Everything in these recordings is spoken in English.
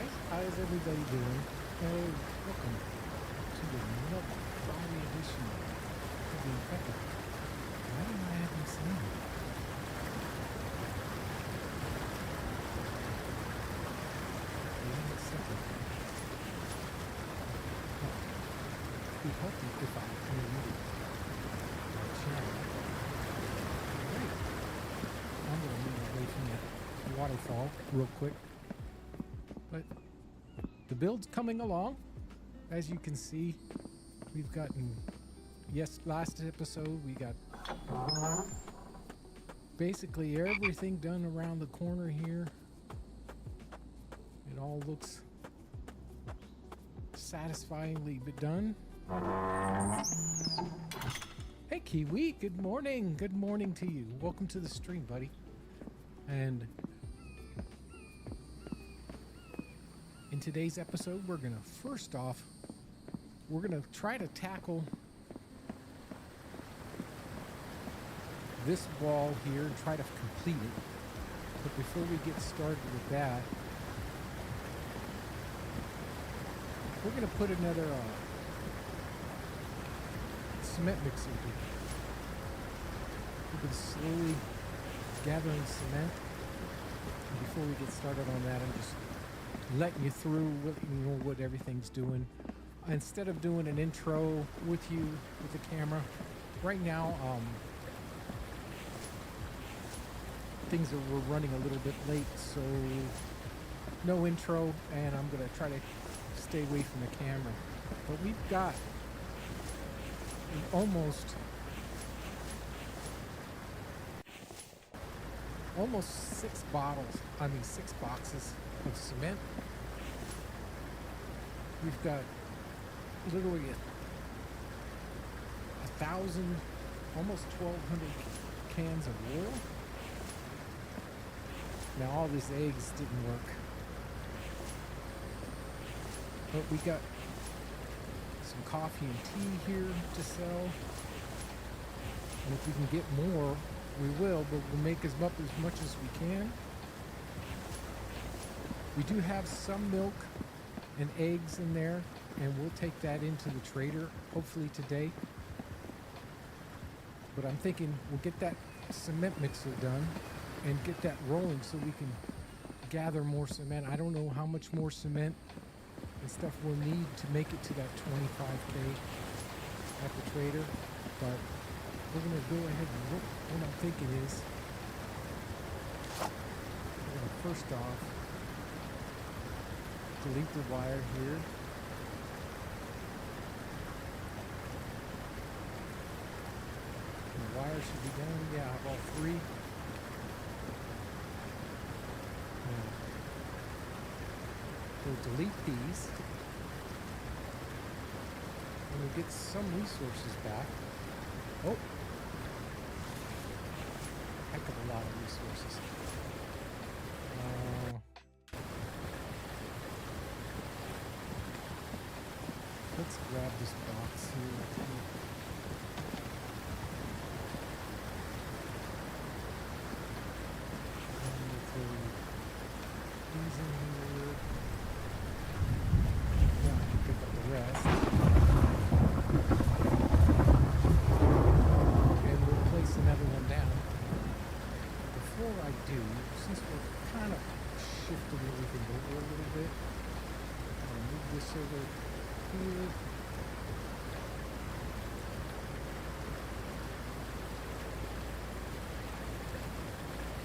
guys. How's everybody doing? Hey, welcome to the another Friday edition of the Infected. Why am I having sand? Wait a second. It'd be healthy if I unmuted my channel. Great. I'm going to move away from that waterfall real quick. But the build's coming along. As you can see, we've gotten, last episode we got basically everything done around the corner here. It all looks satisfyingly done. Hey Kiwi, good morning. Good morning to you. Welcome to the stream, buddy. And in today's episode, we're gonna try to tackle this wall here and try to complete it. But before we get started with that, we're gonna put another cement mixer here. We've been slowly gathering cement. And before we get started on that, I'm just letting you through what everything's doing. Instead of doing an intro with you with the camera, right now we're running a little bit late, so no intro, and I'm gonna try to stay away from the camera. But we've got almost 6 boxes of cement. We've got literally 1,000, almost 1,200 cans of oil. Now all these eggs didn't work, but we got some coffee and tea here to sell. And if we can get more, we will, but we'll make as much as we can. We do have some milk and eggs in there, and we'll take that into the trader hopefully today. But I'm thinking we'll get that cement mixer done and get that rolling so we can gather more cement. I don't know how much more cement and stuff we'll need to make it to that 25K at the trader, but we're going to go ahead and look. What I'm thinking is we're going to first off delete the wire here. The wire should be done. Yeah, I have all 3. We'll delete these. And we'll get some resources back. Oh! Heck of a lot of resources. Let's grab this box here. And we'll throw these in here. Now I can pick up the rest. And we'll place another one down. Before I do, since we're kind of shifting everything over a little bit, I'll move this over here.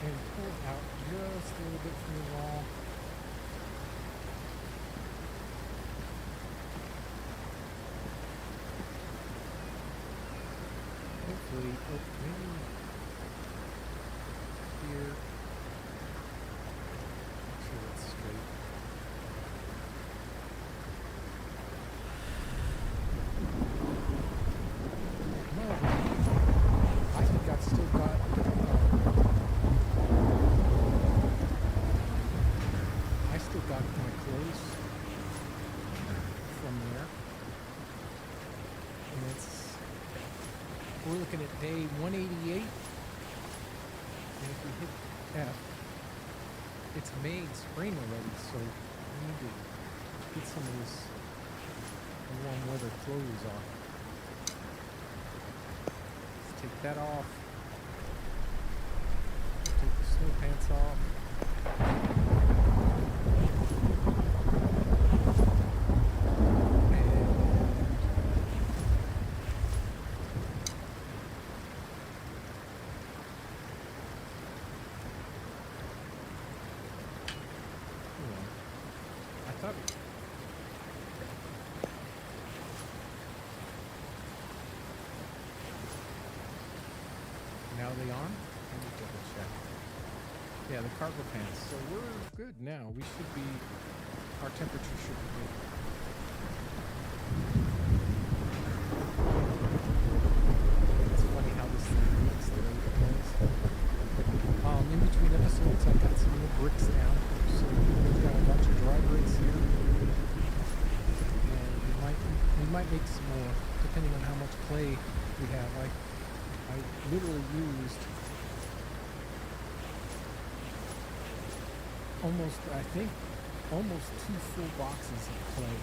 And pull out just a little bit from the wall. Hopefully, maybe here. Make sure that's straight. No, I think I've still got my clothes from there. And we're looking at day 188. And if we hit F, it's May and spring already, so need to get some of this warm weather clothes off. Let's take that off. Take the snow pants off. Now they on? Let me double check. Yeah, the cargo pants. So we're good now. We should be, our temperature should be good. It's funny how this thing moves the way it goes. In between episodes, I got some new bricks down. So we've got a bunch of dry bricks here. And we might make some more, depending on how much clay we have. I literally used almost 2 full boxes of clay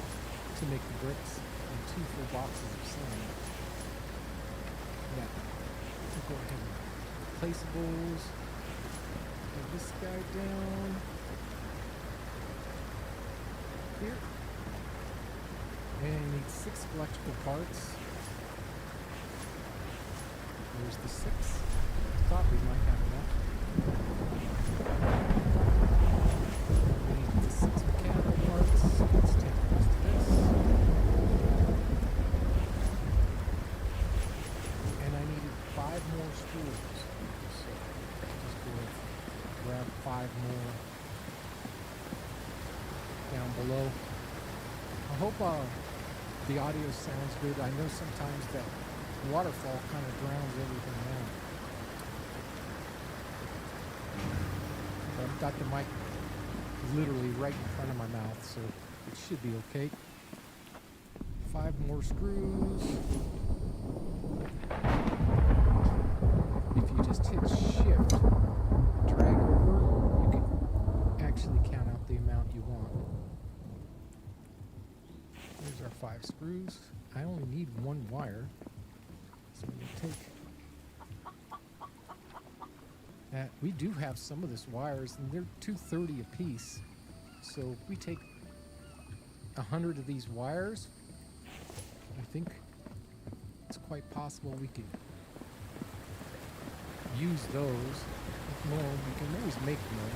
to make the bricks and 2 full boxes of sand. Yeah, we'll go ahead and placeables. Put this guy down here. And you need 6 electrical parts. There's the 6. Thought we might have enough. We need the 6 mechanical parts. Let's take the rest of this. And I needed 5 more spools. So just go and grab 5 more down below. I hope the audio sounds good. I know sometimes that waterfall kind of drowns everything out. I've got the mic literally right in front of my mouth, so it should be okay. 5 more screws. If you just hit shift, drag over, you can actually count out the amount you want. There's our 5 screws. I only need 1 wire. So we'll take that. We do have some of this wires, and they're $2.30 a piece. So if we take 100 of these wires, I think it's quite possible we could use those. If more, we can always make more.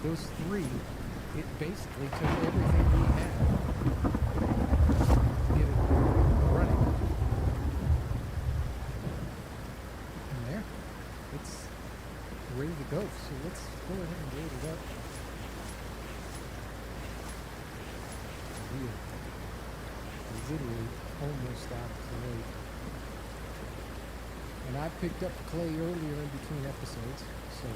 Those 3, it basically took everything we had to get it running. And there, it's ready to go. So let's go ahead and load it up. We are literally almost out of clay. And I picked up clay earlier in between episodes, so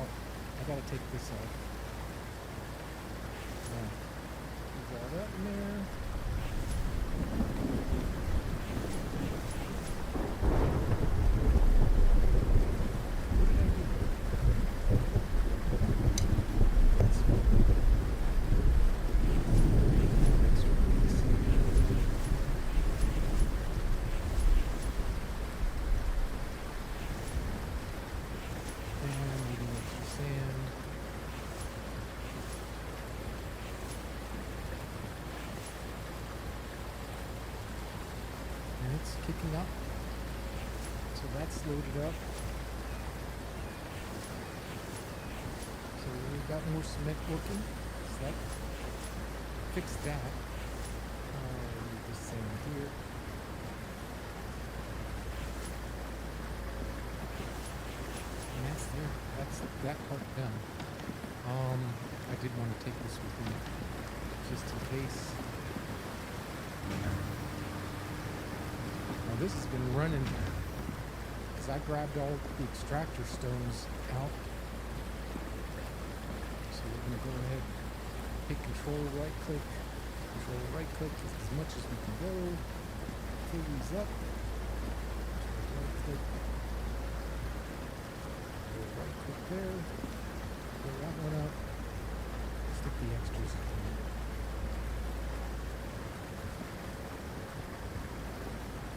I gotta take this off. Now, put all that in there. What did I do? Kicking up, so that's loaded up. So we've got more cement working, so that fixed that. Leave this sand here. And that's there. That's that part done. I did want to take this with me just in case. This has been running because I grabbed all the extractor stones out. So we're going to go ahead Hit control right click as much as we can go. Fill these up. Right click. Right click there. Fill that one up. Stick the extras in.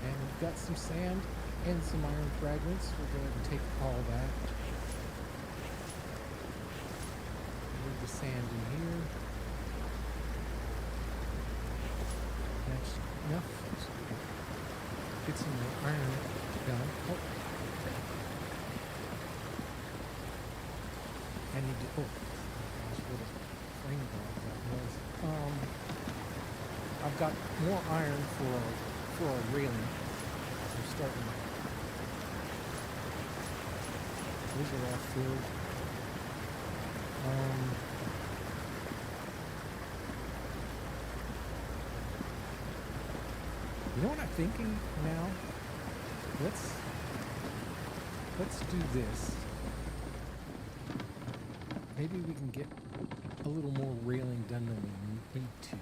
And we've got some sand and some iron fragments. We'll go ahead and take all that. Move the sand in here. That's enough. So we can get some more iron done. Oh. I need to. Oh, gosh, what a flame dog that was. I've got more iron for our railing. So we're starting. Those are all filled. You know what I'm thinking now? Let's do this. Maybe we can get a little more railing done than we need to.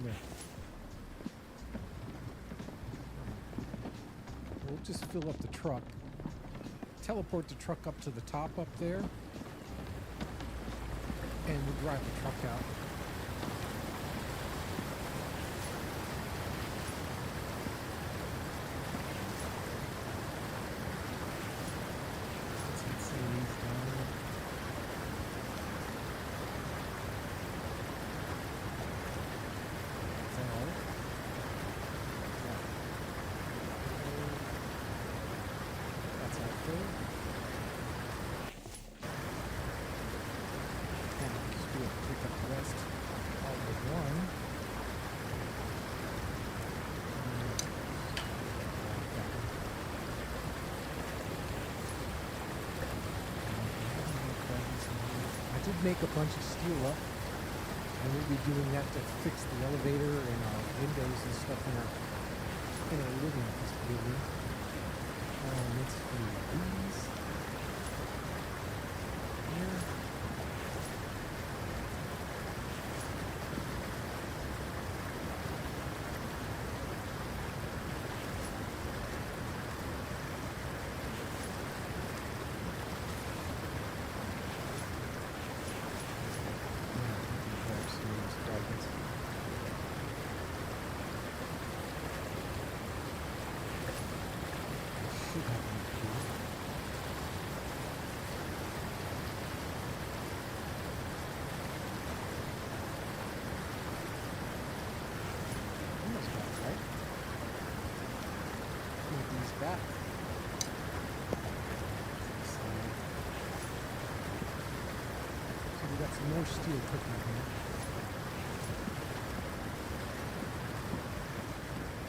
Yeah. We'll just fill up the truck. Teleport the truck up to the top up there. And we'll drive the truck out. Let's get some of these down. Make a bunch of steel up, and we'll be doing that to fix the elevator and our windows and stuff in our living building. Let's do these here. Back. So we got some more steel cooking here.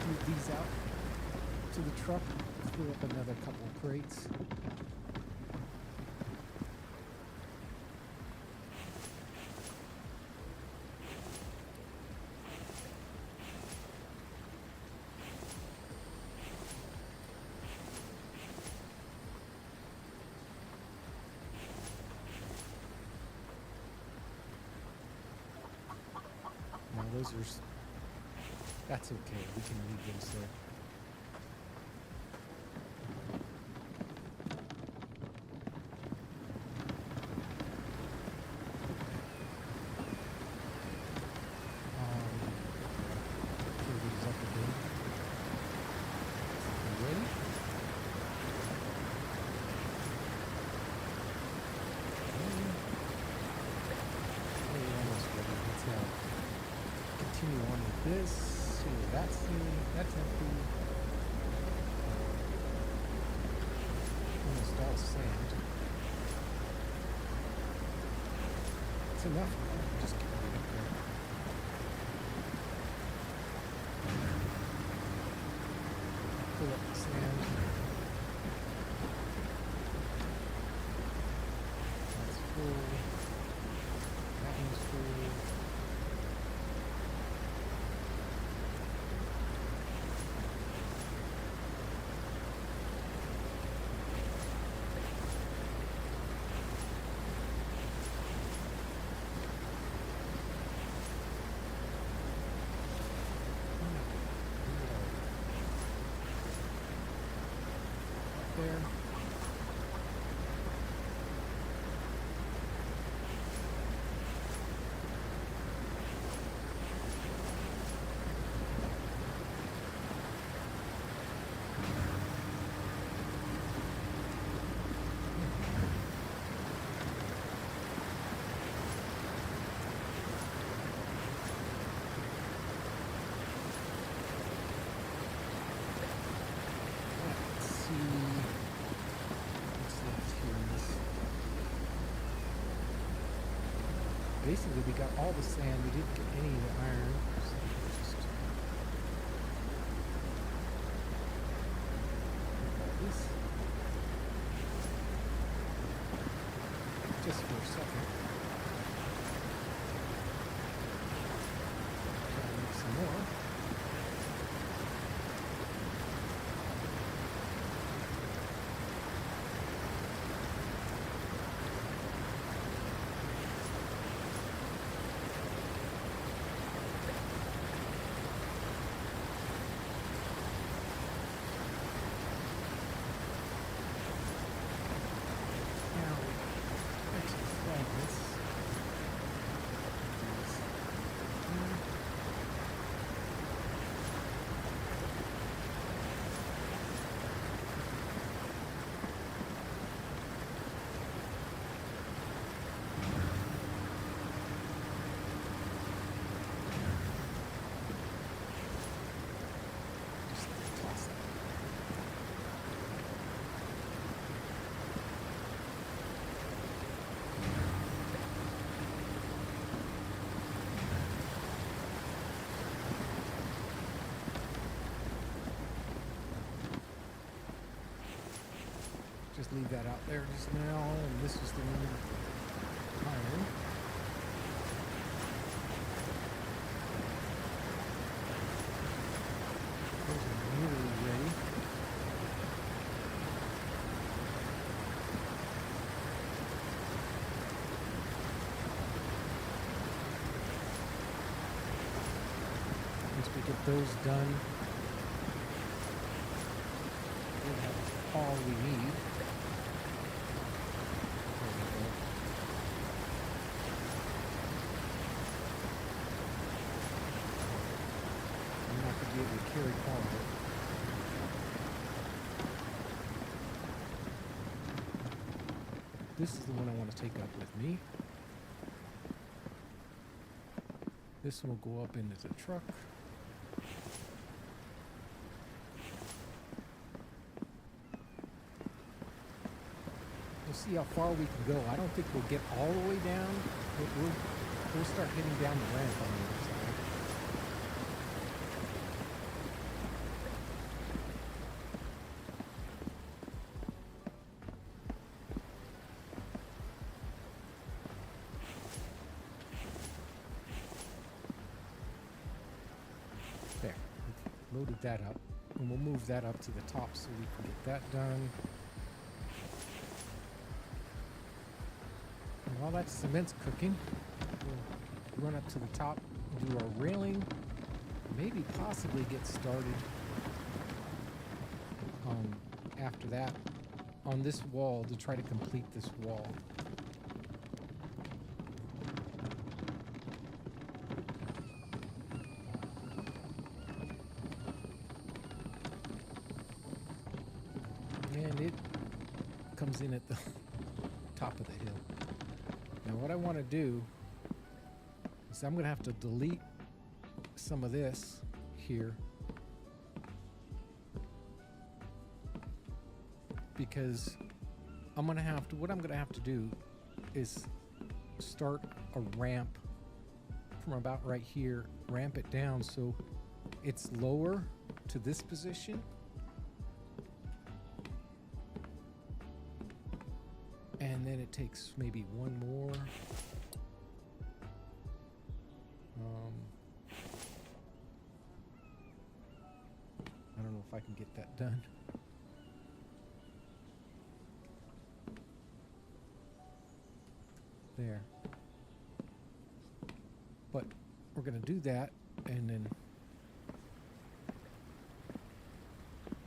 Move these out to the truck. Fill up another couple of crates. Those are, that's okay, we can leave those there. Fill these up a bit. Ready? We're almost ready. Let's continue on with this. So that's empty. Almost all sand. It's enough. Just get it up there. sand. That's full. That one's full. There. Let's see what's left here in this. Basically, we got all the sand. We didn't get any of the iron. So just this just for a second. Try to make some more. Just leave that out there just now, and this is the iron. Those are nearly ready. Once we get those done, we'll have all we need. Be able to carry all of it. This is the one I want to take up with me. This one will go up into the truck. We'll see how far we can go. I don't think we'll get all the way down, but we'll start getting down the ramp on the other side. There, we've loaded that up, and we'll move that up to the top so we can get that done. And while that cement's cooking, we'll run up to the top and do our railing, maybe possibly get started after that on this wall to try to complete this wall. And it comes in at the top of the hill. Now what I want to do is I'm going to have to delete some of this here because what I'm going to have to do is start a ramp from about right here, ramp it down so it's lower to this position then it takes maybe one more. I don't know if I can get that done. There. But we're going to do that, and then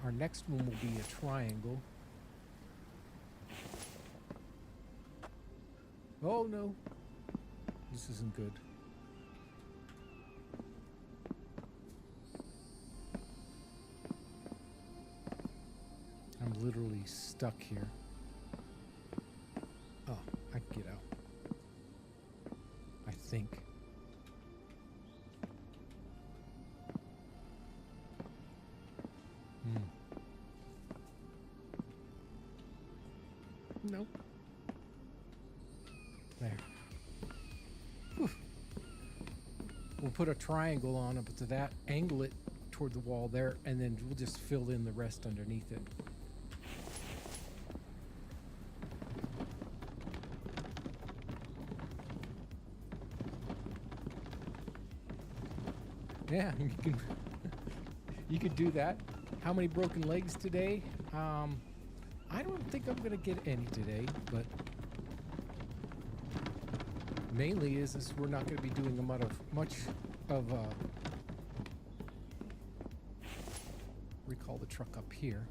our next one will be a triangle. Oh no, this isn't good. I'm literally stuck here. Oh, I can get out. I think. Nope. There. Whew. We'll put a triangle on it, but to that, angle it toward the wall there, and then we'll just fill in the rest underneath it. Yeah, you could do that. How many broken legs today? I don't think I'm gonna get any today, but mainly is we're not gonna be doing them out of much of recall the truck up here.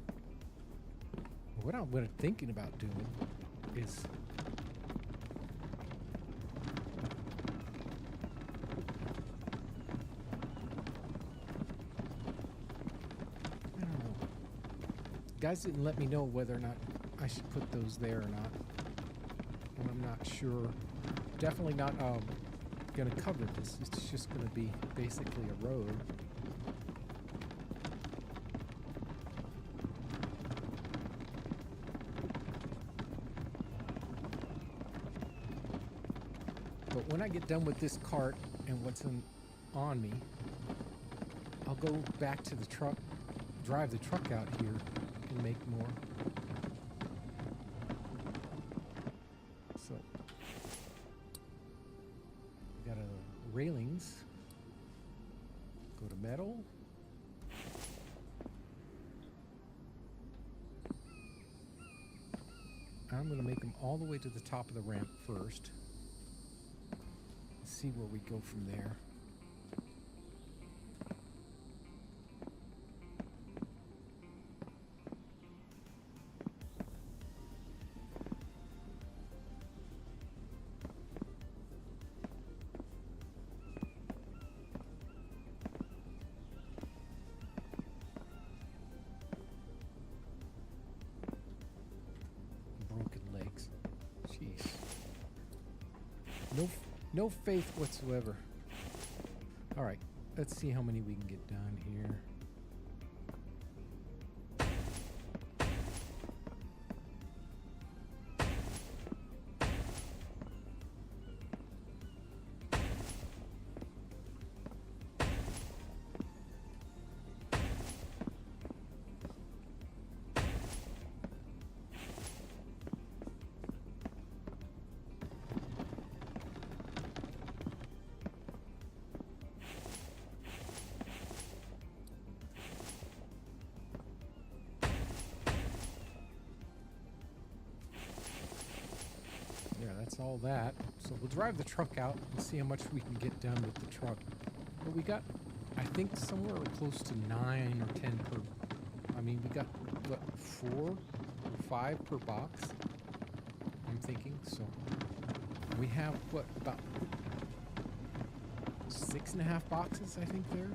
What I'm thinking about doing is guys didn't let me know whether or not I should put those there or not, and I'm not sure. Definitely not gonna cover this. It's just gonna be basically a road. But when I get done with this cart and what's on me, I'll go back to the truck, drive the truck out here, and make more. So we got railings. Go to metal. I'm going to make them all the way to the top of the ramp first. See where we go from there. No faith whatsoever. All right, let's see how many we can get done here. That's all that. So we'll drive the truck out and see how much we can get done with the truck. But we got, I think, somewhere close to 9 or 10 per. I mean, we got what, 4 or 5 per box. I'm thinking. So we have what, about 6.5 boxes, I think, there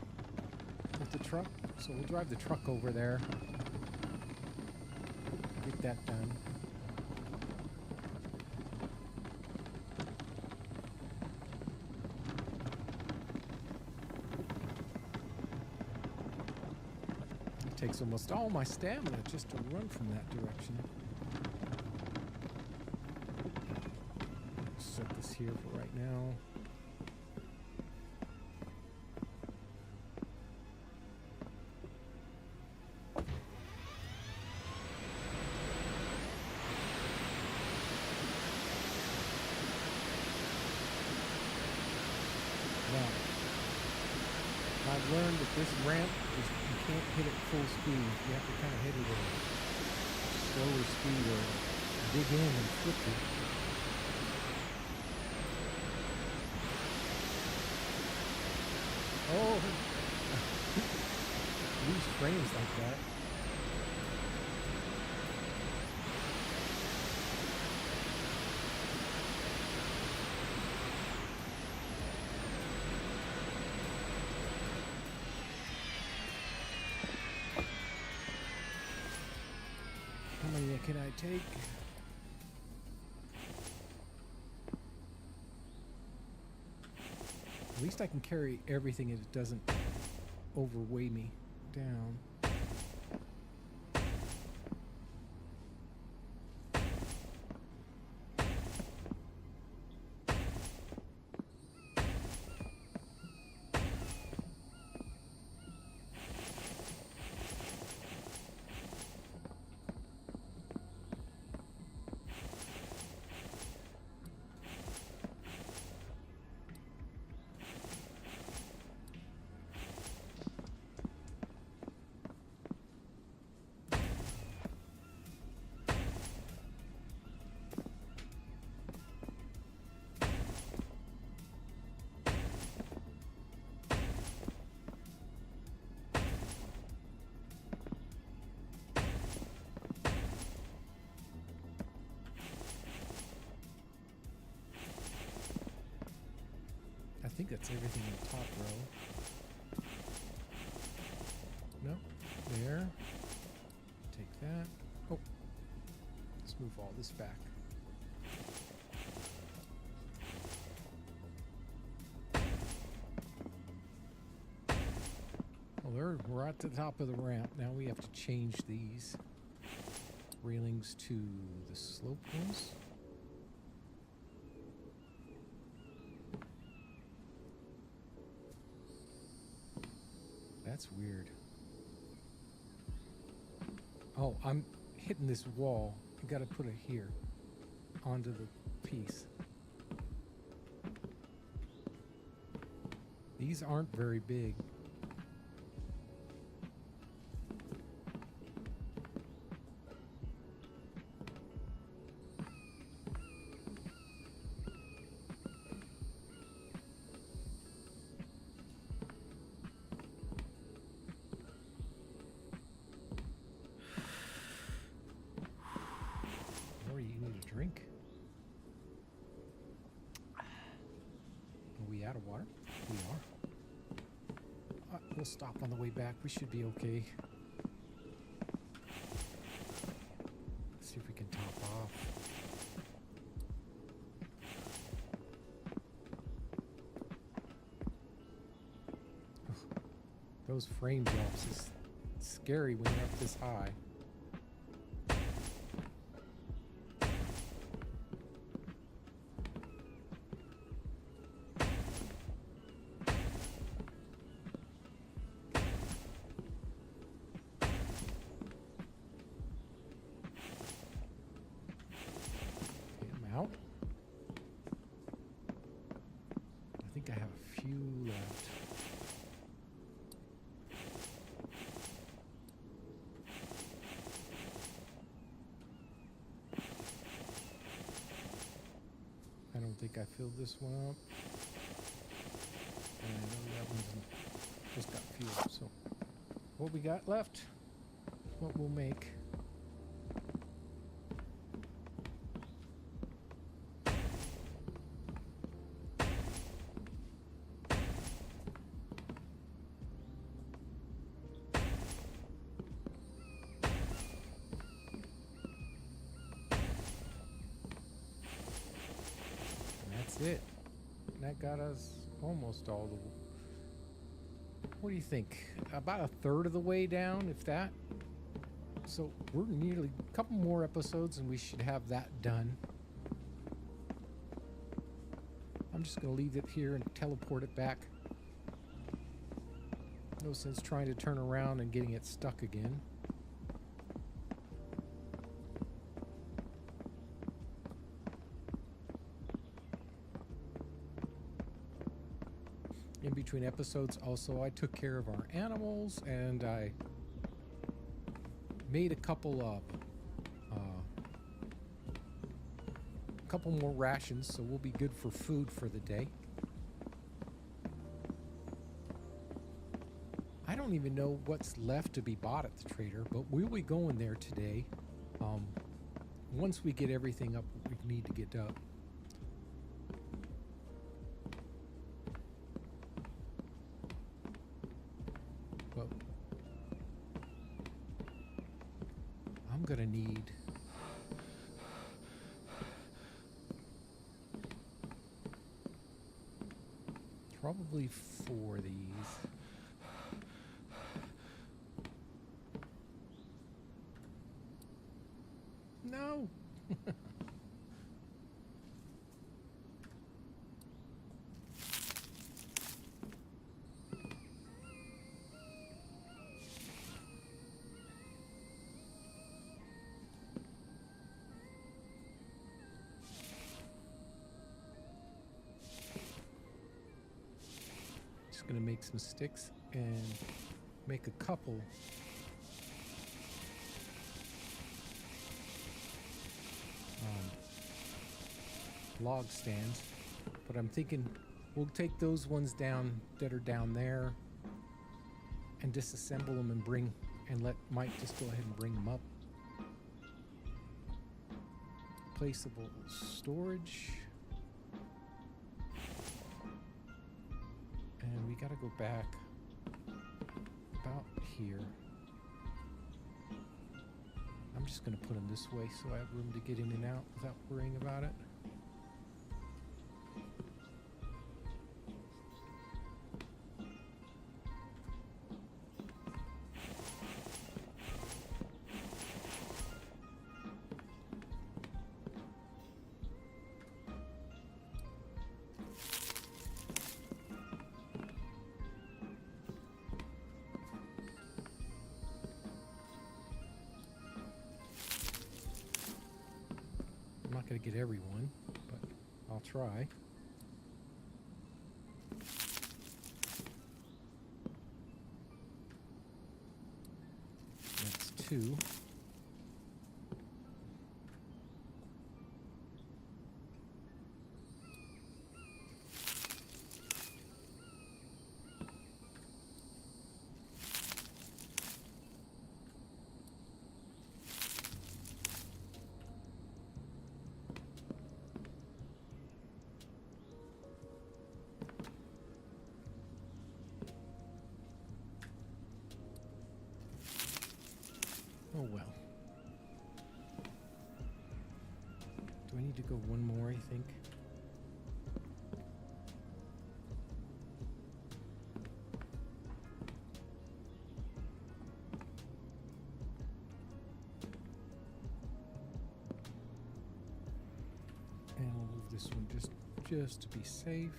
with the truck. So we'll drive the truck over there, get that done. Takes almost all my stamina just to run from that direction. Set this here for right now. I've learned that this ramp is you can't hit it full speed. You have to kind of hit it at a slower speed or dig in and flip it. Oh, lose frames like that. How many can I take? At least I can carry everything and it doesn't overweigh me down. I think that's everything in the top row. No, there. Take that. Oh, let's move all this back. Well, we're at the top of the ramp. Now we have to change these railings to the slope ones. That's weird. Oh, I'm hitting this wall. I gotta put it here onto the piece. These aren't very big. Drink. Are we out of water? We are. We'll stop on the way back. We should be okay. Let's see if we can top off. Those frame drops is scary when you're up this high. Out. I think I have a few left. I don't think I filled this one up. And I know that one's just got fuel. So what we got left, what we'll make. It. That got us almost all the... What do you think? About a third of the way down, if that. So we're nearly a couple more episodes and we should have that done. I'm just going to leave it here and teleport it back. No sense trying to turn around and getting it stuck again. in between episodes. Also, I took care of our animals and I made a couple more rations, so we'll be good for food for the day. I don't even know what's left to be bought at the trader, but we'll be going there today. Once we get everything up we need to get up. But I'm gonna need probably 4 of these. No. Just gonna make some sticks and make a couple log stands, but I'm thinking we'll take those ones down that are down there and disassemble them and let Mike just go ahead and bring them up. Placeable storage, and we got to go back about here. I'm just going to put them this way so I have room to get in and out without worrying about it. I'm not going to get everyone, but I'll try. That's 2. Oh well. Do I need to go one more, I think? And we'll move this one just to be safe.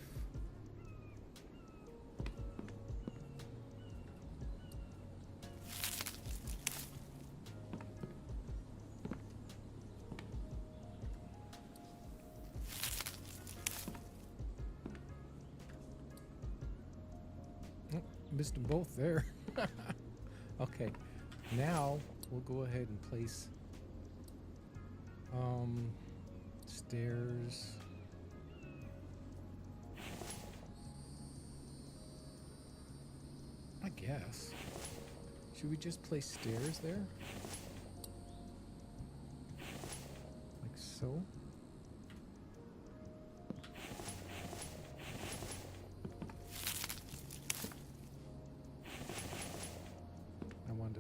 Missed them both there. Okay, now we'll go ahead and place stairs. I guess. Should we just place stairs there? Like so?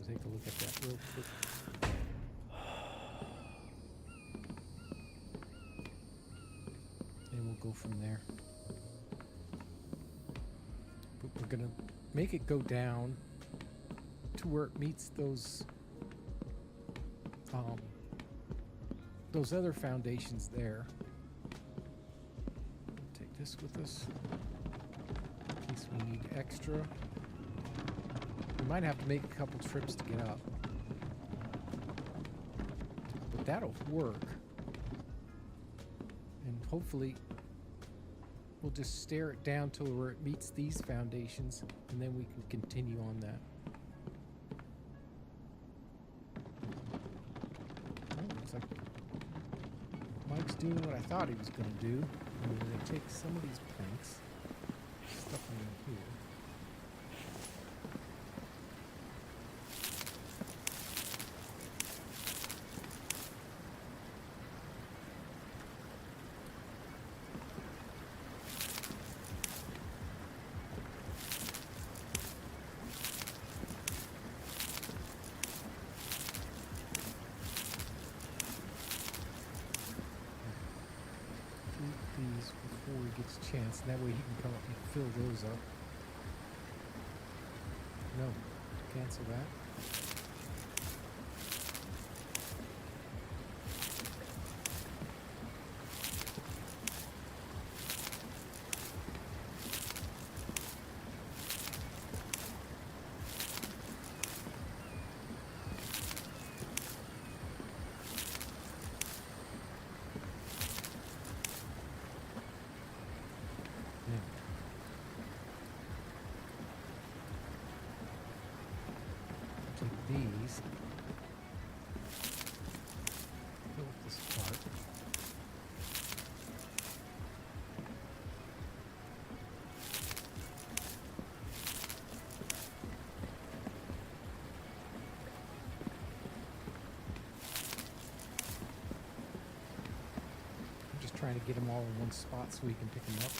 Take a look at that real quick. And we'll go from there. But we're gonna make it go down to where it meets those other foundations there. Take this with us in case we need extra. We might have to make a couple trips to get up, but that'll work. And hopefully we'll just stare it down till where it meets these foundations, and then we can continue on that. Oh, looks like Mike's doing what I thought he was going to do. And we're going to take some of these planks, stuff them in here. These before he gets a chance, and that way he can come up and fill those up. No, cancel that. These fill this part. I'm just trying to get them all in one spot so we can pick them up.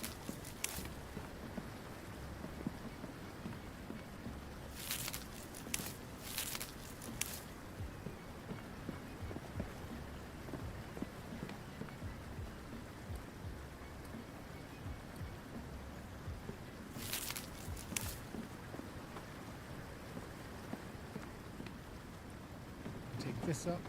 This up.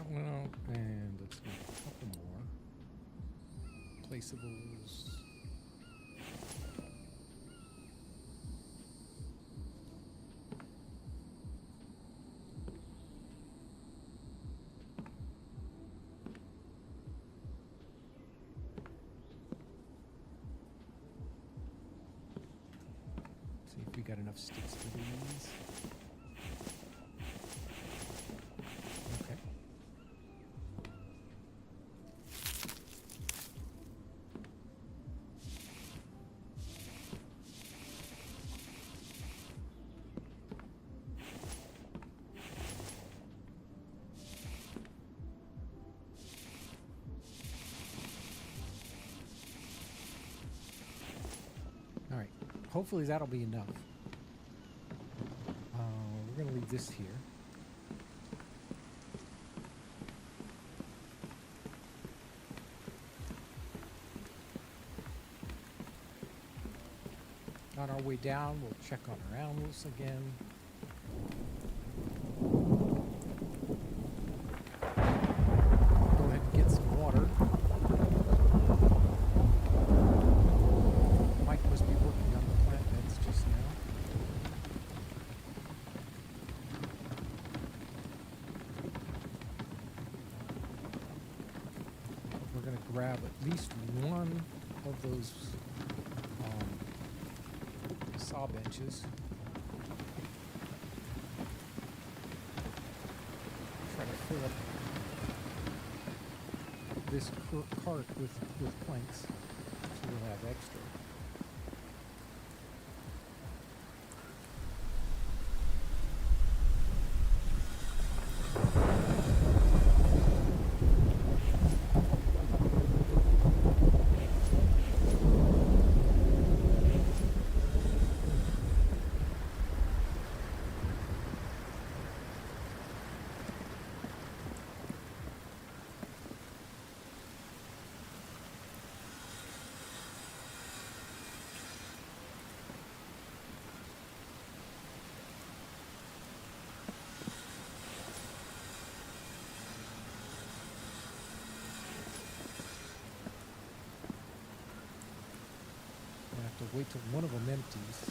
Well, and let's make a couple more placeables. See if we got enough sticks for these. Alright, hopefully that'll be enough. We're going to leave this here. On our way down, we'll check on our animals again. Go ahead and get some water. Mike must be working on the plant beds just now. We're going to grab at least one of those saw benches. Try to fill up this cart with planks so we'll have extra. wait till one of them empties.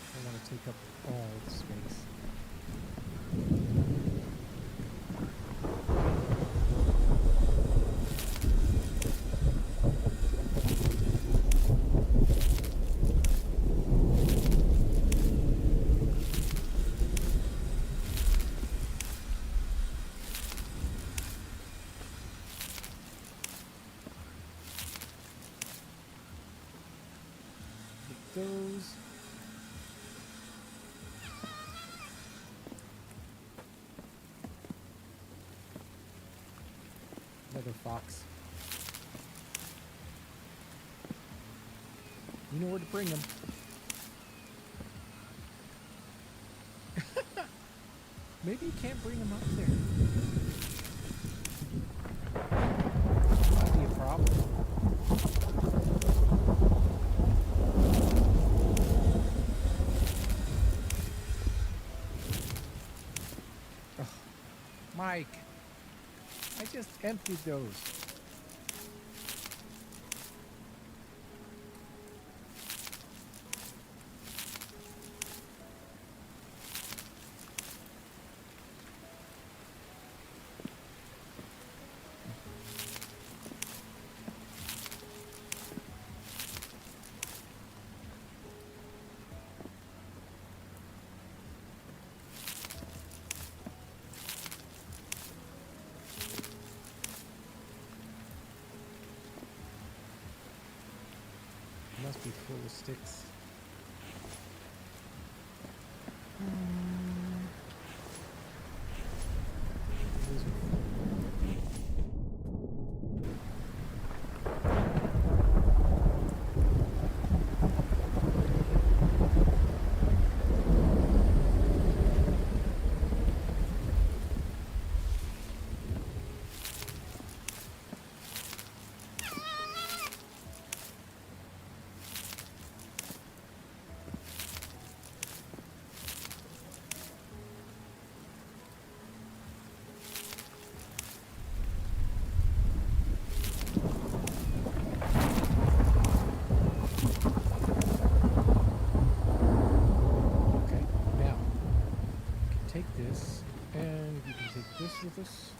I don't want to take up all the space. Those. Another fox. You know where to bring them. Maybe you can't bring them up there. That might be a problem. Mike, I just emptied those. Must be full of sticks. With us.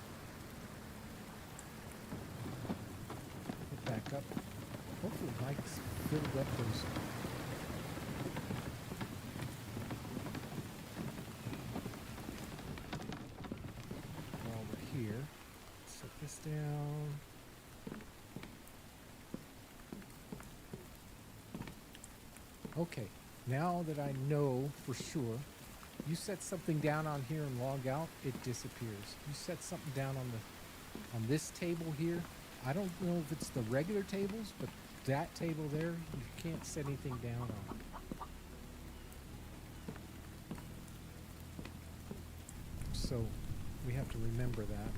Get back up. Hopefully Mike's filled up those. While we're here, set this down. Okay, now that I know for sure, you set something down on here and log out, it disappears. You set something down on this table here. I don't know if it's the regular tables, but that table there, you can't set anything down on. So we have to remember that.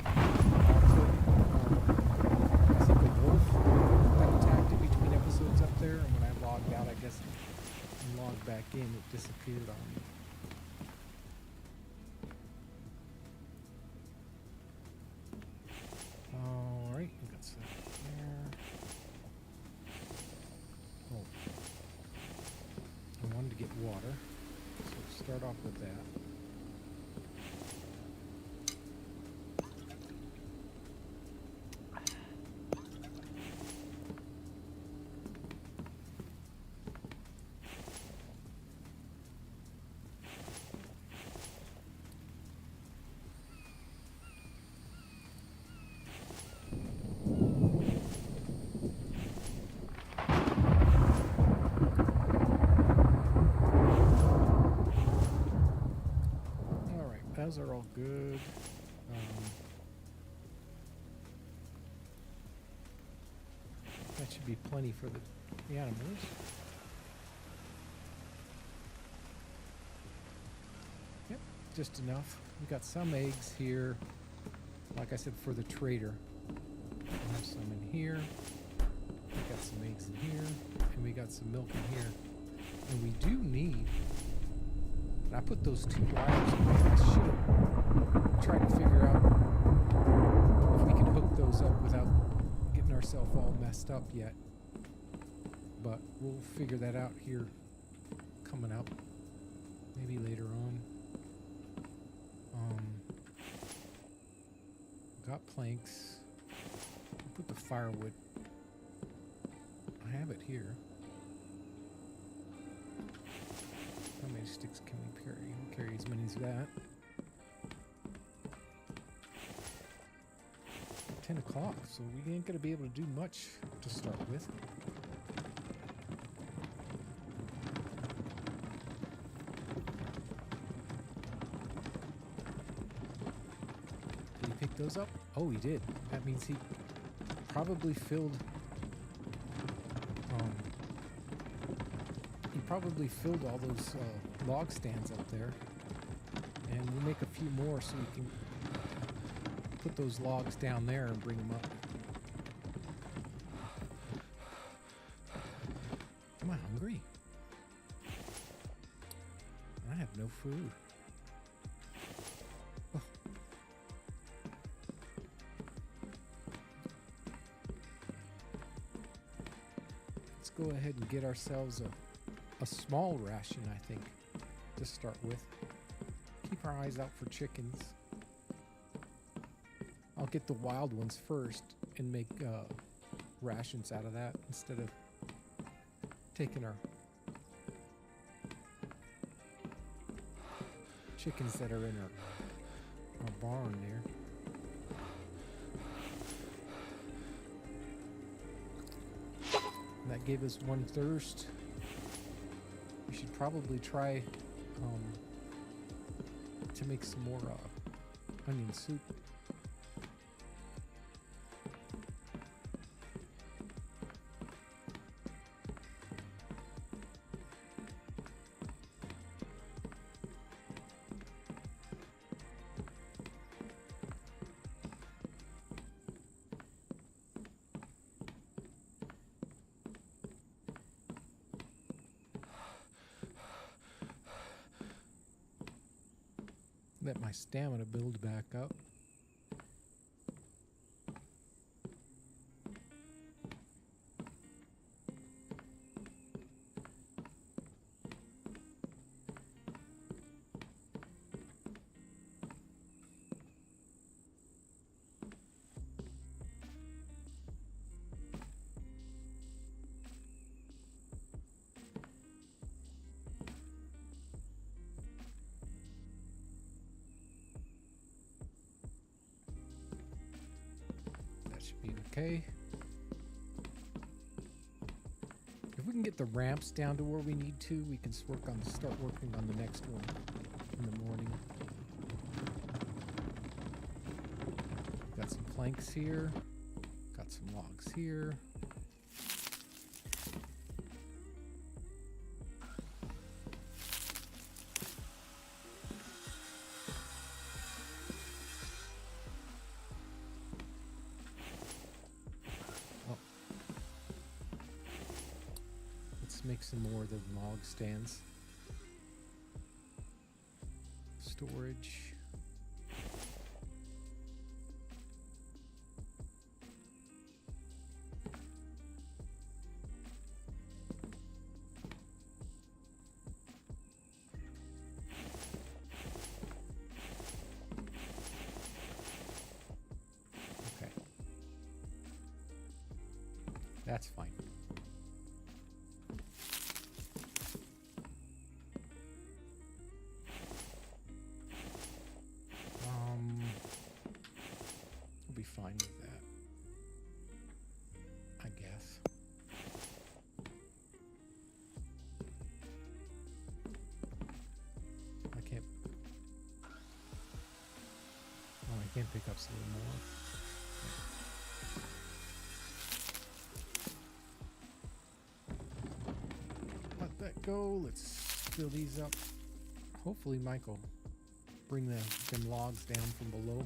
I think we both got tagged in between episodes up there, and when I logged out, I guess and logged back in, it disappeared on me. Alright, we got some there. Oh. I wanted to get water, so we'll start off with that. Those are all good. That should be plenty for the animals. Yep, just enough. We got some eggs here, like I said, for the trader. We have some in here. We got some eggs in here, and we got some milk in here. And we do need. And I put those 2 wires in there. I should have tried to figure out if we can hook those up without getting ourselves all messed up yet. But we'll figure that out here coming up. Maybe later on. Got planks. I'll put the firewood. I have it here. How many sticks can we carry? We'll carry as many as that. 10 o'clock, so we ain't gonna be able to do much to start with. Did he pick those up? Oh, he did. That means he probably filled all those log stands up there. And we'll make a few more so we can put those logs down there and bring them up. Am I hungry? I have no food. Oh. Let's go ahead and get ourselves a small ration, I think, to start with. Keep our eyes out for chickens. I'll get the wild ones first and make rations out of that instead of taking our chickens that are in our barn there. And that gave us one thirst. We should probably try to make some more onion soup. Let my stamina build back up. Be okay. If we can get the ramps down to where we need to, we can start working on the next one in the morning. Got some planks here. Got some logs here. Make some more of the log stands. Storage. Okay. That's fine. Be fine with that, I guess. I can't pick up some more. Let that go. Let's fill these up. Hopefully Michael bring them logs down from below.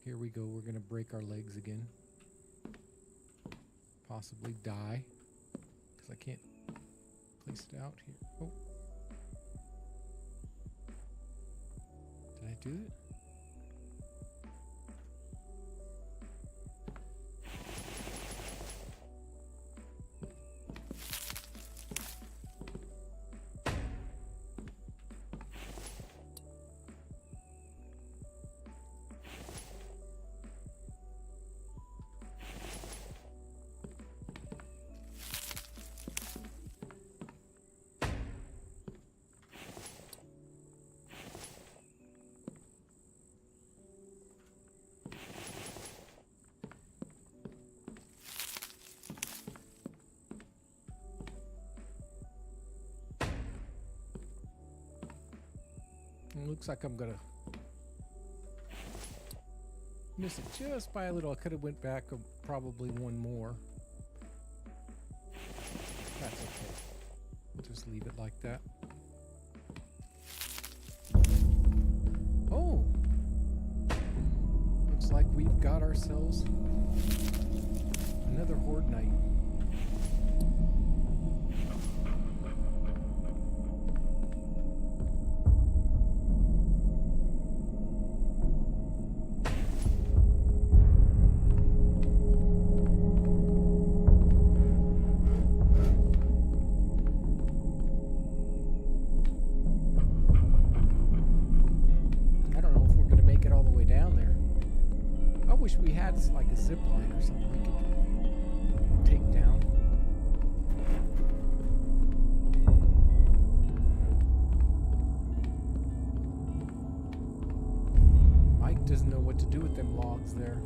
Here we go. We're going to break our legs again. Possibly die. Because I can't place it out here. Oh. Did I do it? It looks like I'm gonna miss it just by a little. I could have went back probably one more. That's okay. We'll just leave it like that. Oh! Looks like we've got ourselves another horde night. Wish we had like a zip line or something we could take down. Mike doesn't know what to do with them logs there.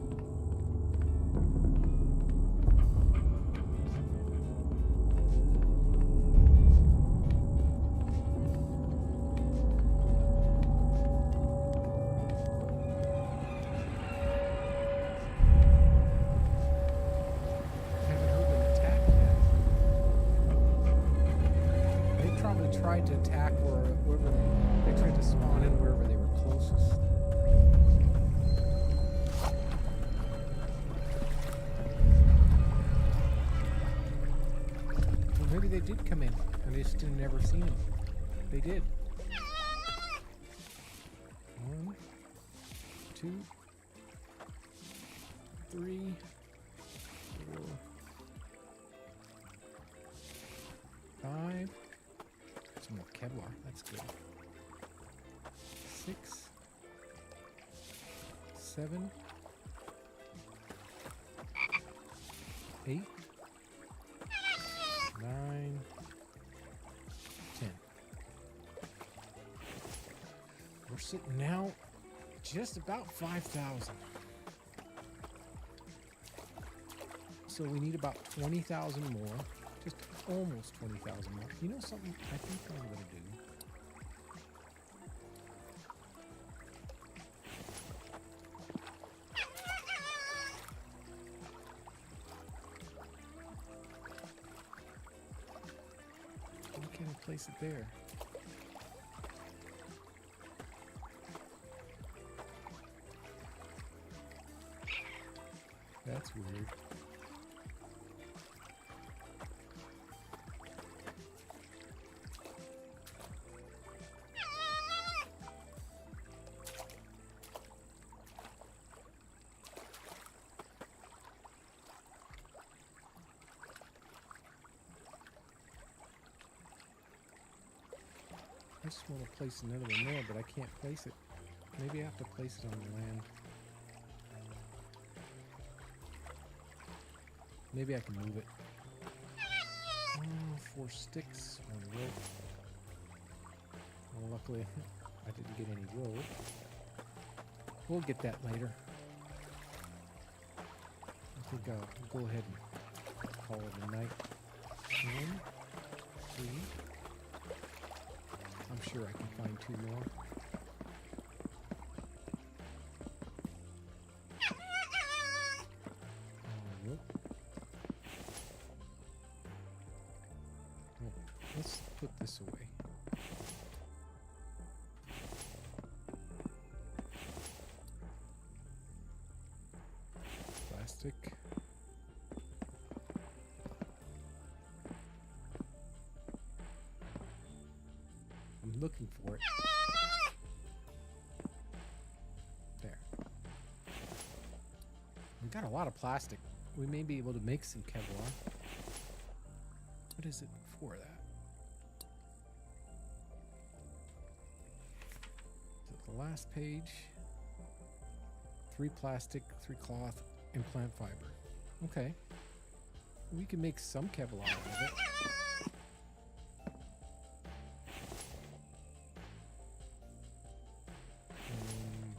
To attack wherever they tried to spawn in wherever they were closest. Well, maybe they did come in and they just didn't never seen them. They did. 1, 2, 3, 4, 5. Some more Kevlar, that's good. 6, 7, 8, 9, 10. We're sitting now just about 5,000. So we need about 20,000 more. Just almost 20,000 more. You know something I think I'm going to do? Why can't I place it there? That's weird. I just want to place another one there, but I can't place it. Maybe I have to place it on the land. Maybe I can move it. Oh, 4 sticks, 1 rope. Well, luckily I didn't get any rope. We'll get that later. I think I'll go ahead and call it a night. 1, 2. I'm sure I can find 2 more. Nope. Well, let's put this away. Classic. I'm looking for it. There. We got a lot of plastic. We may be able to make some Kevlar. What is it for that? So the last page. 3 plastic, 3 cloth, and plant fiber. Okay. We can make some Kevlar out of it.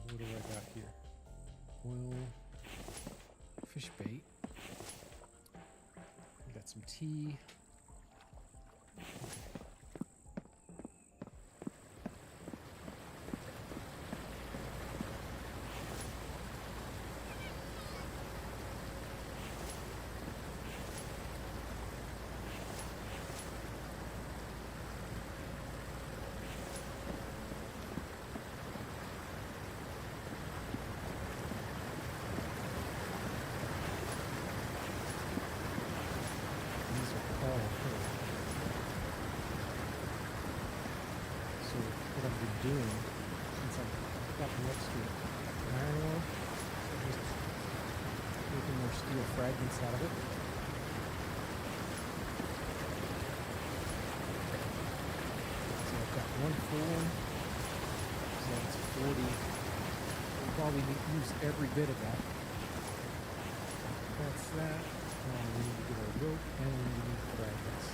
What do I got here? Oil, fish bait. We got some tea. Doing since I've gotten next to it. Iron ore, just making more steel fragments out of it. So I've got 1 full one, so that's 40. We'll probably use every bit of that. That's that. We need to get our rope and we need fragments.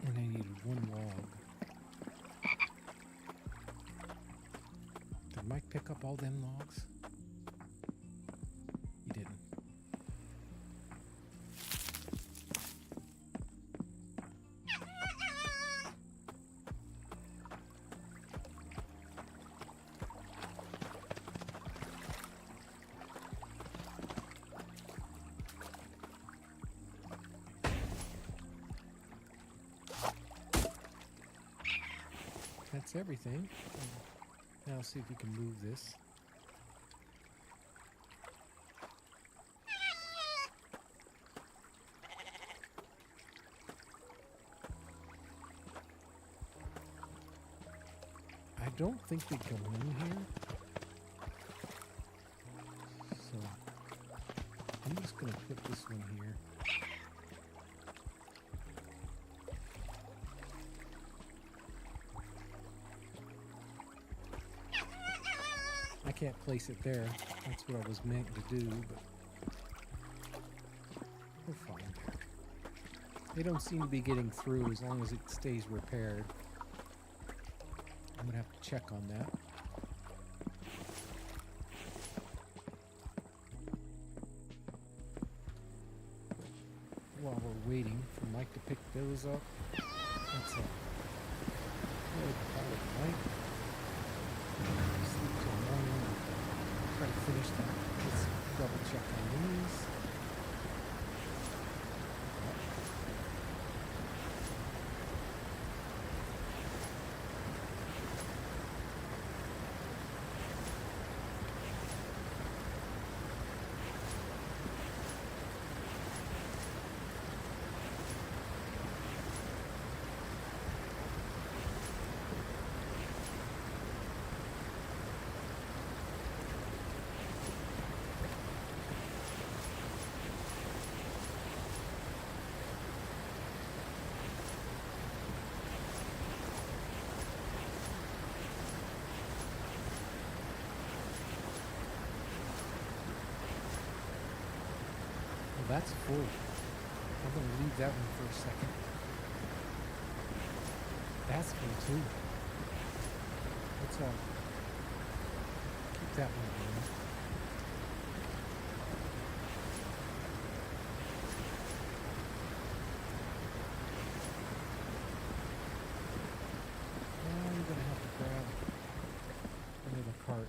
And I needed 1 log. Did Mike pick up all them logs? He didn't. That's everything. Now let's see if we can move this. I don't think they go in here. So I'm just going to put this one here. I can't place it there. That's what I was meant to do, but we're fine. They don't seem to be getting through as long as it stays repaired. I'm gonna have to check on that. While we're waiting for Mike to pick those up, that's it. Good night. Sleep till morning. Try to finish that. Let's double check on these. That's full. I'm going to leave that one for a second. That's full too. Let's keep that one going. of the cart.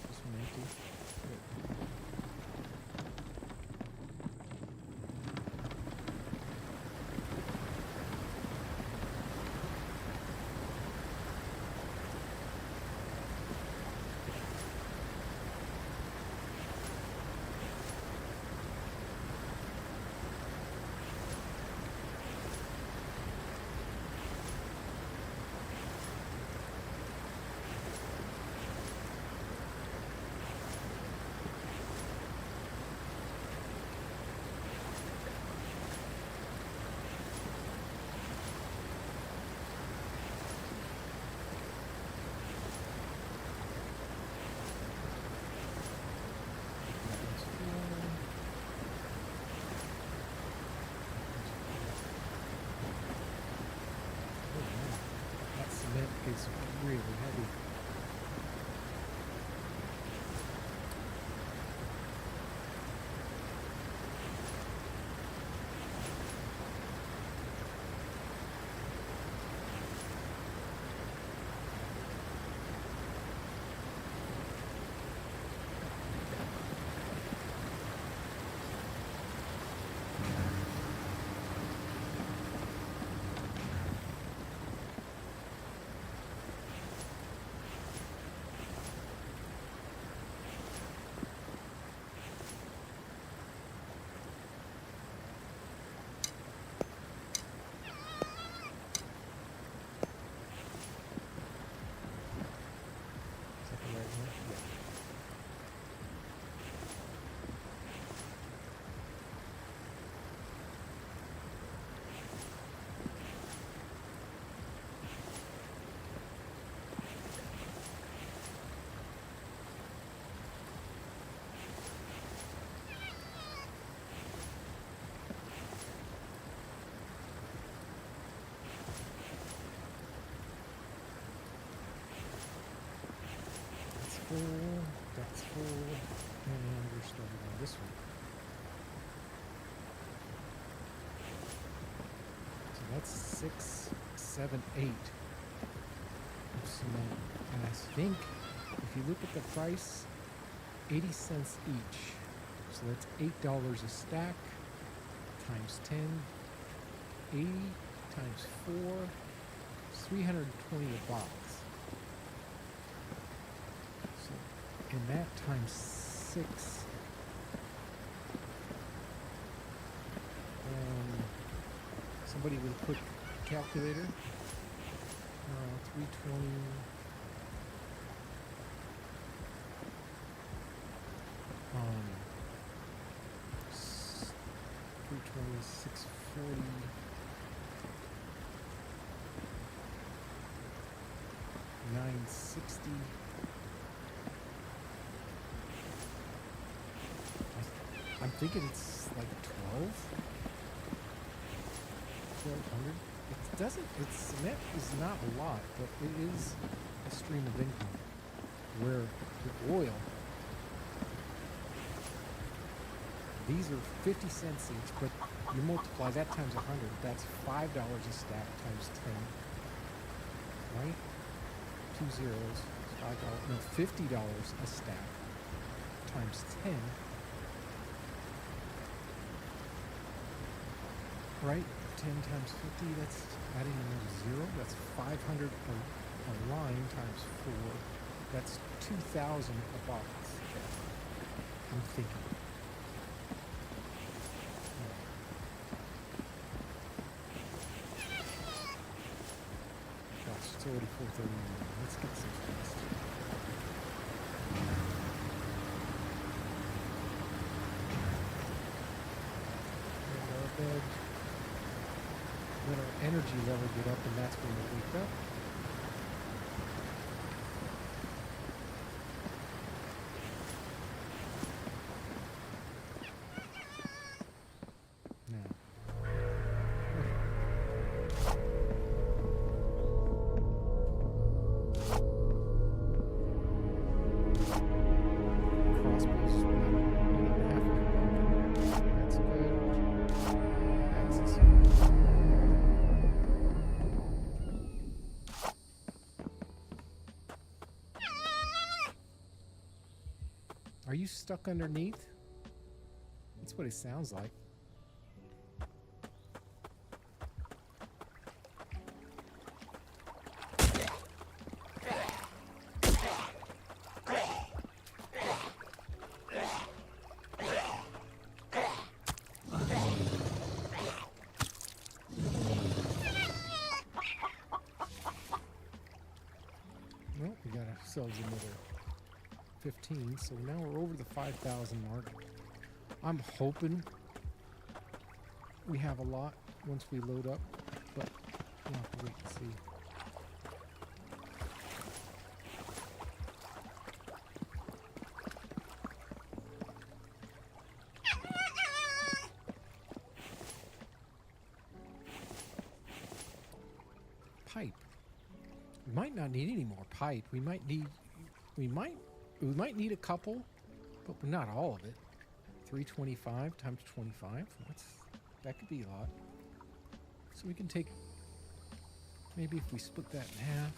This one empty. Good. Is really heavy. That's full, and we're starting on this one. So that's 6, 7, 8 of cement. And I think if you look at the price, 80 cents each. So that's $8 a stack times 10, 80 times 4, 320 a box. And that times 6. Somebody with a quick calculator. 320. Um, 320, 640. 960. I'm thinking it's like 1200. It doesn't, cement is not a lot, but it is a stream of income. Where the oil, these are 50 cents each, but you multiply that times 100, that's $5 a stack times 10, right? 2 zeros, $5, no, $50 a stack times 10. Right? 10 times 50, that's adding another 0. That's 500 a line times 4. That's 2,000 a box. I'm thinking. Gosh, it's already 4:39. Let's get some fast. Bed. Let our energy level get up, and that's when we wake up. Are you stuck underneath? That's what it sounds like. Well, we got ourselves another 15, so now we're over the 5,000 mark. I'm hoping we have a lot once we load up, but we'll have to wait and see. Pipe. We might not need any more pipe. We might need a couple, but not all of it. 325 times 25. That could be a lot. So we can take, maybe if we split that in half,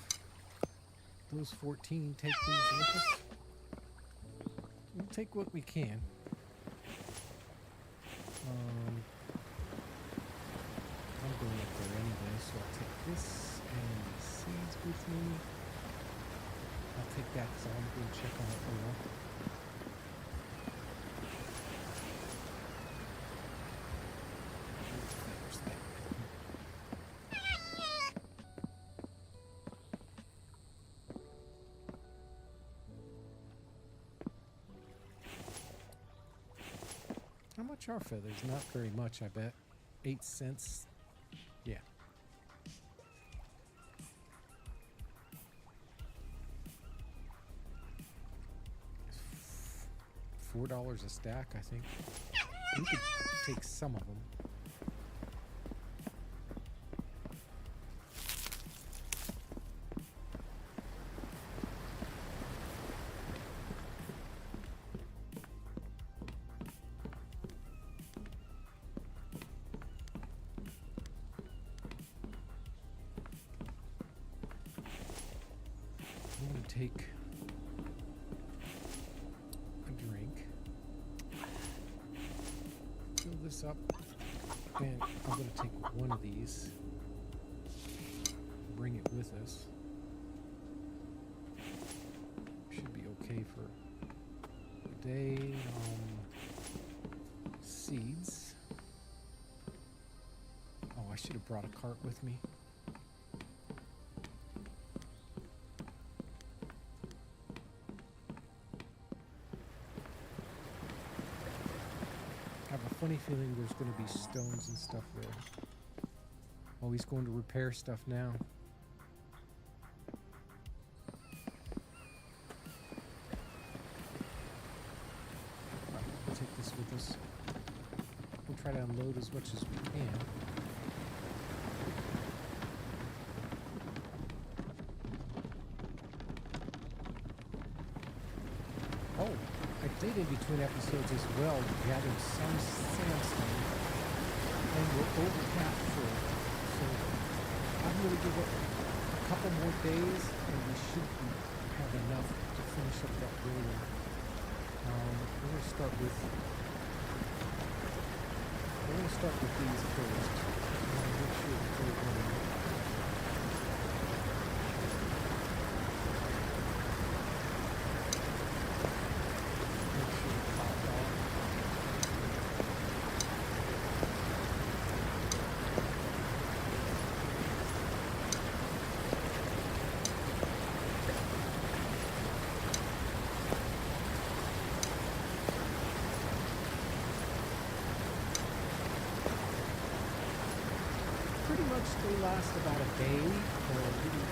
those 14, take these with us. We'll take what we can. I'm going up there anyway, so I'll take this and the seeds with me. I'll take that because I'm going to check on it later. How much are feathers? Not very much, I bet. 8 cents. Yeah. $4 a stack, I think. We could take some of them. I'm going to take a drink, fill this up, and I'm going to take one of these, bring it with us. Should be okay for the day. Seeds. Oh, I should have brought a cart with me. I have a funny feeling there's going to be stones and stuff there. Oh, he's going to repair stuff now. Right, we'll take this with us. We'll try to unload as much as we can. Oh, I did in between episodes as well, gathered some sandstone, and we're over half full. So I'm going to give it a couple more days, and we should have enough to finish up that building. We're going to start with these first. Make sure that they're running. They last about a day or a little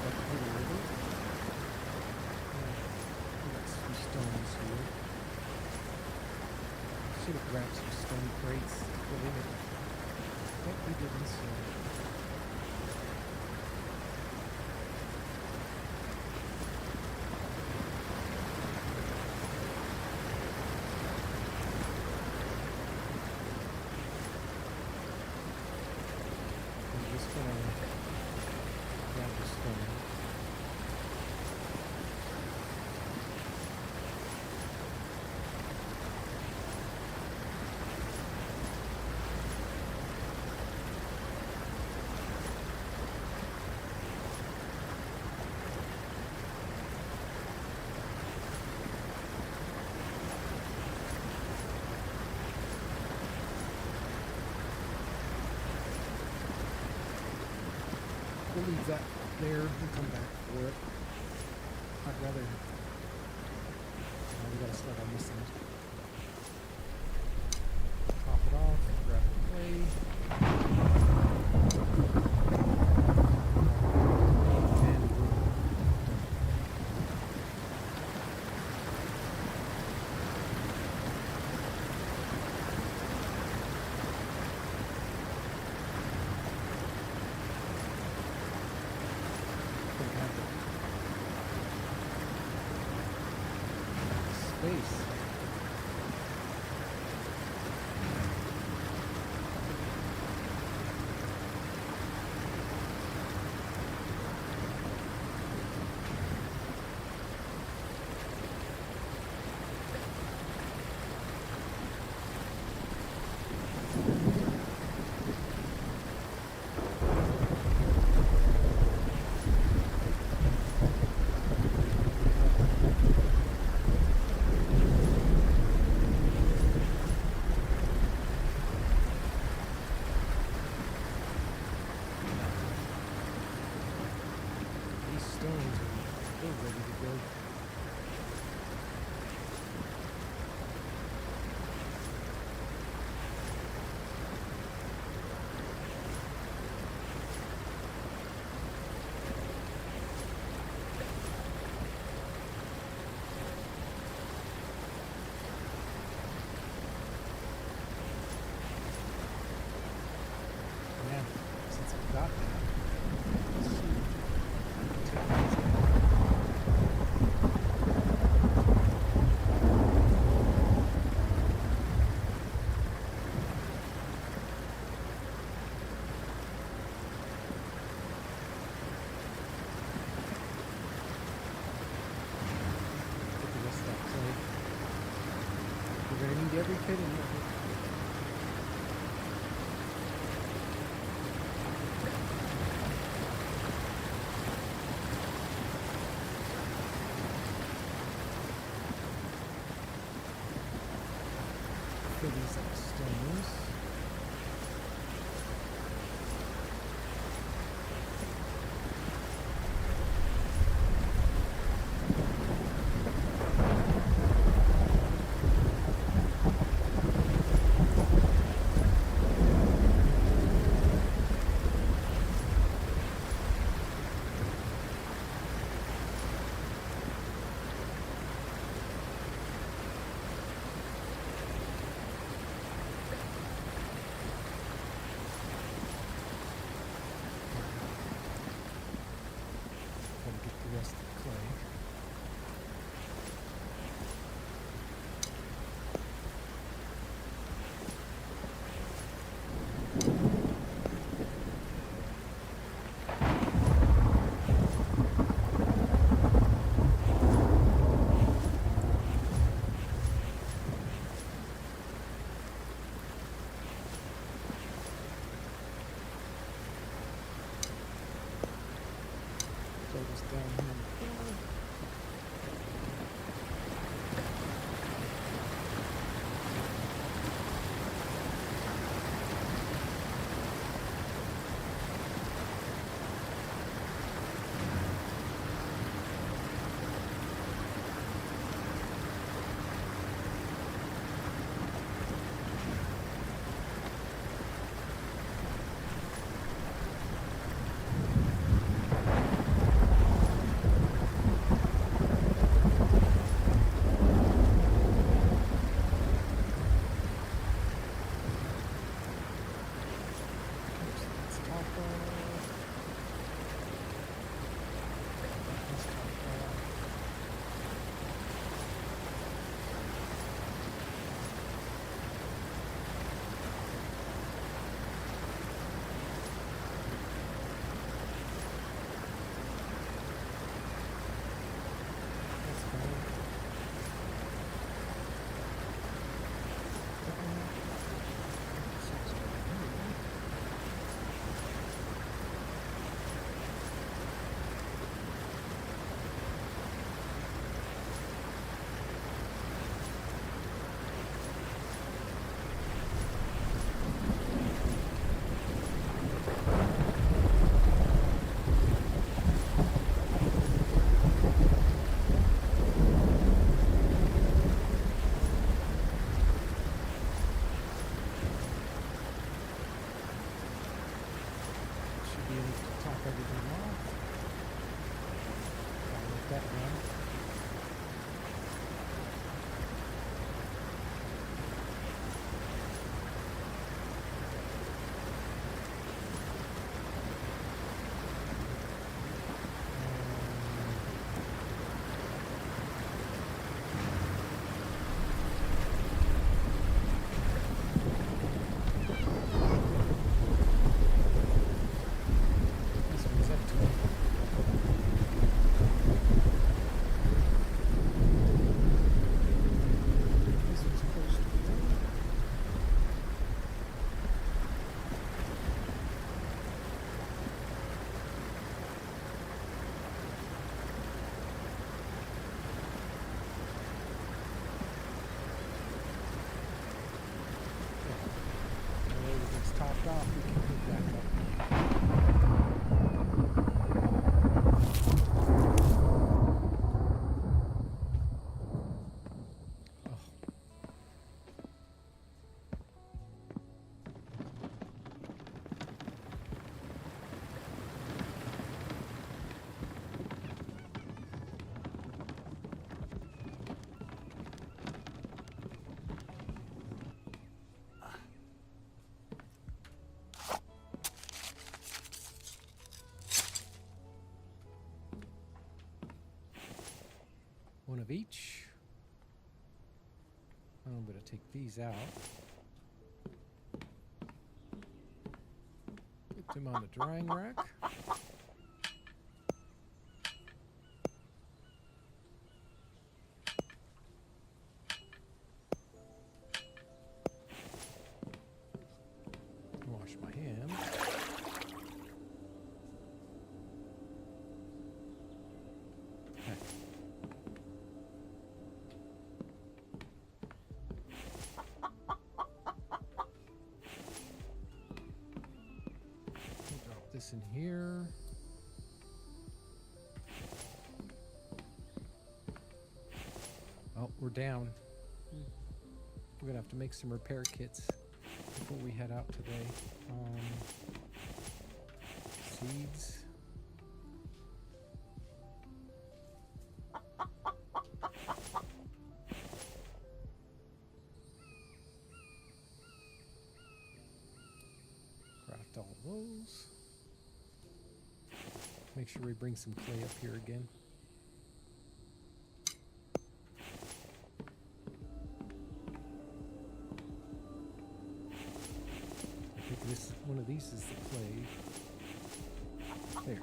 over. We got some stones here. Should have grabbed some stone crates to put in it, but we didn't. So. leave that there and come back for it. I'd rather... we gotta start on this end. Pop it off, grab the clay. And boom. Space. Got that. Let's see. We're going to need every pin in it. These stones. Down here in the corner. One of each. I'm going to take these out. Put them on the drying rack. Wash my hands. Okay. Drop this in here. Oh, we're down. We're gonna have to make some repair kits before we head out today. Seeds. Craft all those. Make sure we bring some clay up here again. This one of these is the clay. There.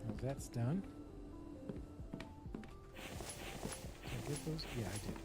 Now that's done. Did I get those? Yeah, I did.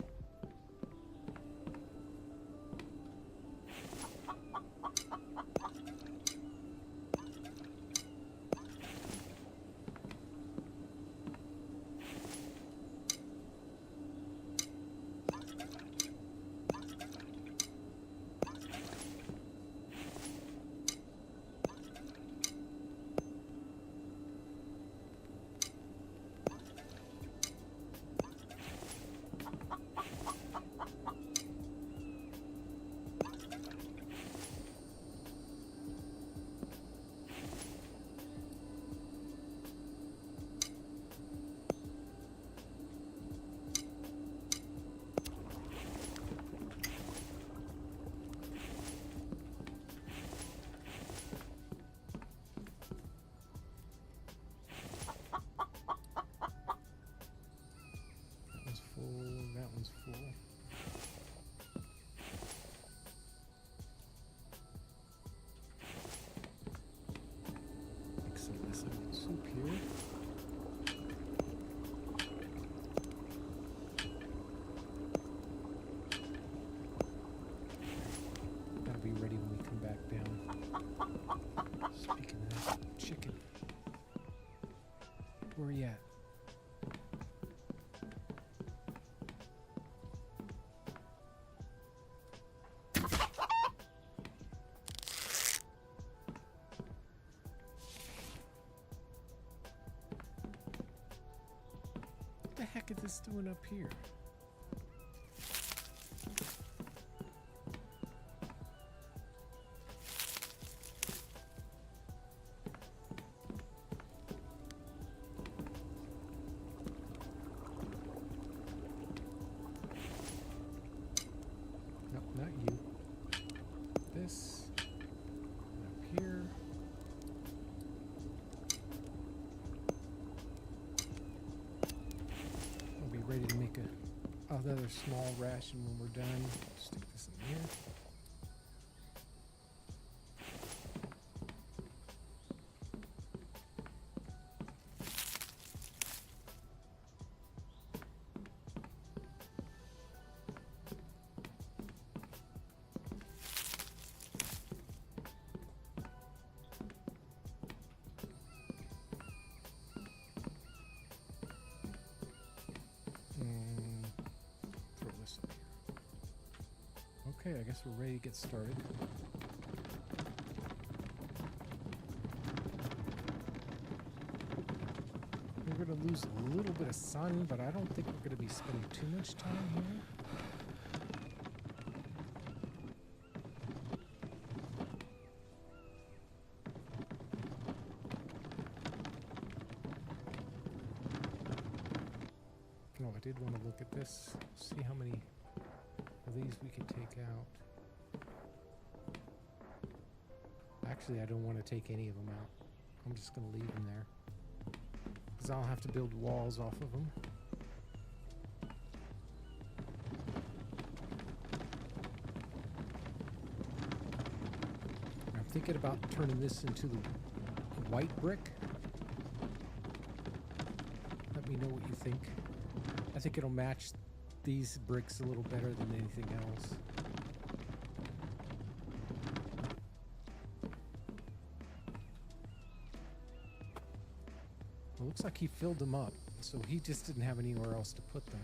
That one's full. Mix some of this onion soup here. That'll be ready when we come back down. Speaking of that, chicken. Where are you at? What the heck is this doing up here? Nope, not you. This. Up here. Ready to make another small ration when we're done. Stick this in here. Throw this up here. Okay, I guess we're ready to get started. We're going to lose a little bit of sun, but I don't think we're going to be spending too much time here. did want to look at this, see how many of these we could take out. Actually, I don't want to take any of them out. I'm just going to leave them there, because I'll have to build walls off of them. I'm thinking about turning this into the white brick. Let me know what you think. I think it'll match these bricks a little better than anything else. It looks like he filled them up, so he just didn't have anywhere else to put them.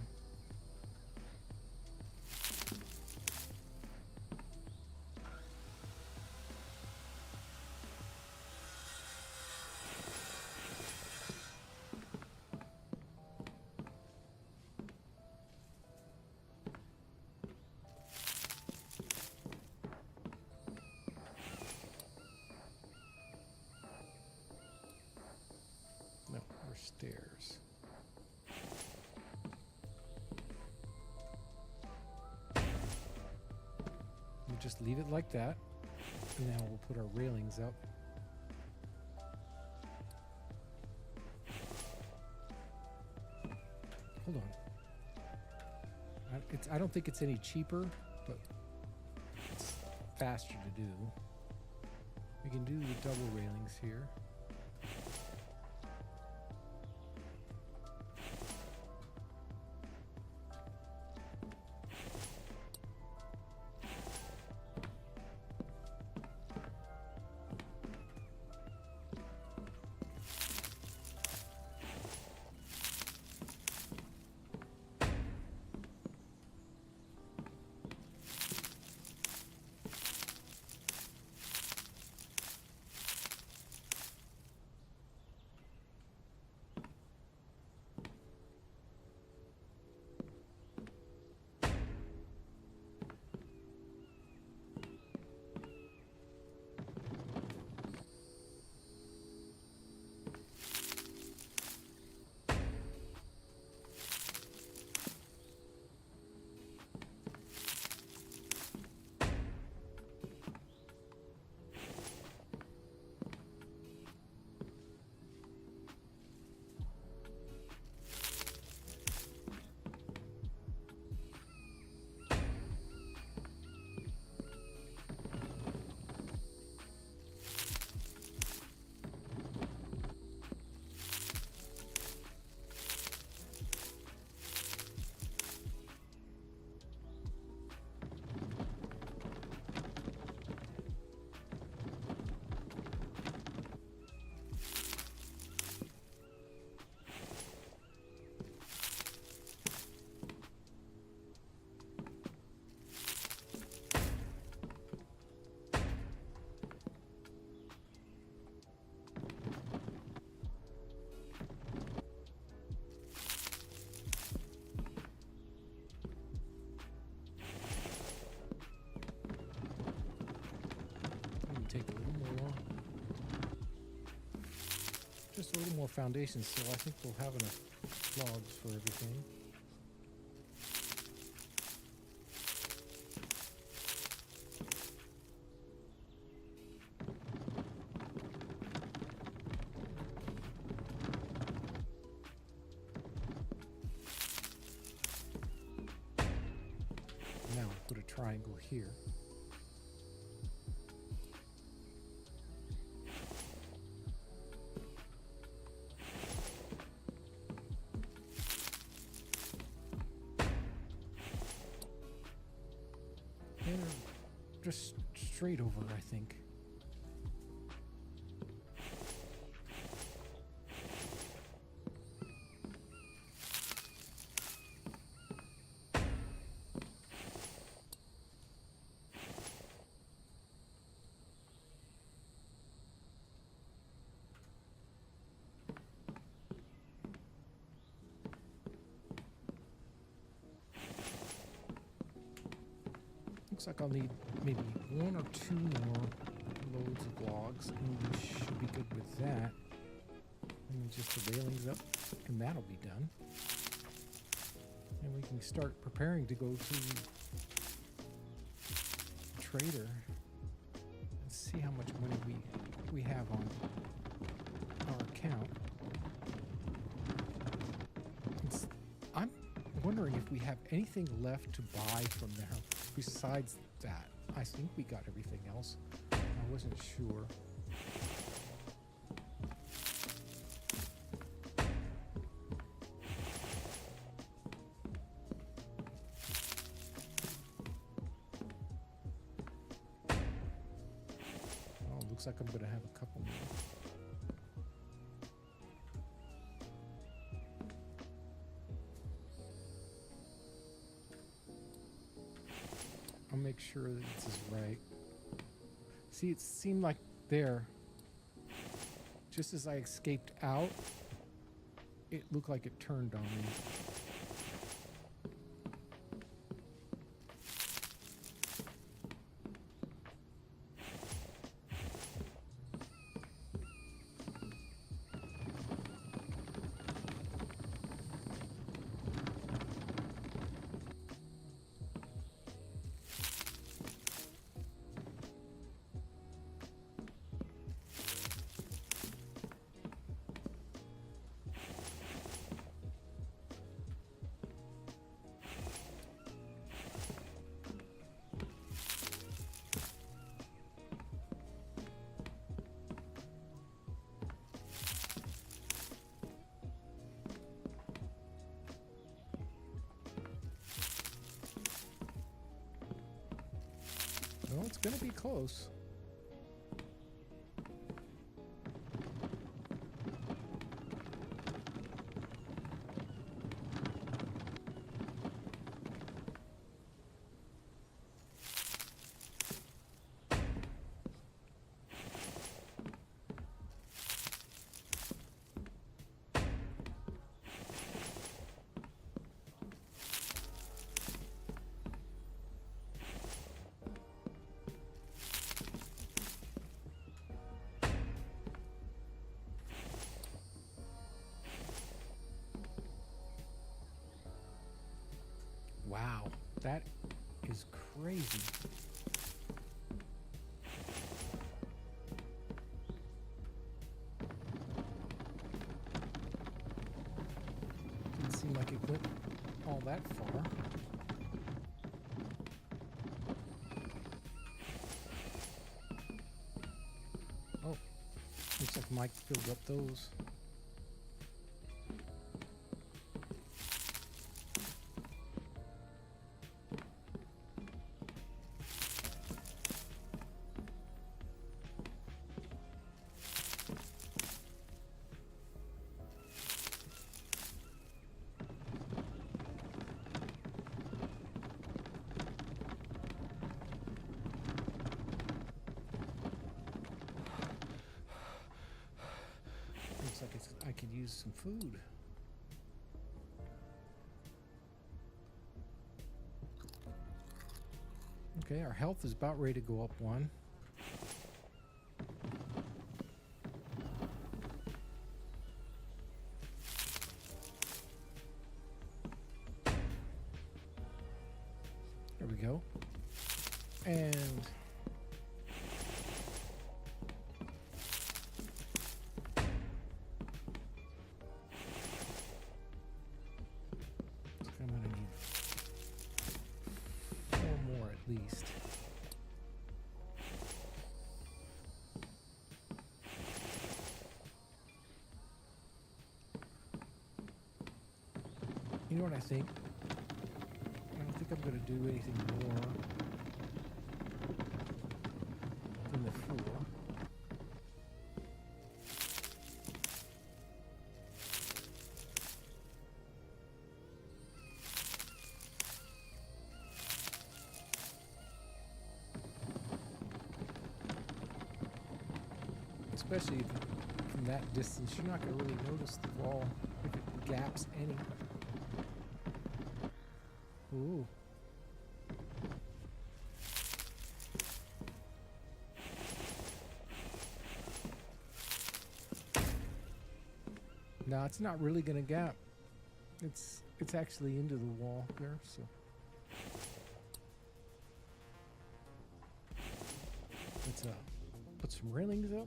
No, we're stairs. We'll just leave it like that, and now we'll put our railings up. Hold on. I don't think it's any cheaper, but it's faster to do. We can do the double railings here. Take a little more, just a little more foundation, so I think we'll have enough logs for everything. Now we'll put a triangle here. Just straight over, I think. Looks like I'll need maybe one or two more loads of logs, and we should be good with that. And then just the railings up, and that'll be done. And we can start preparing to go to the trader and see how much money we have on our account. I'm wondering if we have anything left to buy from there besides that. I think we got everything else. I wasn't sure. Oh, looks like I'm going to have a couple more. I'll make sure that this is right. See, it seemed like there, just as I escaped out, it looked like it turned on me. Well, it's going to be close. Wow, that is crazy. Didn't seem like it went all that far. Oh, looks like Mike filled up those. Looks like I could use some food. Okay, our health is about ready to go up one. There we go. And I'm going to need 4 more at least. You know what I think? I don't think I'm going to do anything more than the 4. Especially from that distance, you're not going to really notice the wall if it gaps any. Ooh. No, it's not really going to gap. It's actually into the wall there, so let's put some railings up.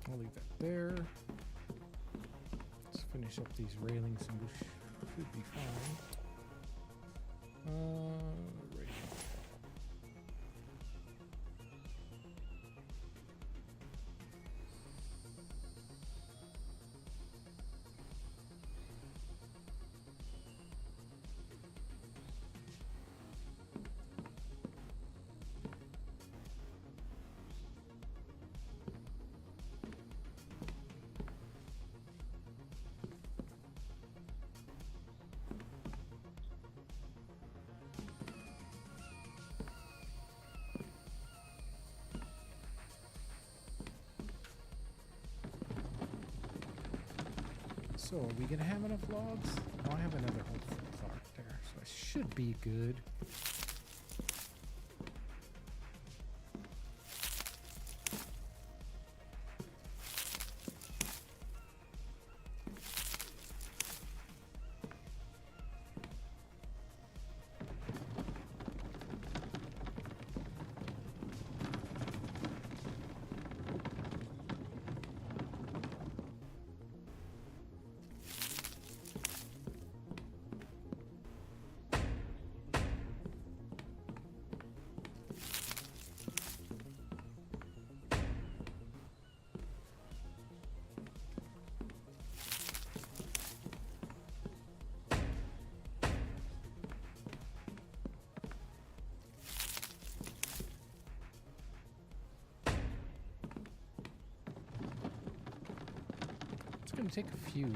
I'll leave that there. Let's finish up these railings and we should be fine. Right. So, are we gonna have enough logs? Oh, I have another whole cart there, so I should be good. It's going to take a few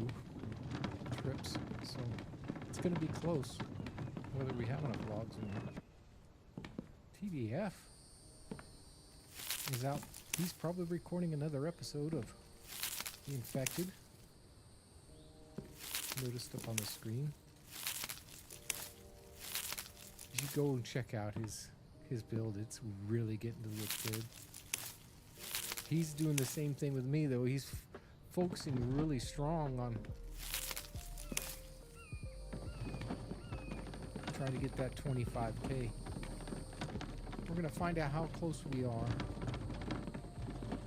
trips, so it's going to be close whether we have enough logs or not. TDF is out. He's probably recording another episode of The Infected. Noticed up on the screen. You should go and check out his build. It's really getting to look good. He's doing the same thing with me though. He's focusing really strong on trying to get that 25K. We're going to find out how close we are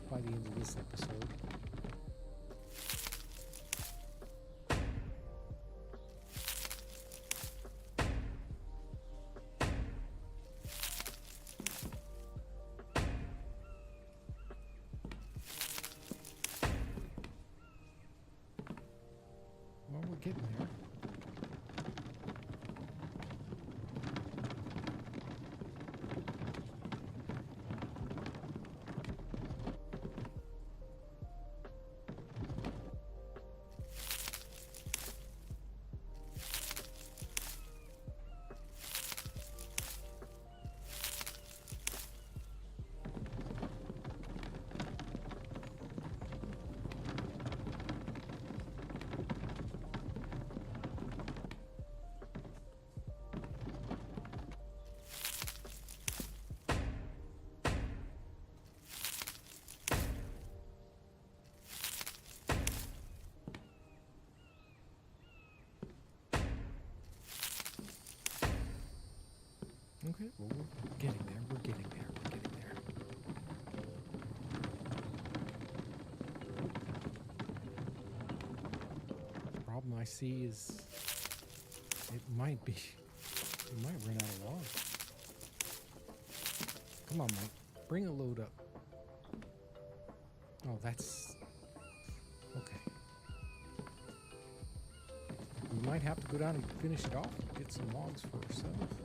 by the end of this episode. Well, we're getting there. Okay, well, we're getting there, we're getting there, we're getting there. The problem I see is we might run out of logs. Come on, Mike, bring a load up. Oh, that's... okay. We might have to go down and finish it off and get some logs for ourselves.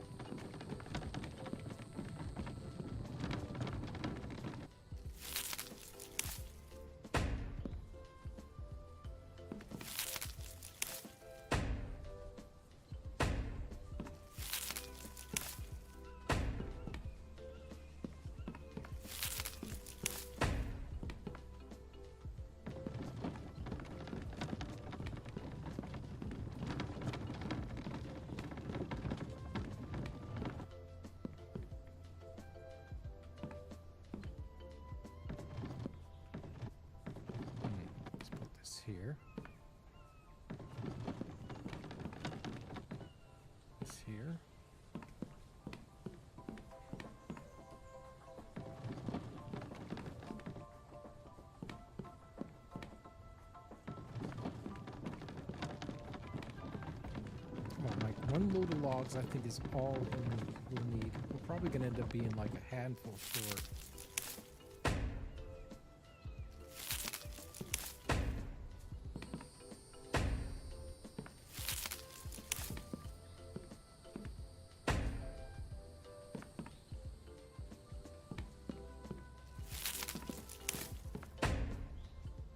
here. This here. One load of logs, I think, is all we'll need. We're probably going to end up being like a handful short.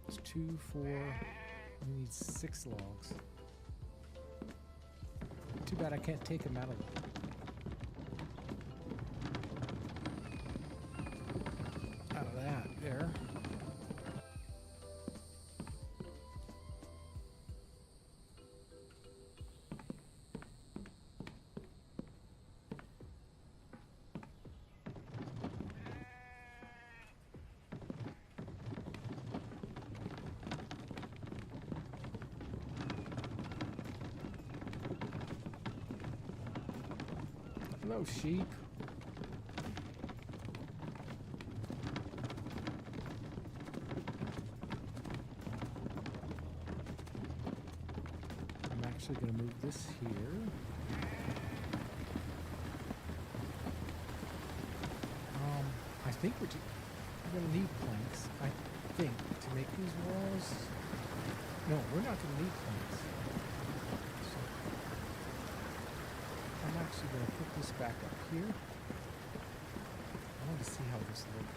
It's 2, 4. We need 6 logs. Too bad I can't take them out of that there. Hello, sheep. I'm actually going to move this here. I think we're going to need planks, I think, to make these walls. No, we're not going to need planks. I'm actually going to put this back up here. I want to see how this looked.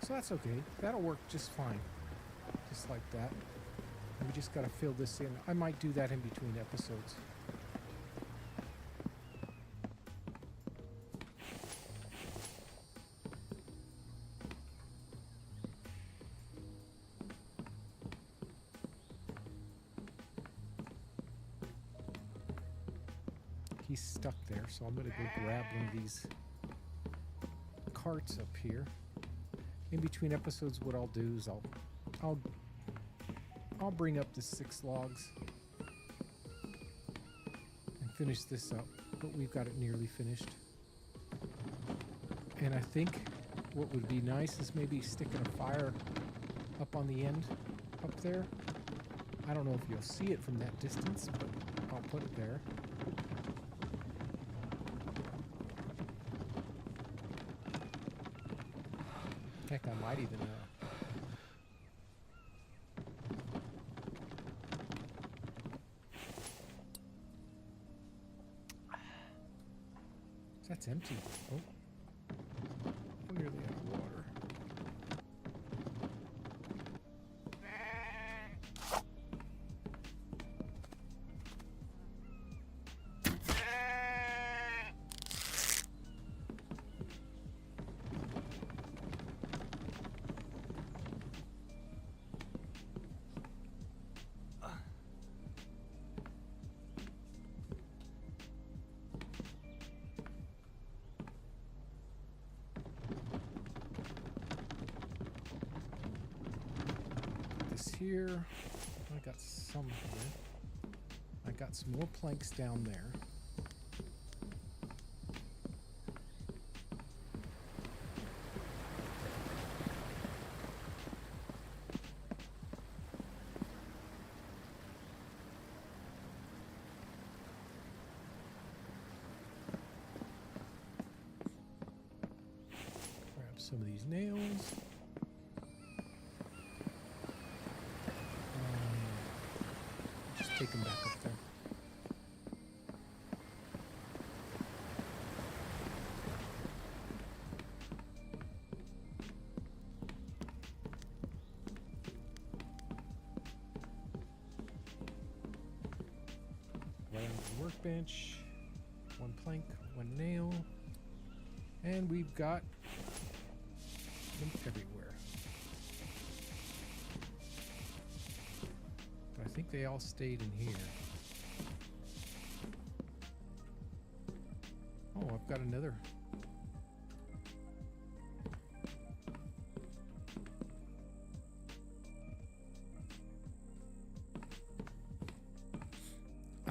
So that's okay. That'll work just fine. Just like that. And we just got to fill this in. I might do that in between episodes. He's stuck there, so I'm going to go grab one of these carts up here. In between episodes, what I'll do is I'll bring up the 6 logs and finish this up, but we've got it nearly finished. And I think what would be nice is maybe sticking a fire up on the end up there. I don't know if you'll see it from that distance, but I'll put it there. Heck, I might even that's empty. Oh, we're nearly out of water. Here, I got some here. I got some more planks down there. Grab some of these nails. Take them back up there. Right on the workbench. 1 plank, 1 nail. And we've got them everywhere. I think they all stayed in here. Oh, I've got another.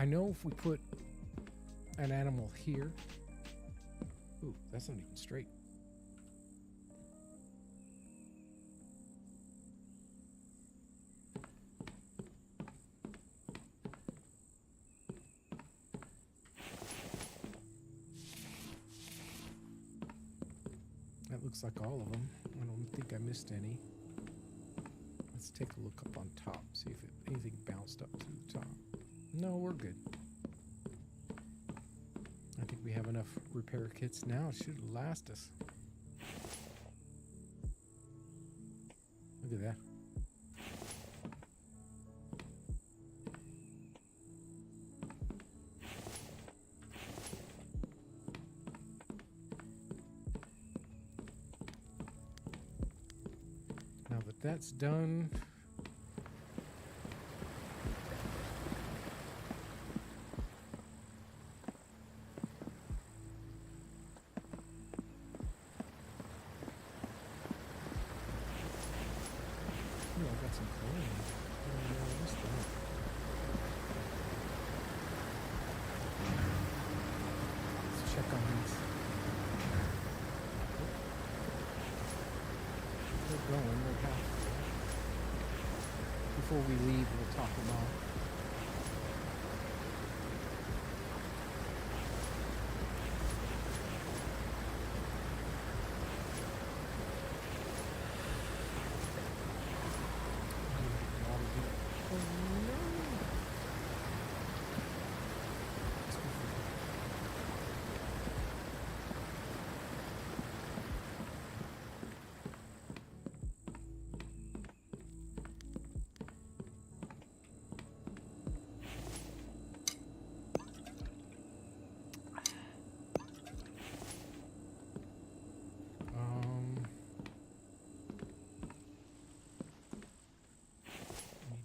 know if we put an animal here. Ooh, that's not even straight. That looks like all of them. I don't think I missed any. Let's take a look up on top, see if anything bounced up to the top. No, we're good. I think we have enough repair kits now. It should last us. Look at that. Now that that's done, I got some chlorine. I don't know this one. Let's check on these. They're going. They're half. Before we leave, we'll top them off.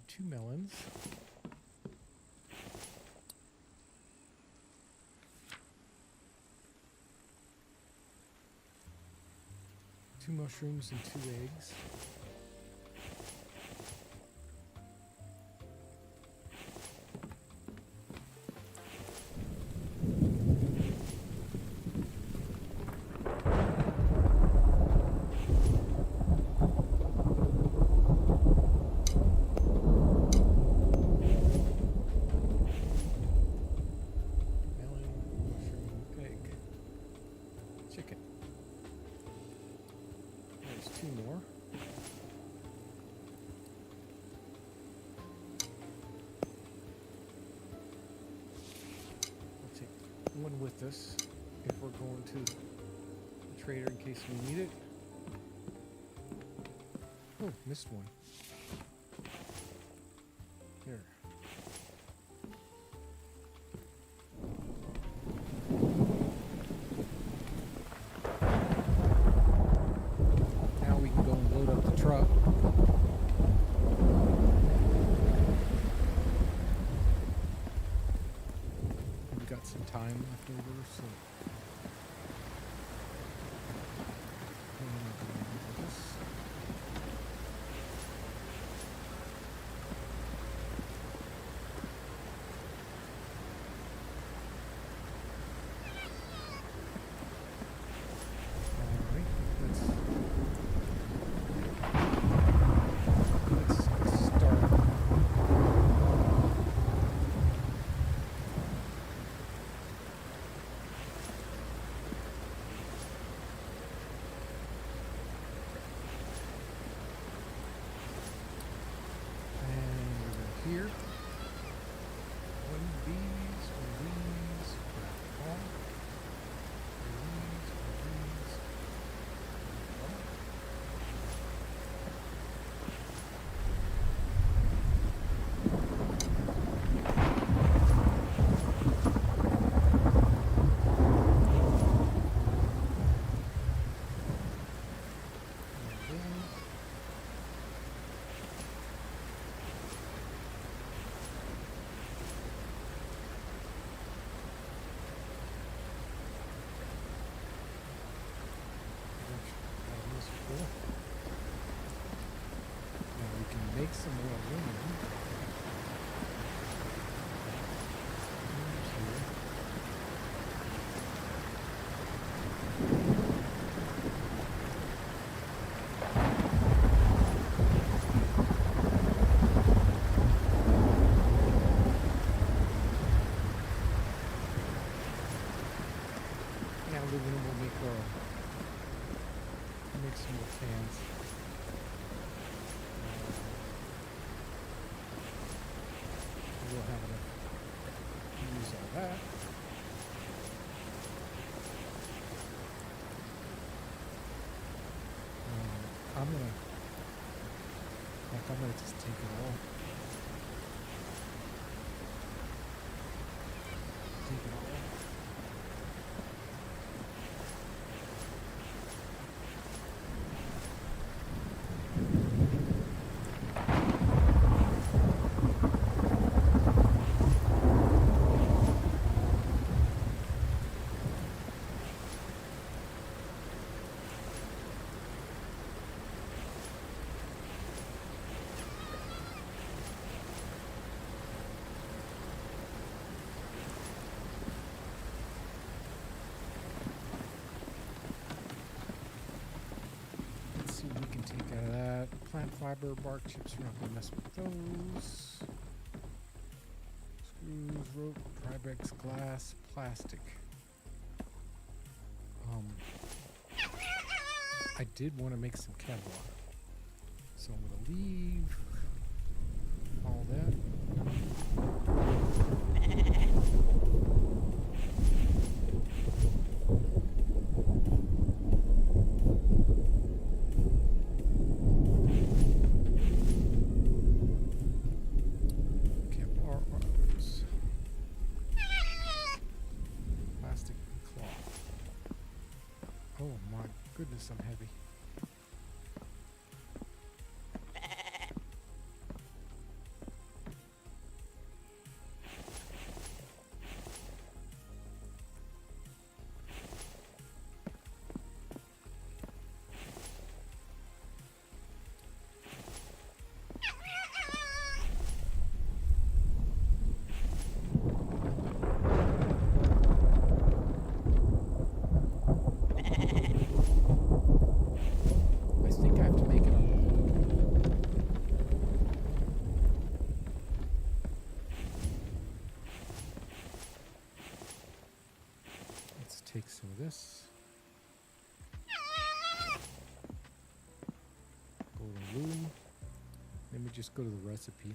Two melons. Two mushrooms and 2 eggs. One with us if we're going to the trader in case we need it. Oh, missed one. Here. Now we can go and load up the truck. Some time left over, so here. One of these, one of these, all. Make some more aluminum. aluminum will make some more fans. We'll have enough to use all that. I'm gonna just take it all. Take it all. Plant fiber, bark chips, we're not going to mess with those. Screws, rope, Tribex, glass, plastic. I did want to make some Kevlar. So I'm going to leave all that. Goodness, I'm heavy. Take some of this. Golden loom. Let me just go to the recipe.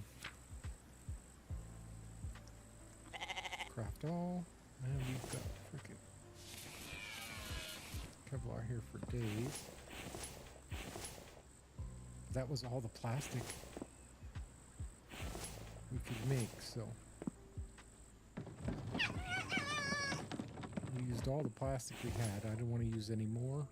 Craft all. And we've got freaking Kevlar here for days. That was all the plastic we could make, so we used all the plastic we had. I don't want to use any more.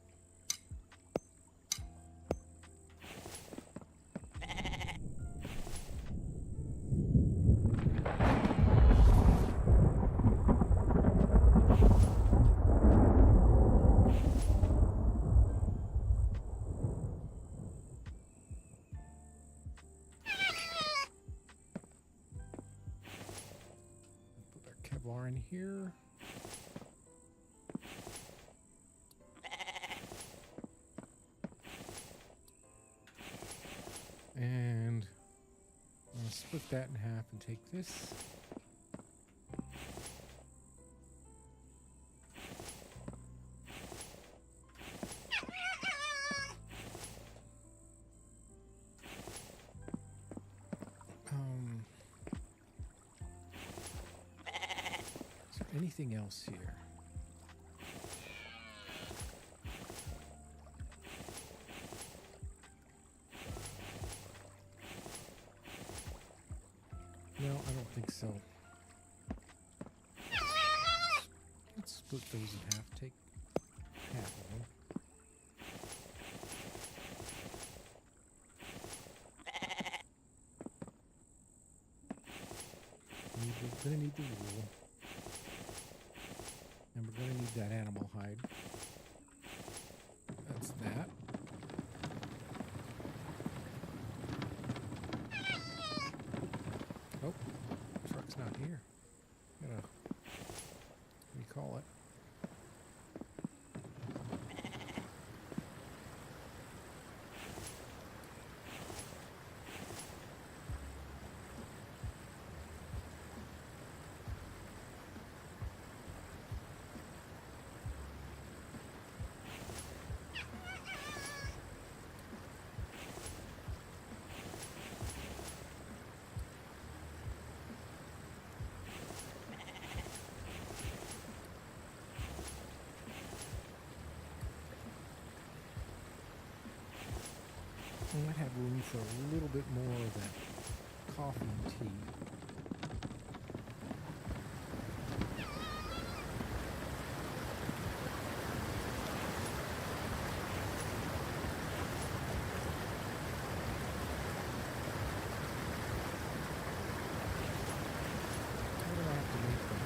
Put our Kevlar in here. And I'm going to split that in half and take this. Is there anything else here? No, I don't think so. Let's split those in half. Take half of them. We're going to need the wool. And we're going to need that animal hide. That's that. Oh, truck's not here. Gotta recall it. room for a little bit more of that coffee and tea. What do I have to make them?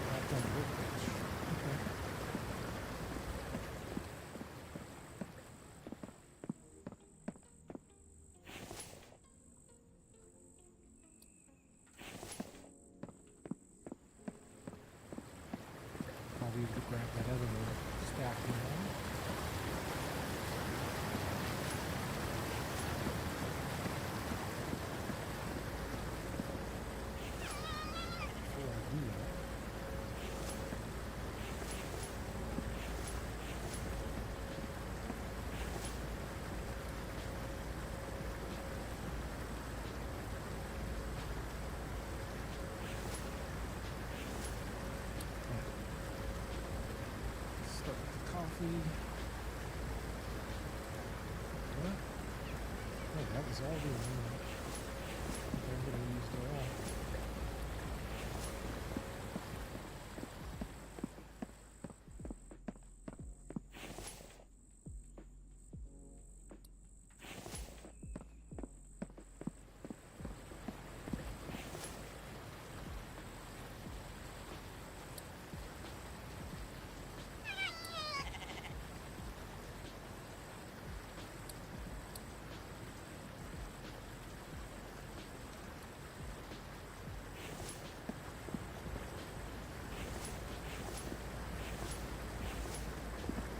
I've done a workbench. Okay. Probably to grab that other little stacking one. Before I do that, start with the coffee. What? Oh, that was all the one. Everybody used it all.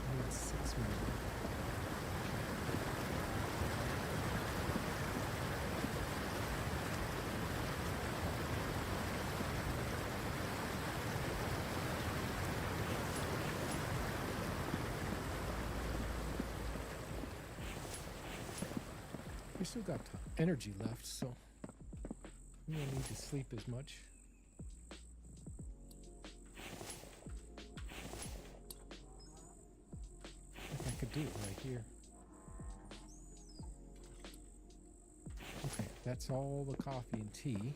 I need 6 more. We still got energy left, so we don't need to sleep as much. I think I could do it right here. Okay, that's all the coffee and tea.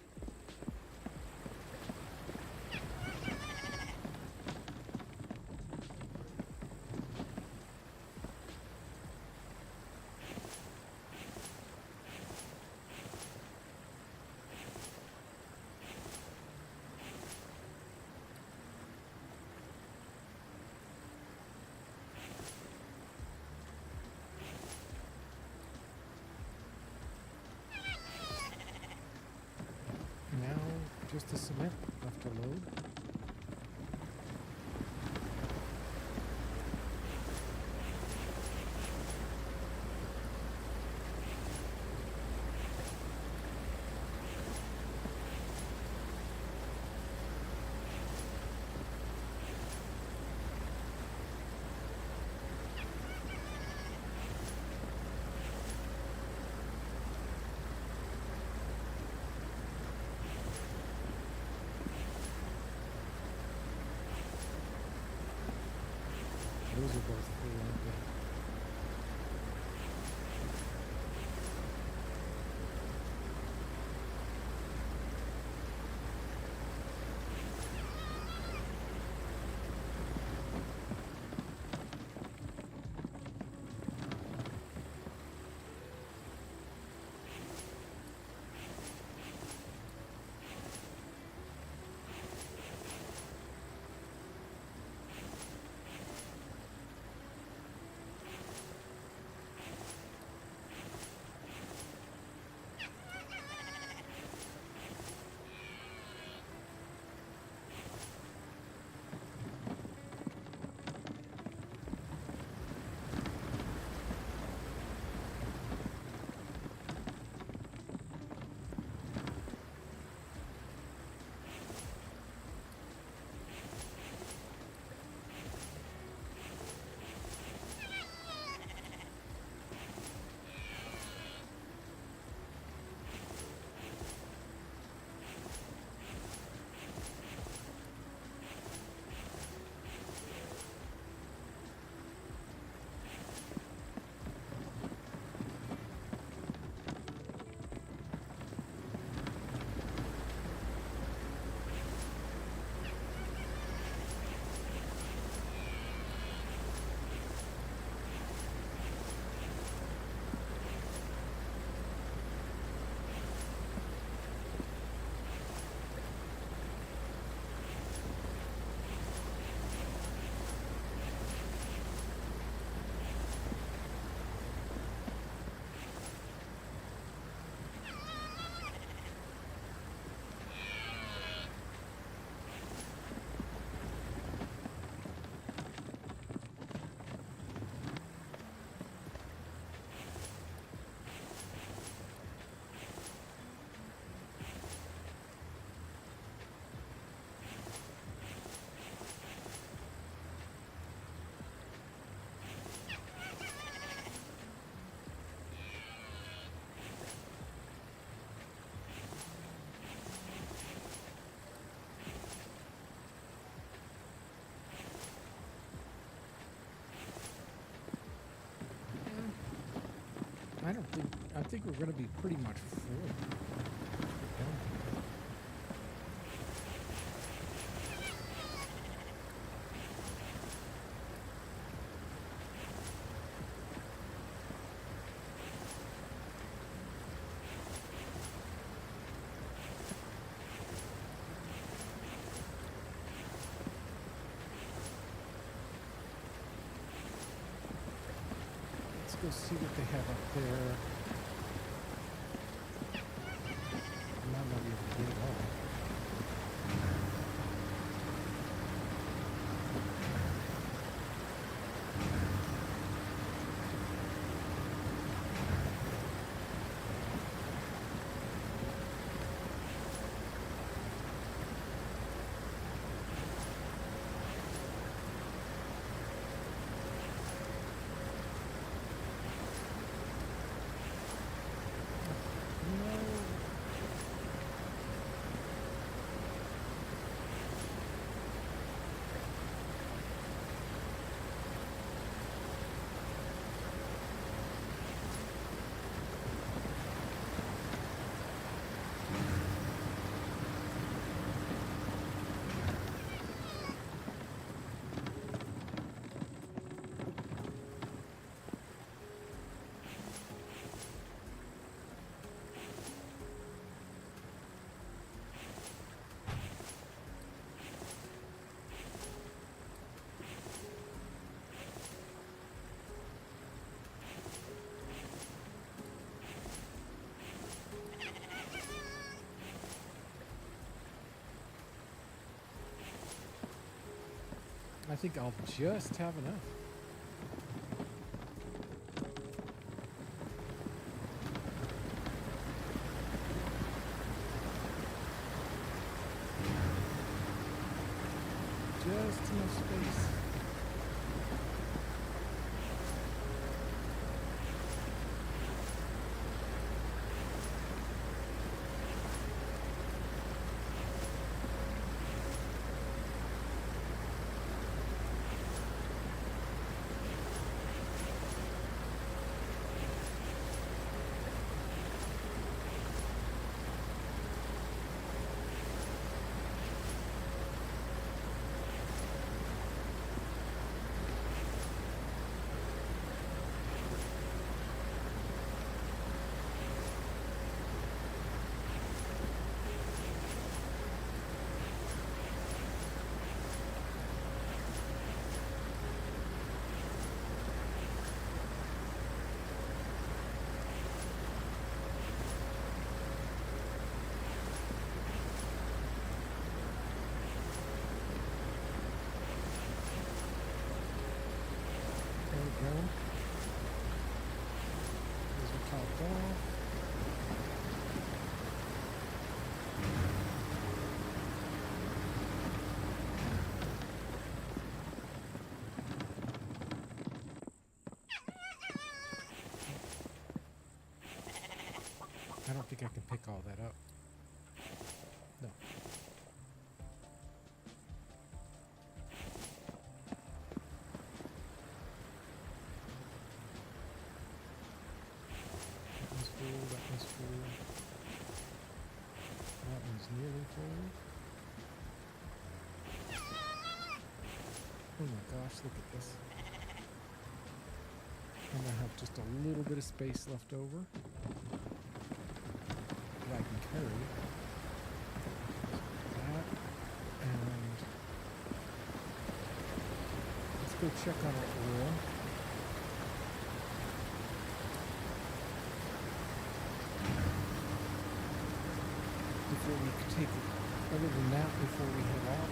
Now, just the cement left to load. Those are both full on good. I think we're going to be pretty much full. Let's go see what they have up there. I might not be able to get it all. I think I'll just have enough. Just enough space. I don't think I can pick all that up. No. That one's full, that one's full. That one's nearly full. Oh my gosh, look at this. And I have just a little bit of space left over. I can carry that, and let's go check on our oil. Before we take a little nap before we head out.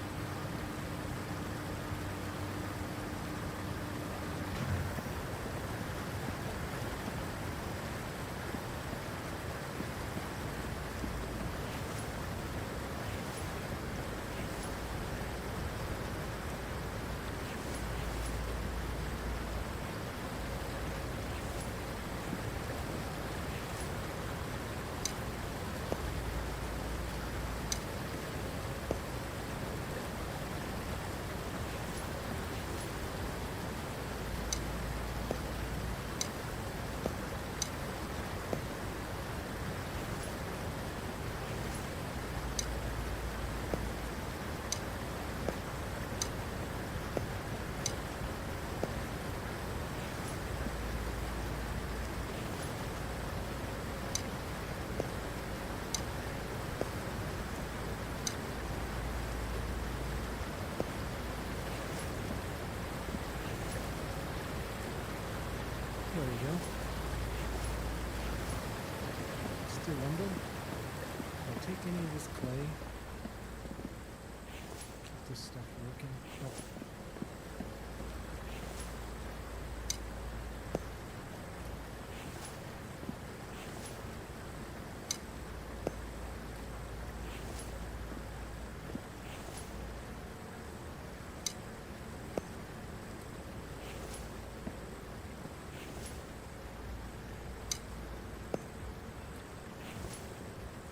extra lumber. I'll take any of this clay. Keep this stuff working. Oh.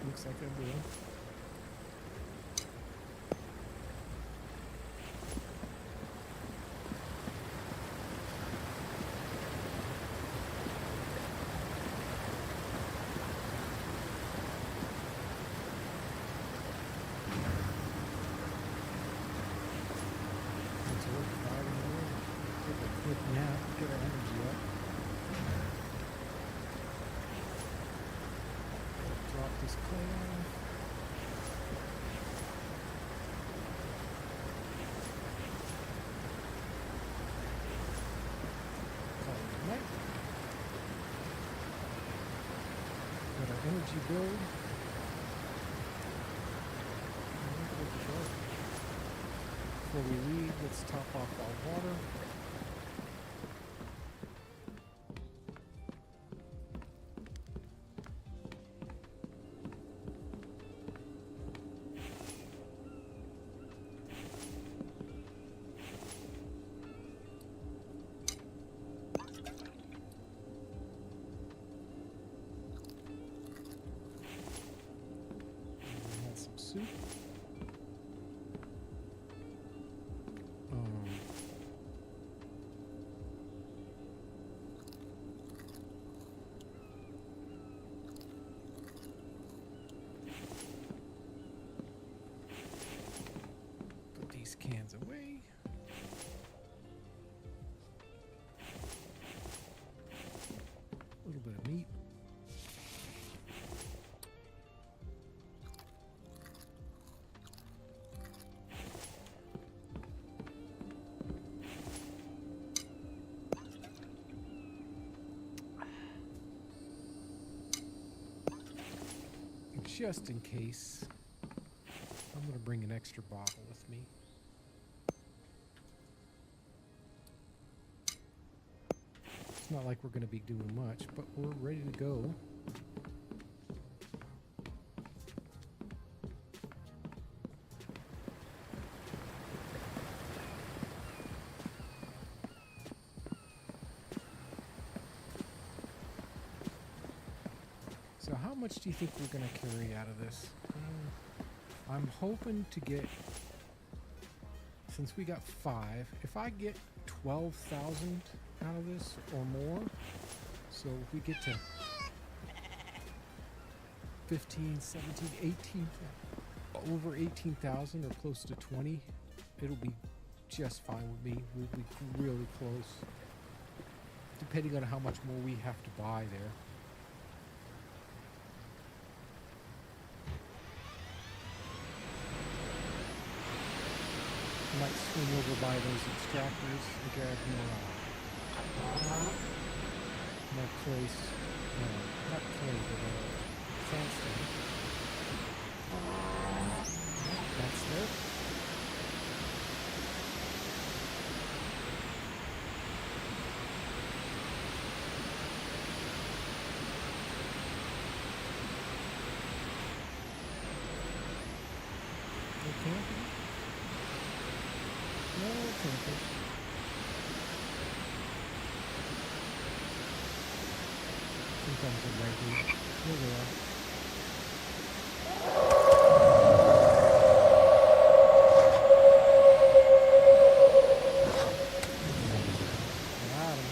Looks like I will. Let's work 5 in a row. Take a quick nap, get our energy up. Drop this clay off. Call it a night. Let our energy build. And good to go. Before we leave, let's top off our water. Soup. Put these cans away. A little bit of meat. Just in case, I'm going to bring an extra bottle with me. It's not like we're going to be doing much, but we're ready to go. So how much do you think we're going to carry out of this? I'm hoping to get, since we got 5, if I get 12,000 out of this or more, so if we get to 15, 17, 18, over 18,000 or close to 20, it'll be just fine with me. We'll be really close, depending on how much more we have to buy there. Might swing over by those extractors and grab more clay, not clay, but sandstone. That's there. Okay. No campers. Sometimes I'm right here. Here they are. Got 'em.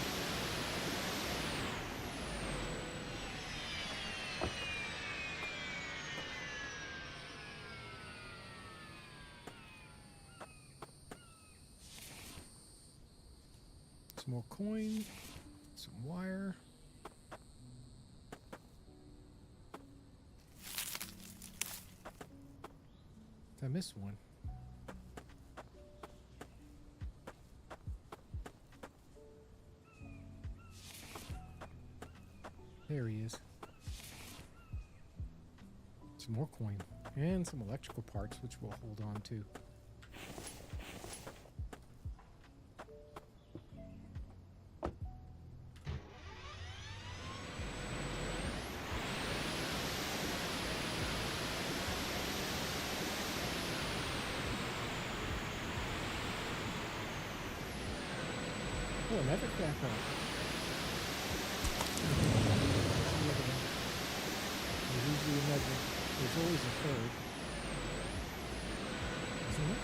Some more coin, some wire. Did I miss one? There he is. some more coin and some electrical parts, which we'll hold on to. Oh, another crack out. There's usually another. There's always a third. Isn't it?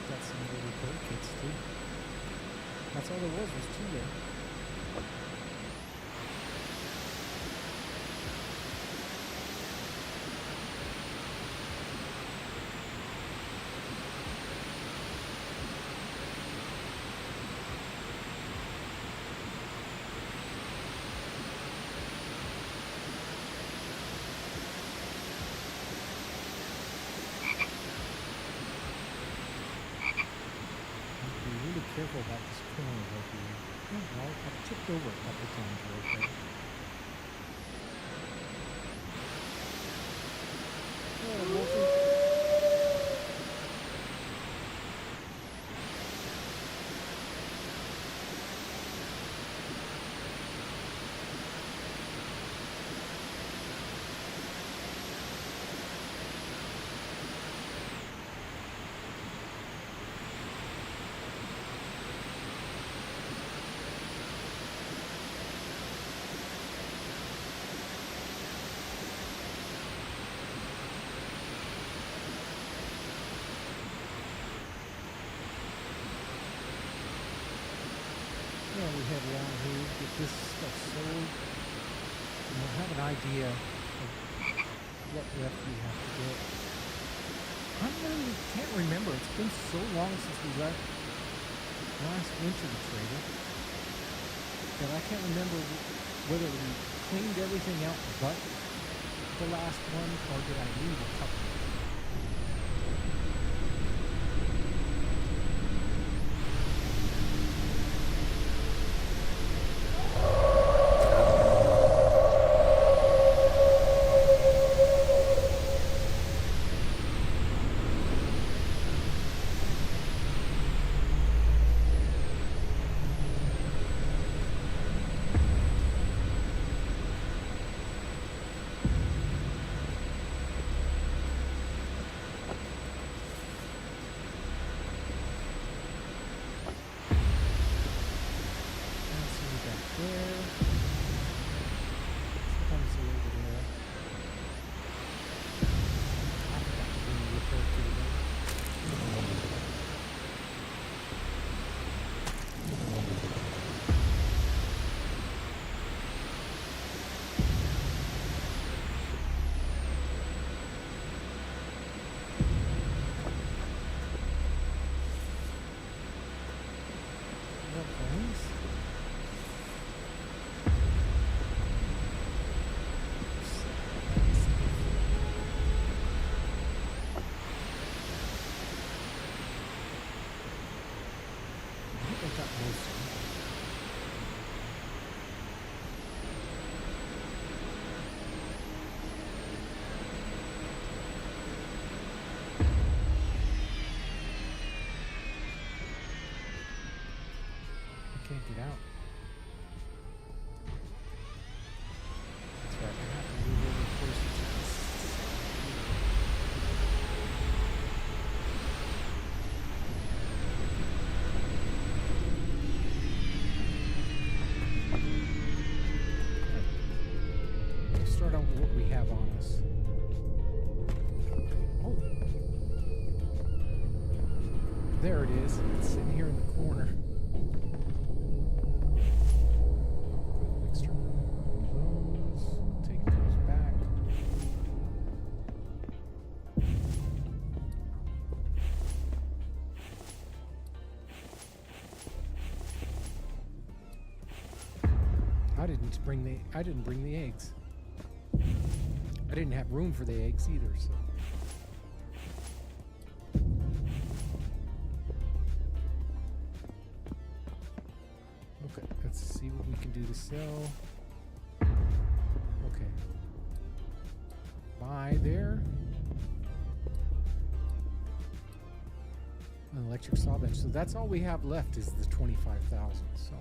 Got some little bird kits too. That's all there was two there. Careful about this corner right here. Oh, well, I've tipped over a couple times right there. Oh, Wolfie. We head around here, get this stuff sold, and we'll have an idea of what left we have to get. I really can't remember. It's been so long since we left last winter the trader that I can't remember whether we cleaned everything out but the last one, or did I leave a couple? Can't get out. That's right, I have to move a little closer to this. Let's start out with what we have on us. Oh. There it is. It's sitting here in the corner. I didn't bring the eggs. I didn't have room for the eggs either, so. Okay, let's see what we can do to sell. Okay. Buy there. An electric saw bench. So that's all we have left is the 25,000. So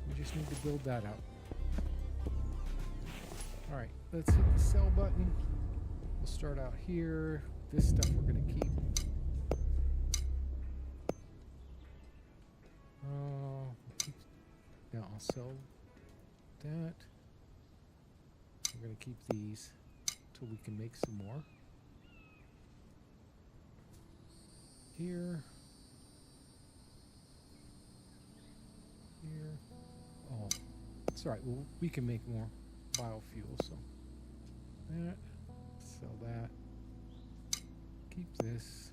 we just need to build that out. All right, let's hit the sell button. We'll start out here. This stuff we're going to keep. Now I'll sell that. We're going to keep these till we can make some more. Here. Here. Oh, it's all right. Well, we can make more biofuel, so that, sell that, keep this,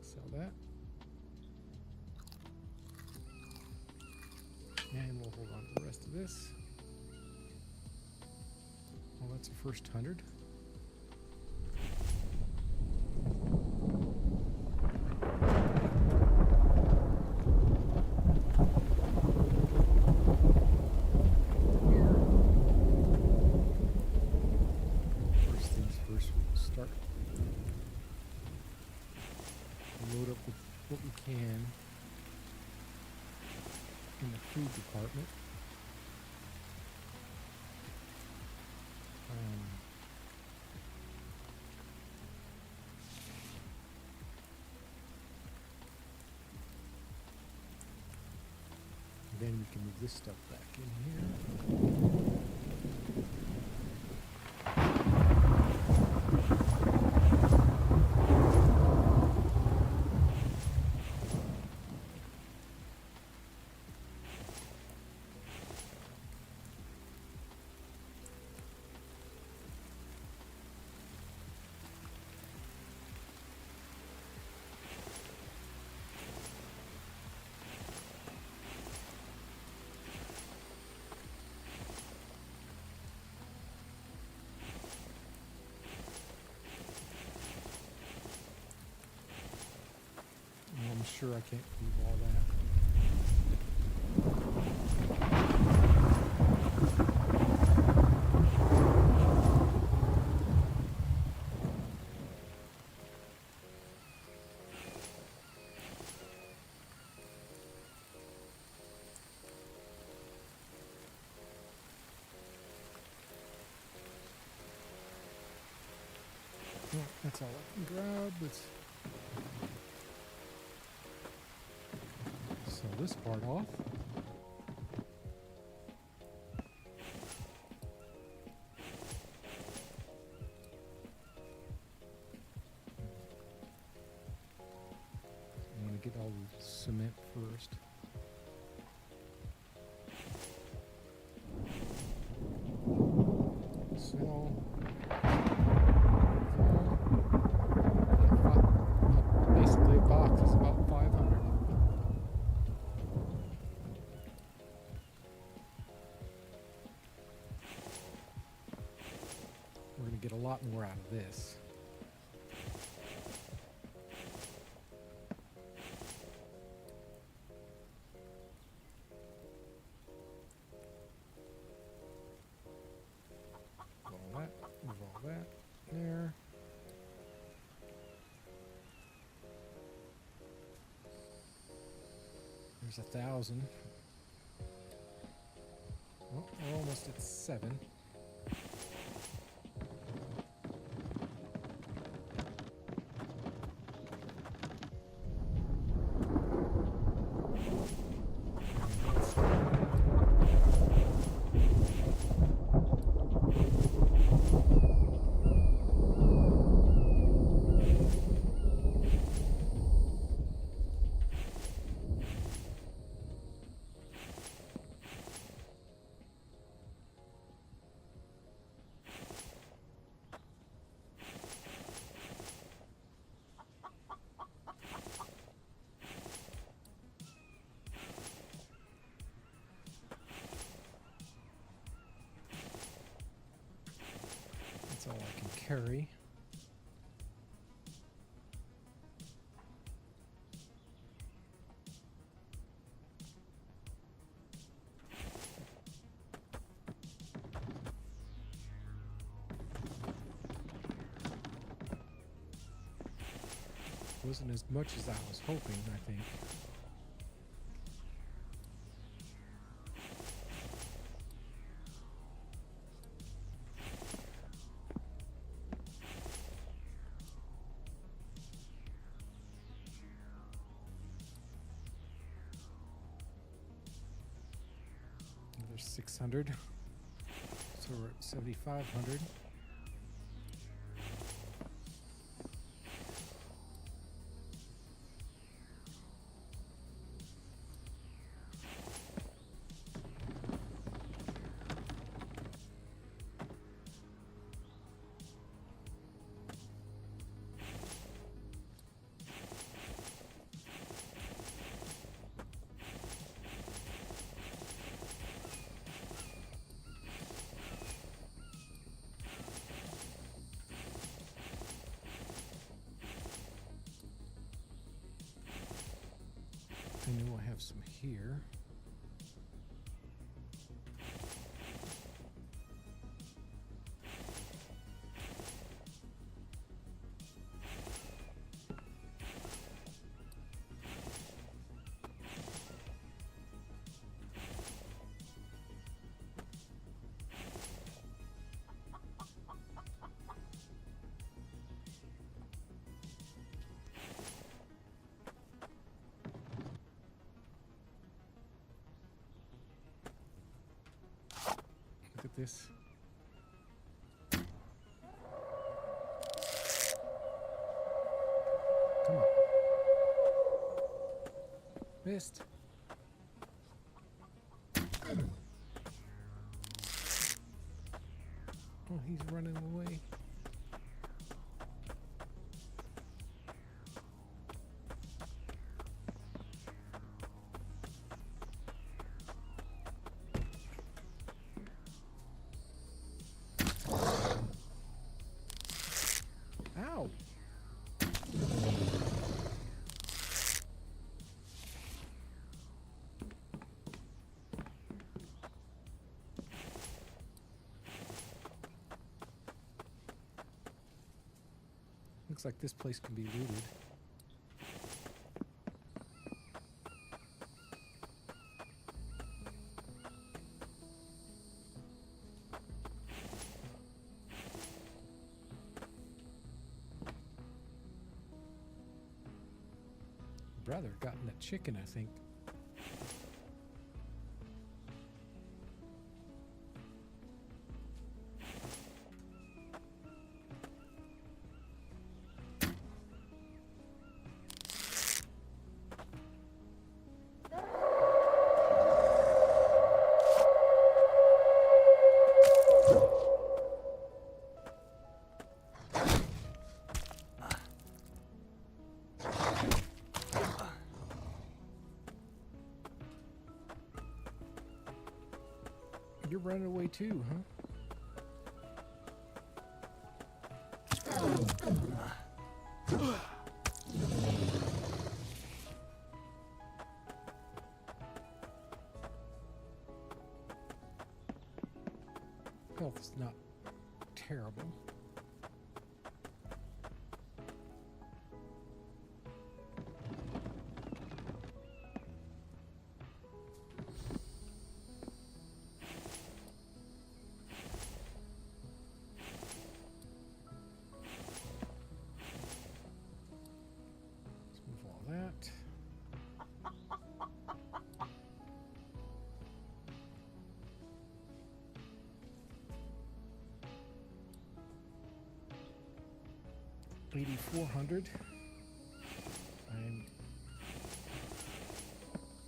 sell that, and we'll hold on to the rest of this. Well, that's the first 100. Load up with what we can in the food department. Then we can move this stuff back in here. I'm sure I can't leave all that. Yeah, that's all I can grab. Let's sell this part off. I'm going to get all the cement first. Sell. Basically a box is about 500. We're going to get a lot more out of this. Move all that there. There's 1,000. Oh, we're almost at 7. carry. Wasn't as much as I was hoping, I think. Another 600. So we're at 7,500. I know I have some here. Look at this. Come on. Missed. Oh, he's running away. Ow! Looks like this place can be looted. Brother gotten a chicken, I think. You're running away too, huh? Health is not terrible. That. $8,400. I'm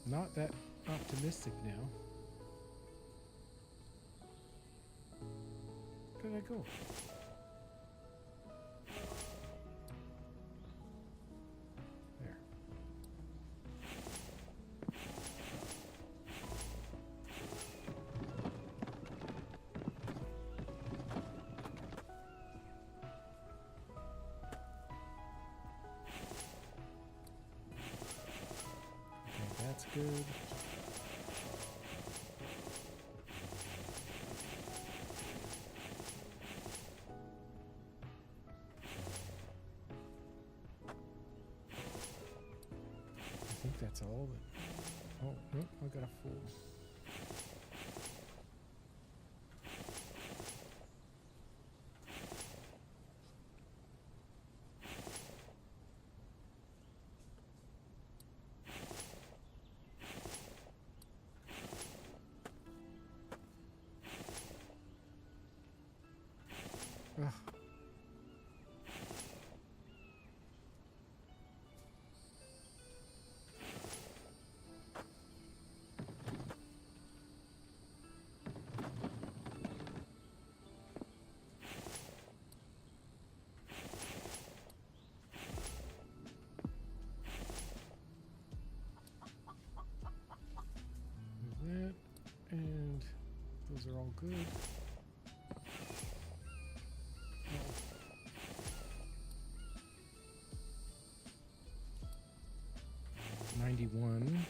not that optimistic now. Where did I go? There. That's good. I think that's all that... Oh, nope, I got a full. Ugh. That, and those are all good. 91.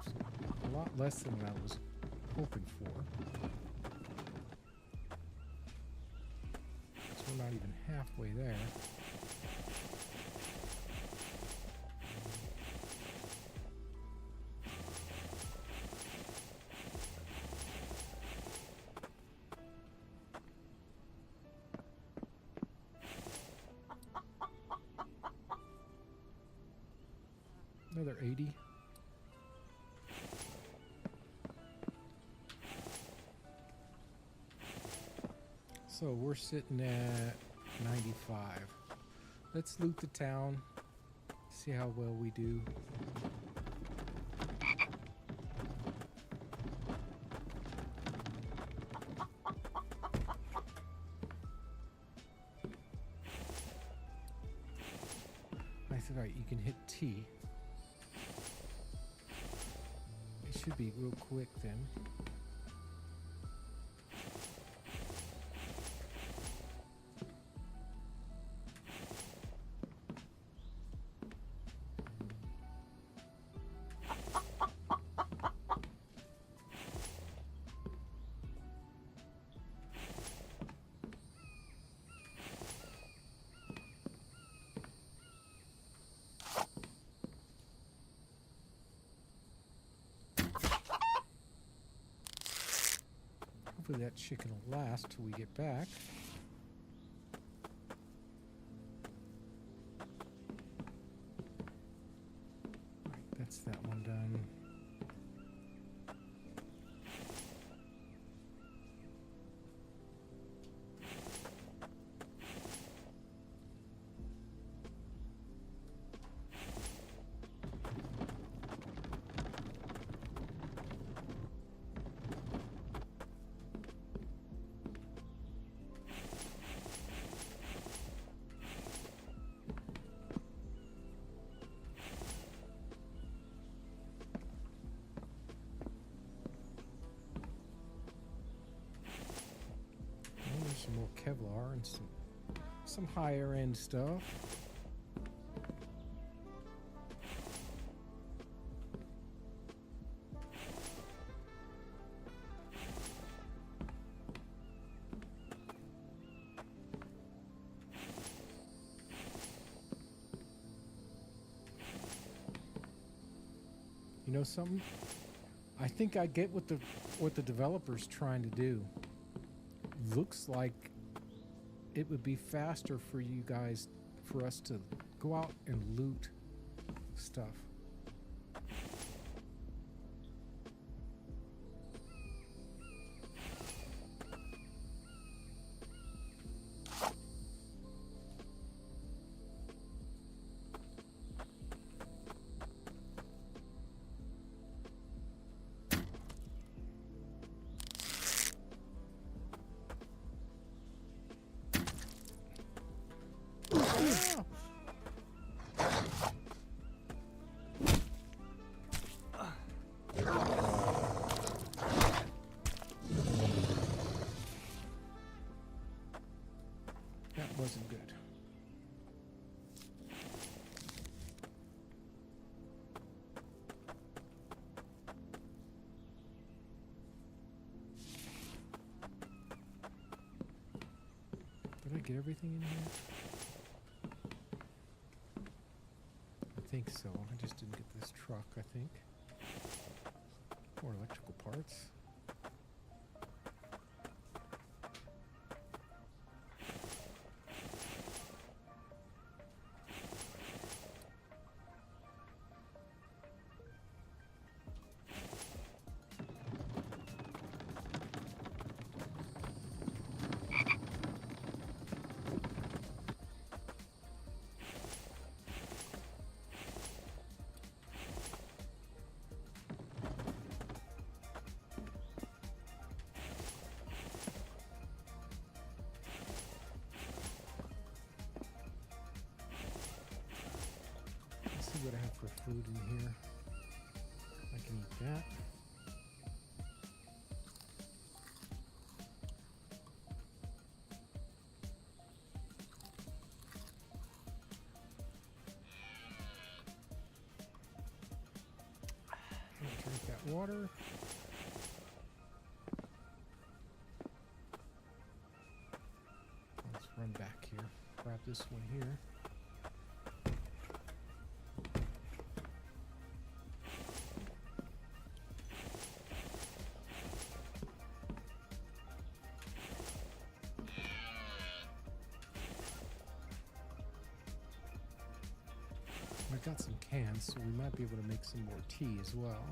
So a lot less than I was hoping for. So we're not even halfway there. Another 80. So we're sitting at 95. Let's loot the town, see how well we do. That's right, you can hit T. It should be real quick then. Hopefully that chicken will last till we get back. Right, that's that one done. Some more Kevlar and some higher end stuff. You know something? I think I get what the developer's trying to do. Looks like it would be faster for you guys, for us to go out and loot stuff. wasn't good. Did I get everything in here? I think so. I just didn't get this truck, I think. More electrical parts. See what I have for food in here. I can eat that. Drink that water. Let's run back here. Grab this one here. I've got some cans, so we might be able to make some more tea as well.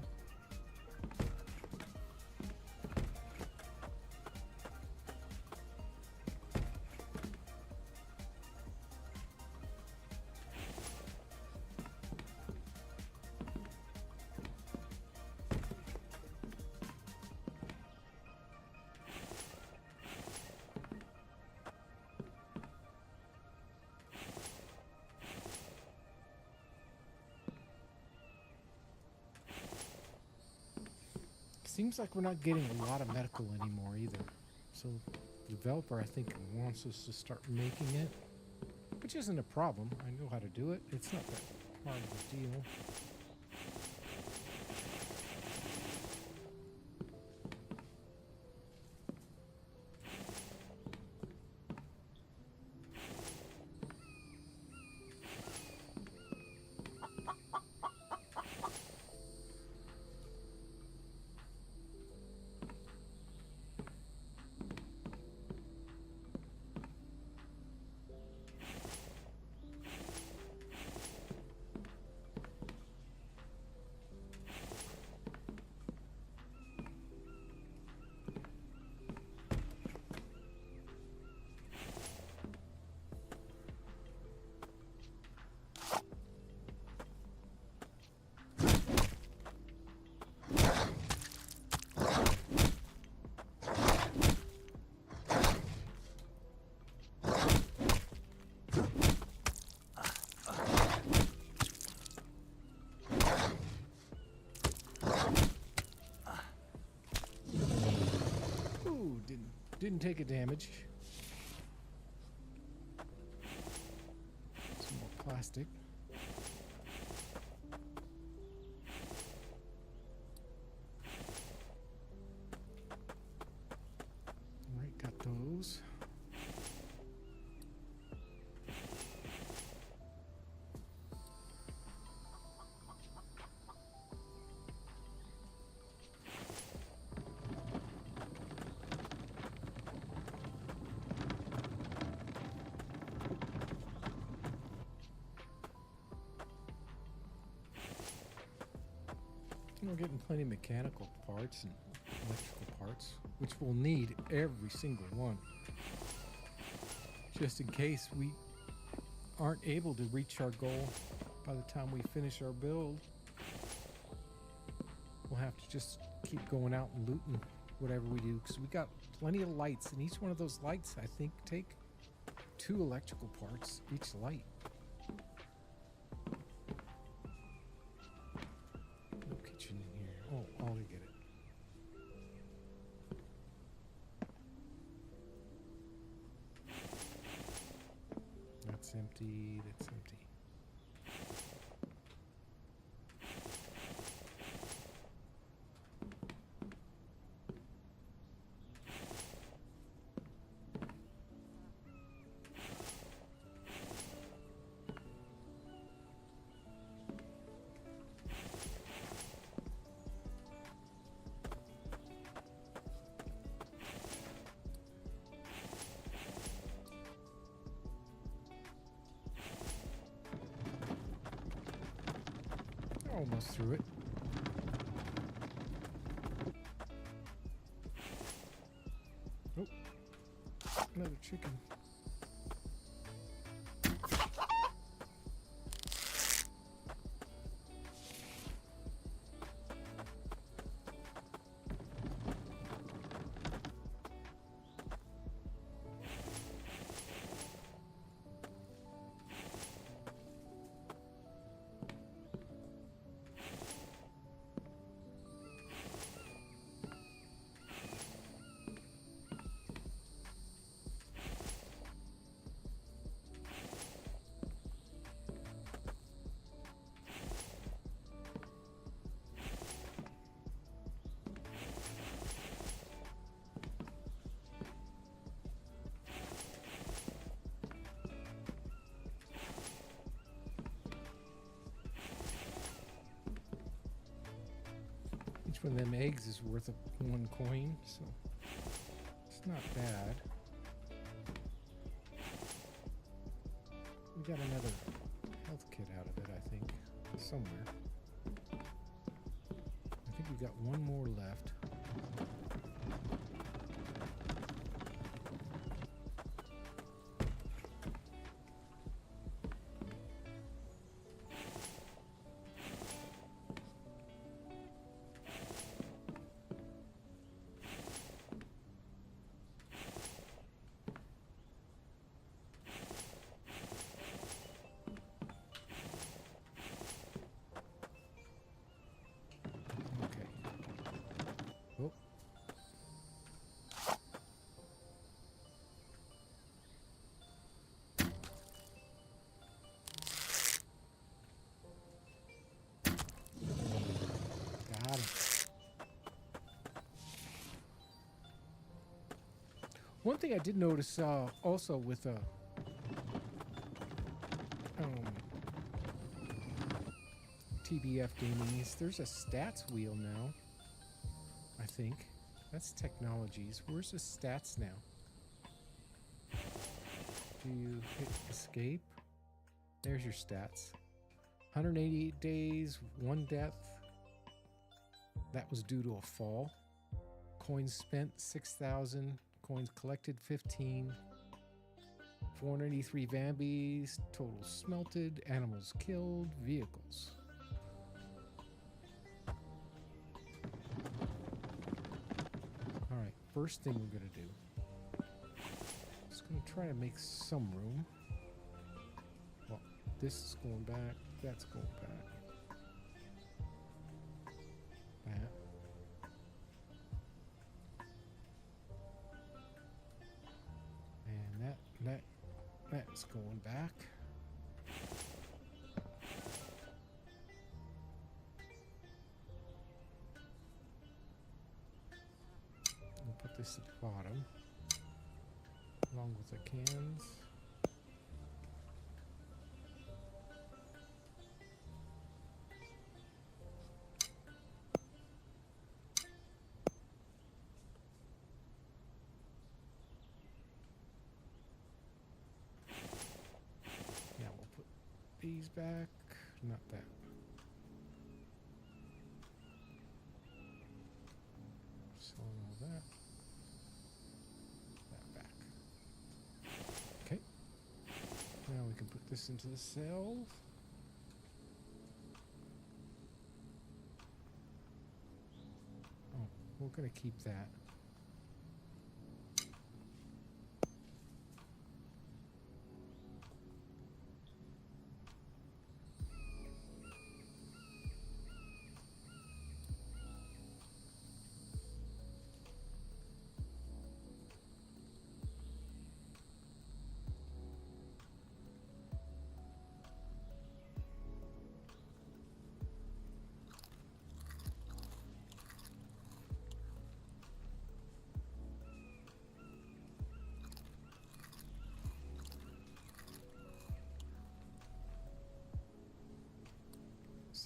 Seems like we're not getting a lot of medical anymore either. So the developer, I think, wants us to start making it, which isn't a problem. I know how to do it. It's not that hard of a deal. Didn't take a damage. Some more plastic. All right, got those. We're getting plenty of mechanical parts and electrical parts, which we'll need every single one. Just in case we aren't able to reach our goal by the time we finish our build. We'll have to just keep going out and looting whatever we do, because we got plenty of lights, and each one of those lights, I think, take 2 electrical parts each light. I'll get it. empty. That's empty. Almost through it. Oh, another chicken. Each one of them eggs is worth 1 coin, so it's not bad. We got another health kit out of it, I think, somewhere. I think we got one more left. Oh. Got it. One thing I did notice also with TBF gaming is there's a stats wheel now. I think that's technologies. Where's the stats now? Do you hit escape? There's your stats. 188 days, 1 death. That was due to a fall. Coins spent 6,000. Coins collected 15. 483 Vambies. Total smelted. Animals killed. Vehicles. Alright, first thing we're going to do. Just going to try to make some room. Well, this is going back. That's going back. That. And that's going back. We'll put this at the bottom, along with the cans. These back, not that. Selling all that. That back. Okay. Now we can put this into the cell. Oh, we're gonna keep that.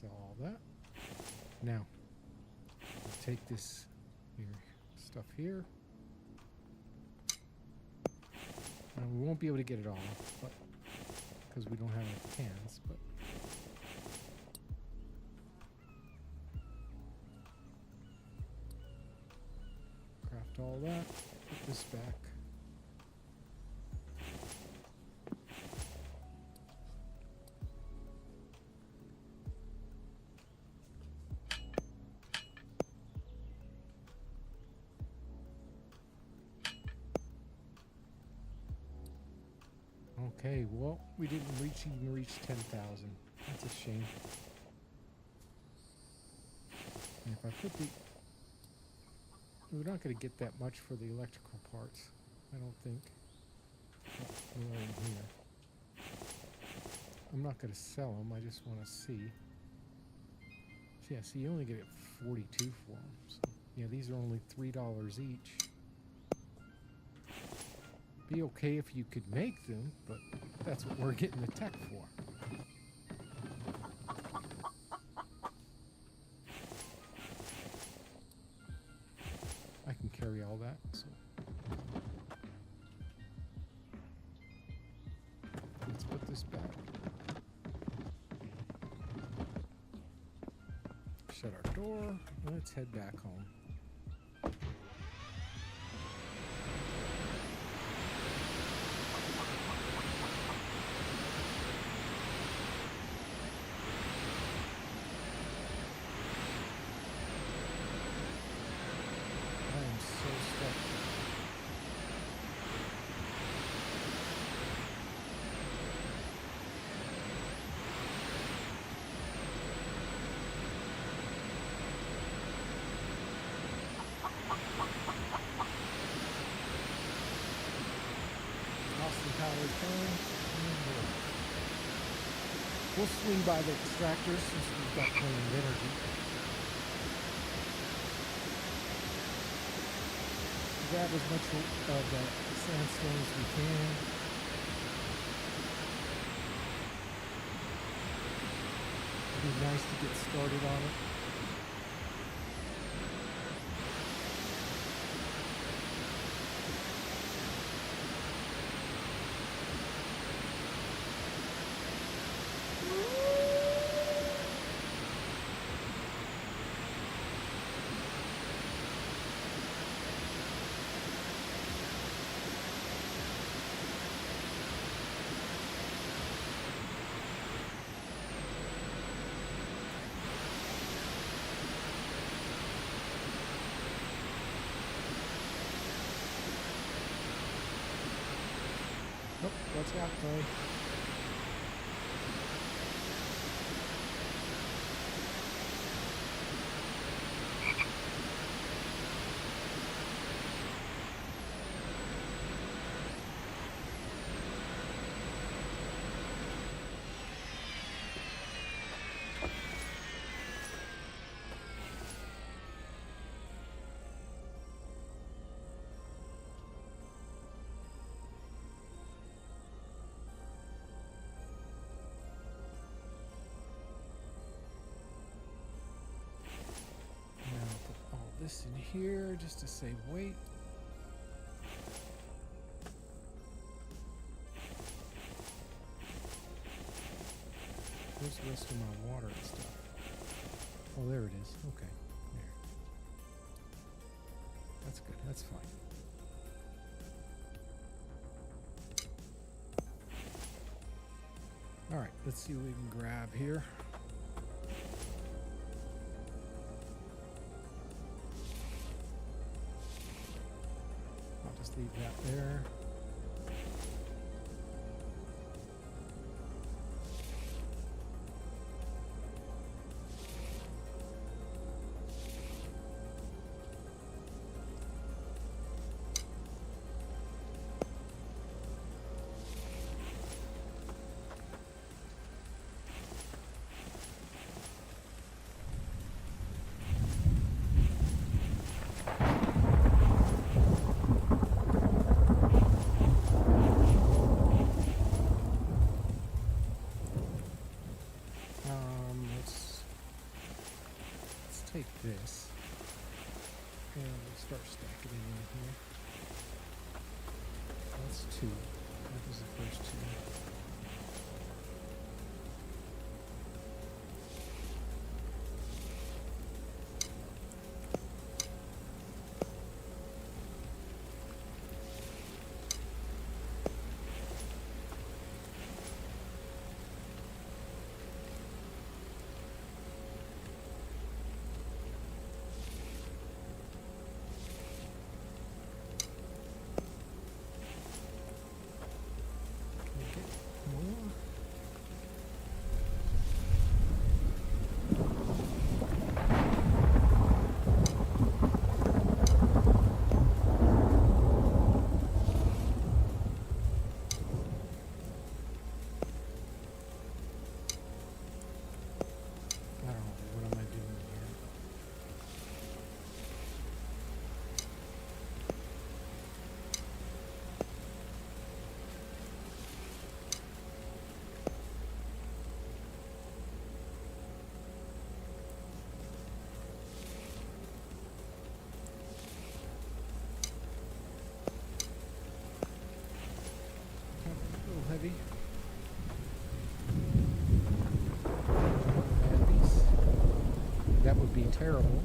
Sell all that. Now, take this stuff here. We won't be able to get it all, but because we don't have enough cans, but craft all that, put this back. Okay, well, we didn't even reach 10,000. That's a shame. And if I put we're not going to get that much for the electrical parts, I don't think. More in here. I'm not going to sell them, I just want to see. So yeah, see, you only get it 42 for them. So, yeah, these are only $3 each. Be okay if you could make them, but that's what we're getting the tech for. I can carry all that, so let's put this back. Shut our door. Let's head back home. We'll swing by the extractors since we've got plenty of energy. Grab as much of the sandstone as we can. It'd be nice to get started on it. Nope, watch out, Chloe. This in here just to save weight. Where's the rest of my water and stuff? Oh, there it is. Okay, there. That's good. That's fine. All right, let's see what we can grab here. Leave that there. two. That was the first two. Heavy. That would be terrible.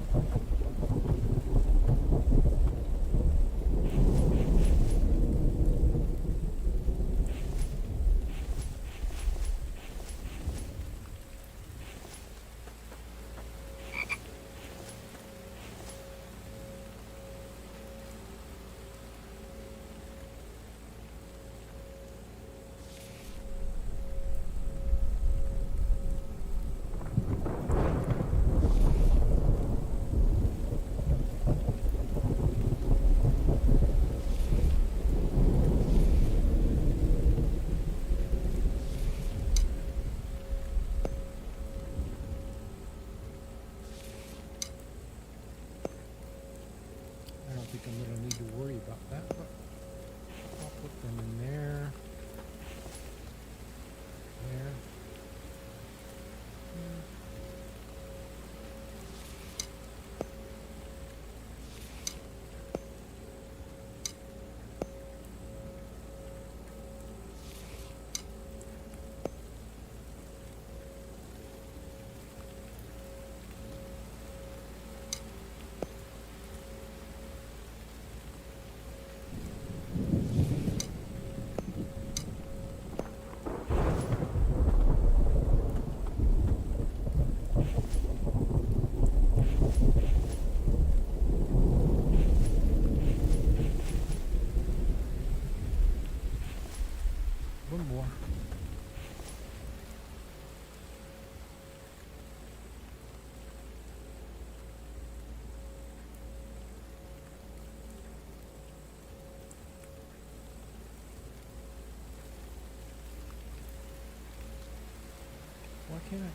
I'm going to need to worry about that, but I'll put them in there, there. One more. Why can't I?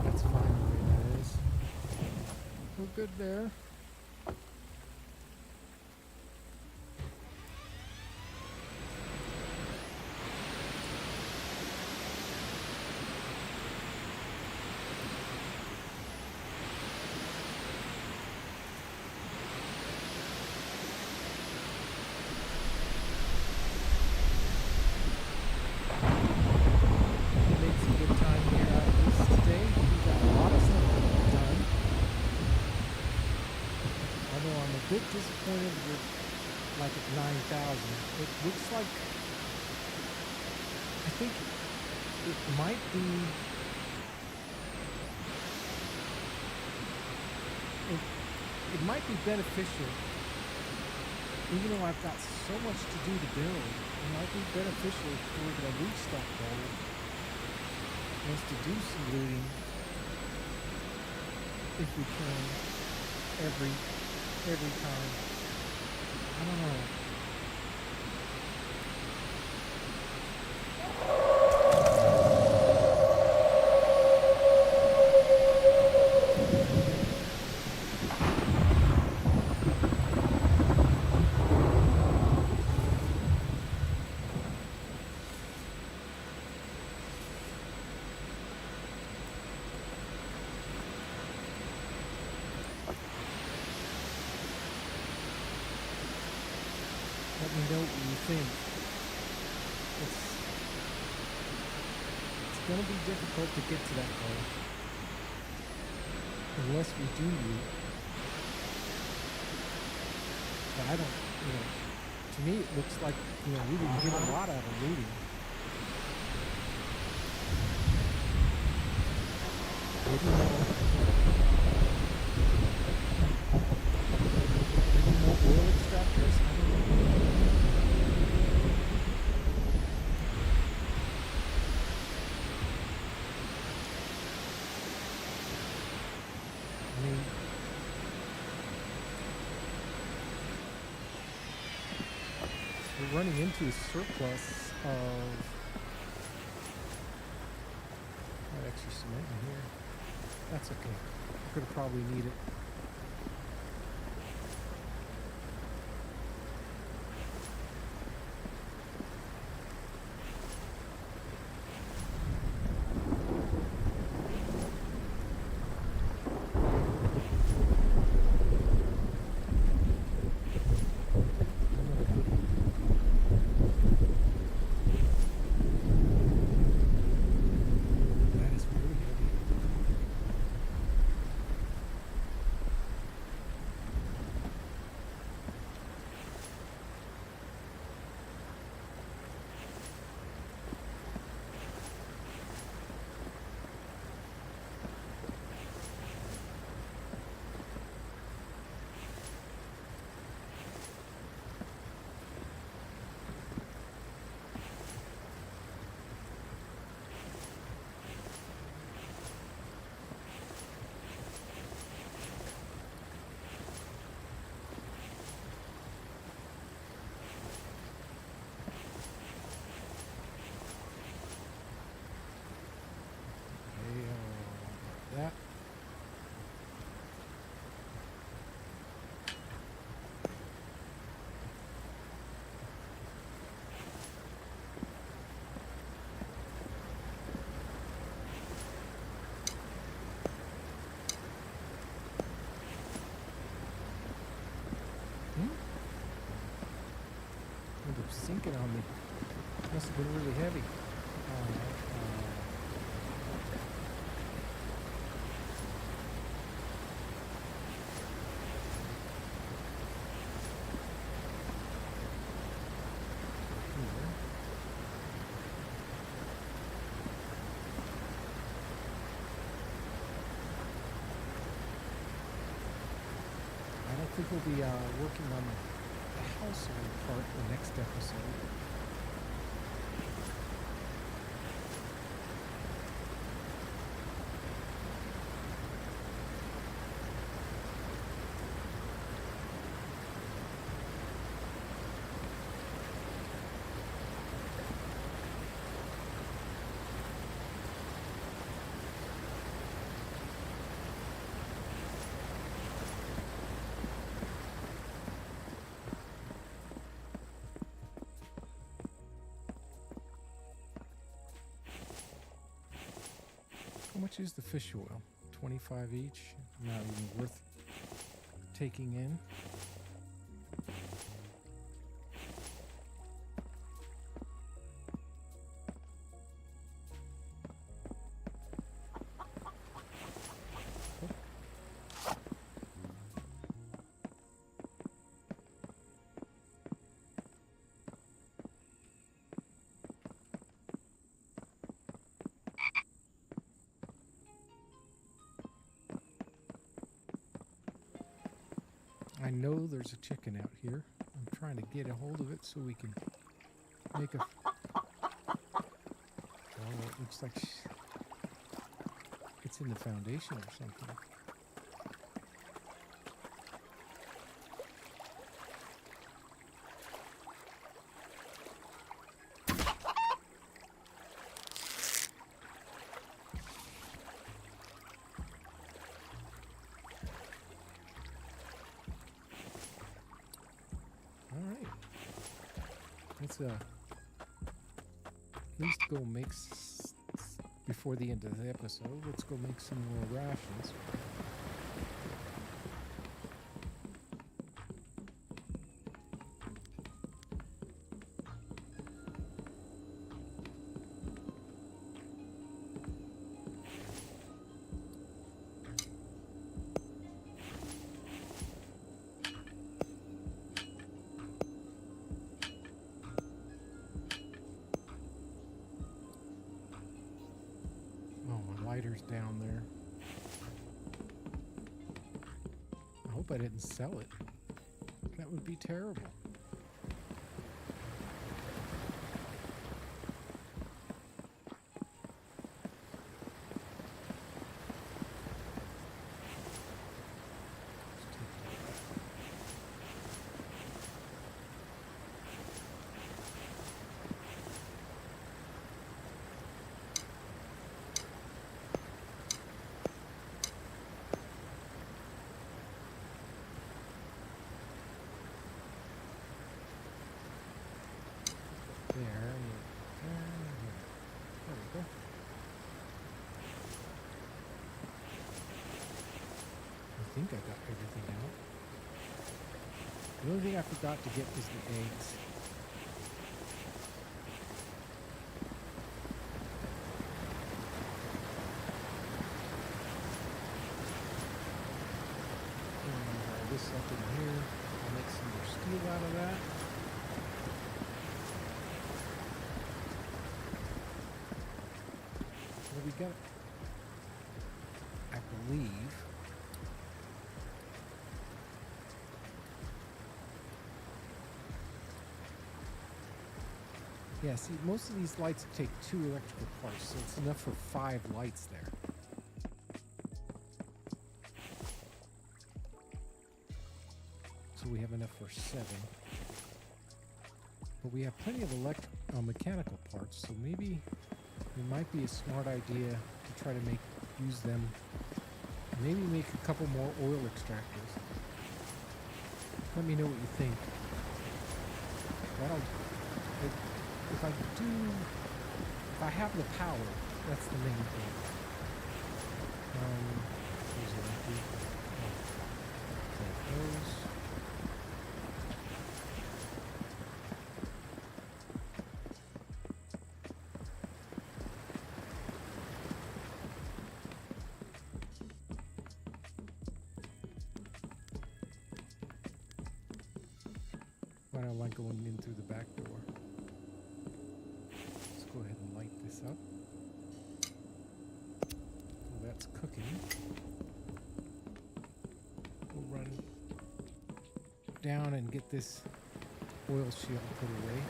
That's fine the way that is. We're good there. Bit disappointed with like at 9,000. It looks like I think it might be it might be beneficial, even though I've got so much to do to build. It might be beneficial if we're going to loot stuff though, is to do some looting if we can every time. I don't know. let me know what you think. It's going to be difficult to get to that goal unless we do meet. But I don't, to me it looks like, we didn't get a lot out of leading. Maybe more oil extractors. I don't know. I mean, we're running into a surplus of extra cement in here. That's okay. We're going to probably need it. That. Ended up sinking on me. Must have been really heavy. I think we'll be working on the household part the next episode. How much is the fish oil? 25 each? Not even worth taking in. I know there's a chicken out here. I'm trying to get a hold of it so we can make a... Oh, it looks like it's in the foundation or something. Let's at least go make before the end of the episode. Let's go make some more rations. wires down there. I hope I didn't sell it. That would be terrible. There we go. I think I got everything out. The only thing I forgot to get was the eggs. And this up in here. I'll make some more steel out of that. We got, I believe, yeah, see, most of these lights take 2 electrical parts, so it's enough for 5 lights there. So we have enough for 7. But we have plenty of mechanical parts, so maybe it might be a smart idea to try to use them. Maybe make a couple more oil extractors. Let me know what you think. If I have the power, that's the main thing. These are empty. Take those. I don't like going in through the back door. Let's go ahead and light this up. So that's cooking. We'll run down and get this oil shield put away.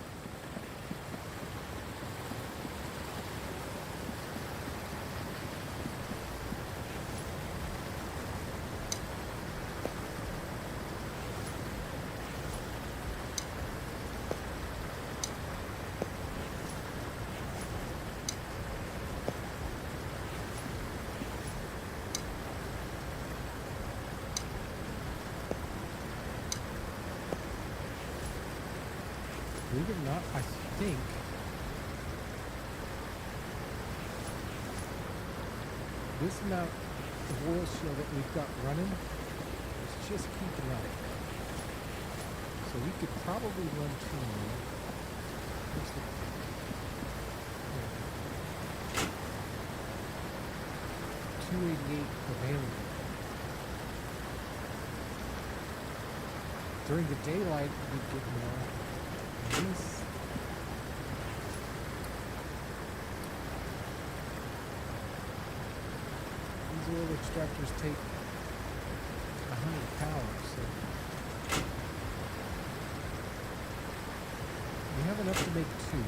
Believe it or not, I think this amount of oil shield that we've got running is just keeping up. So we could probably run 2 more. Where's the, 288 available. During the daylight, we get more. These oil extractors take 100 power, so we have enough to make 2.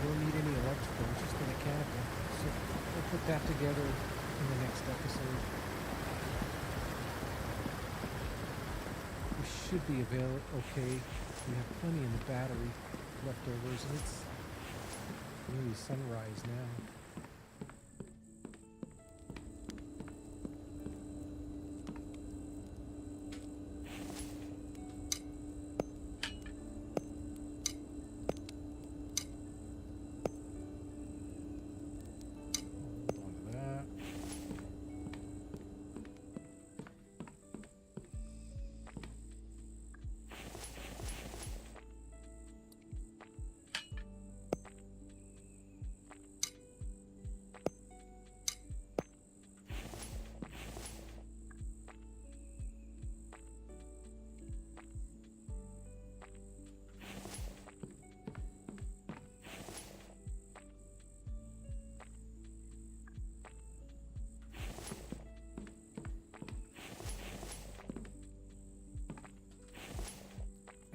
Don't need any electrical, just the mechanical. So we'll put that together in the next episode. We should be okay. We have plenty in the battery leftovers, and it's nearly sunrise now.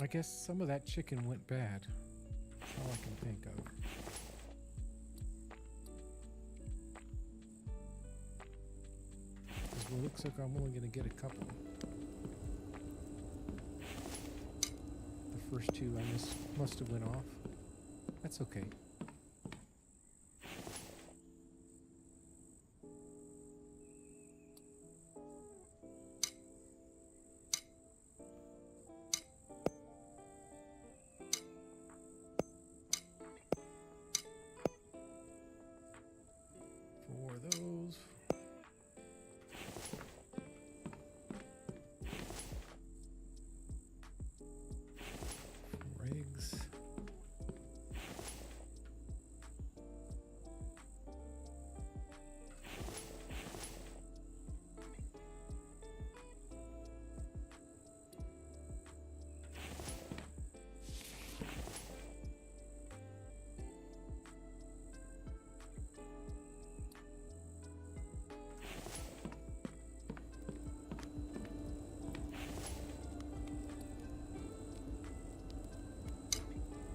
I guess some of that chicken went bad. That's all I can think of. Well, it looks like I'm only going to get a couple. The first two I must have went off. That's okay. For those. 4 eggs.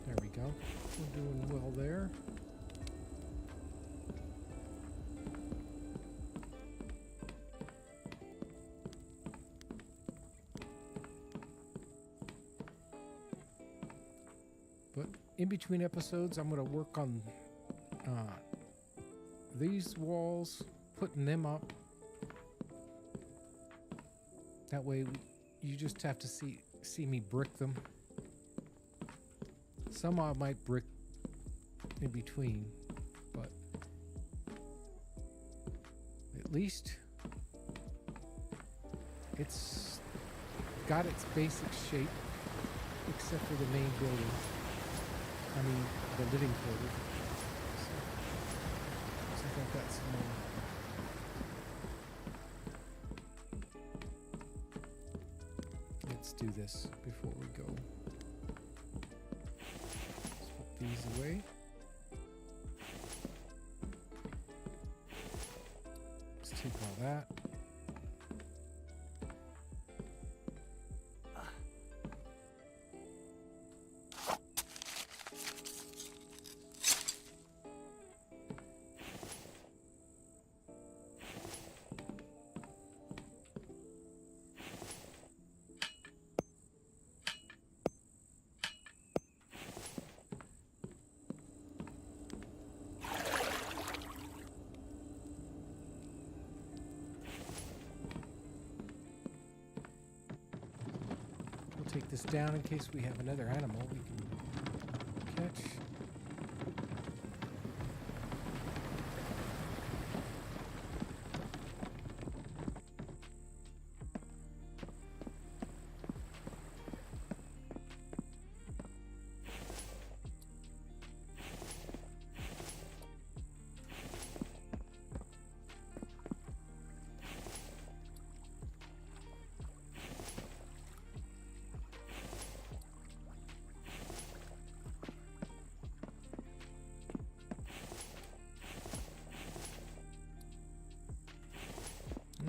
There we go. We're doing well there. But in between episodes, I'm going to work on these walls, putting them up. That way you just have to see me brick them. Some I might brick in between, but at least it's got its basic shape, except for the main building. I mean, the living quarters. So, looks like I've got some more. Let's do this before we go. These away. Let's take all that. Take this down in case we have another animal we can catch.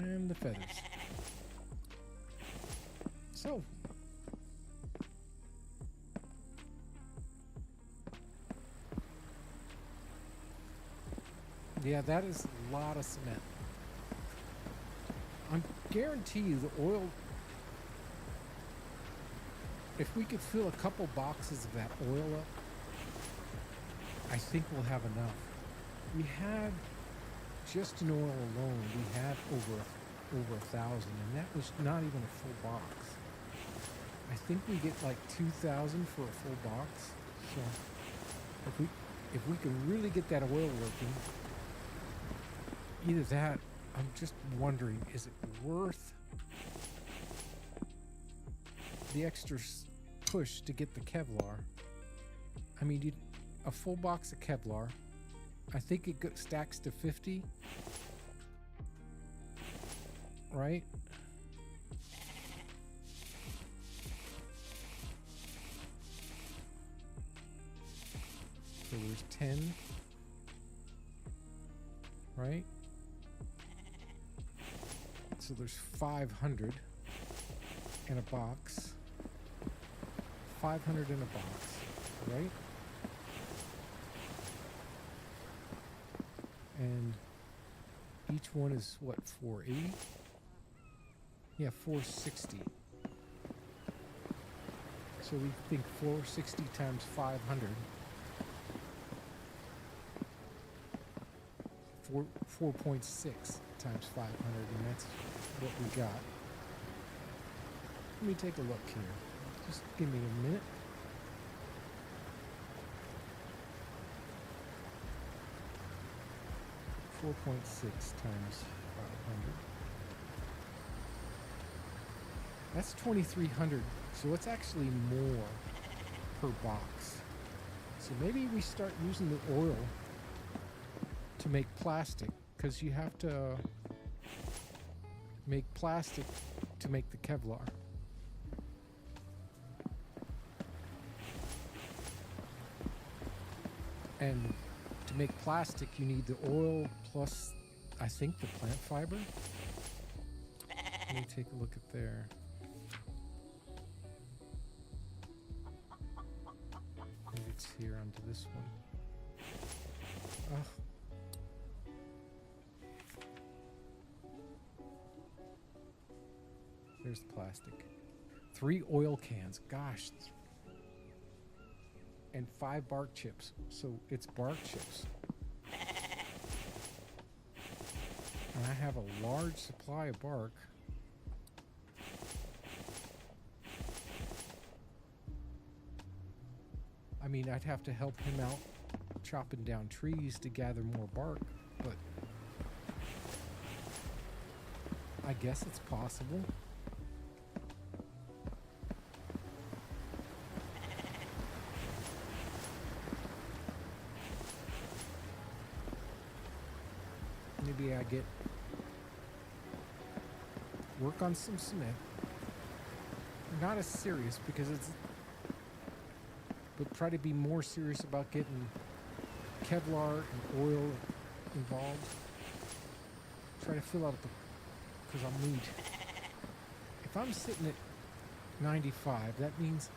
And the feathers. So. Yeah, that is a lot of cement. I guarantee you the oil, if we could fill a couple boxes of that oil up, I think we'll have enough. We had just in oil alone, we had over 1,000, and that was not even a full box. I think we get like 2,000 for a full box. So if we can really get that oil working, either that, I'm just wondering, is it worth the extra push to get the Kevlar? I mean, a full box of Kevlar, I think it stacks to 50, right? So there's 10, right? So there's 500 in a box. 500 in a box, right? And each one is what, 480? Yeah, 460. So we think 460 times 500. 4.6 times 500, and that's what we got. Let me take a look here. Just give me a minute. $4.6 times 500. That's 2,300. So it's actually more per box. So maybe we start using the oil to make plastic, because you have to make plastic to make the Kevlar. And to make plastic, you need the oil plus, I think, the plant fiber. Let me take a look at there. Maybe it's here onto this one. Oh. There's the plastic. 3 oil cans. Gosh. And 5 bark chips. So it's bark chips. And I have a large supply of bark. I mean, I'd have to help him out chopping down trees to gather more bark, but I guess it's possible. Maybe I work on some cement. Not as serious because but try to be more serious about getting Kevlar and oil involved. Try to fill out because I'll need. If I'm sitting at 95, that means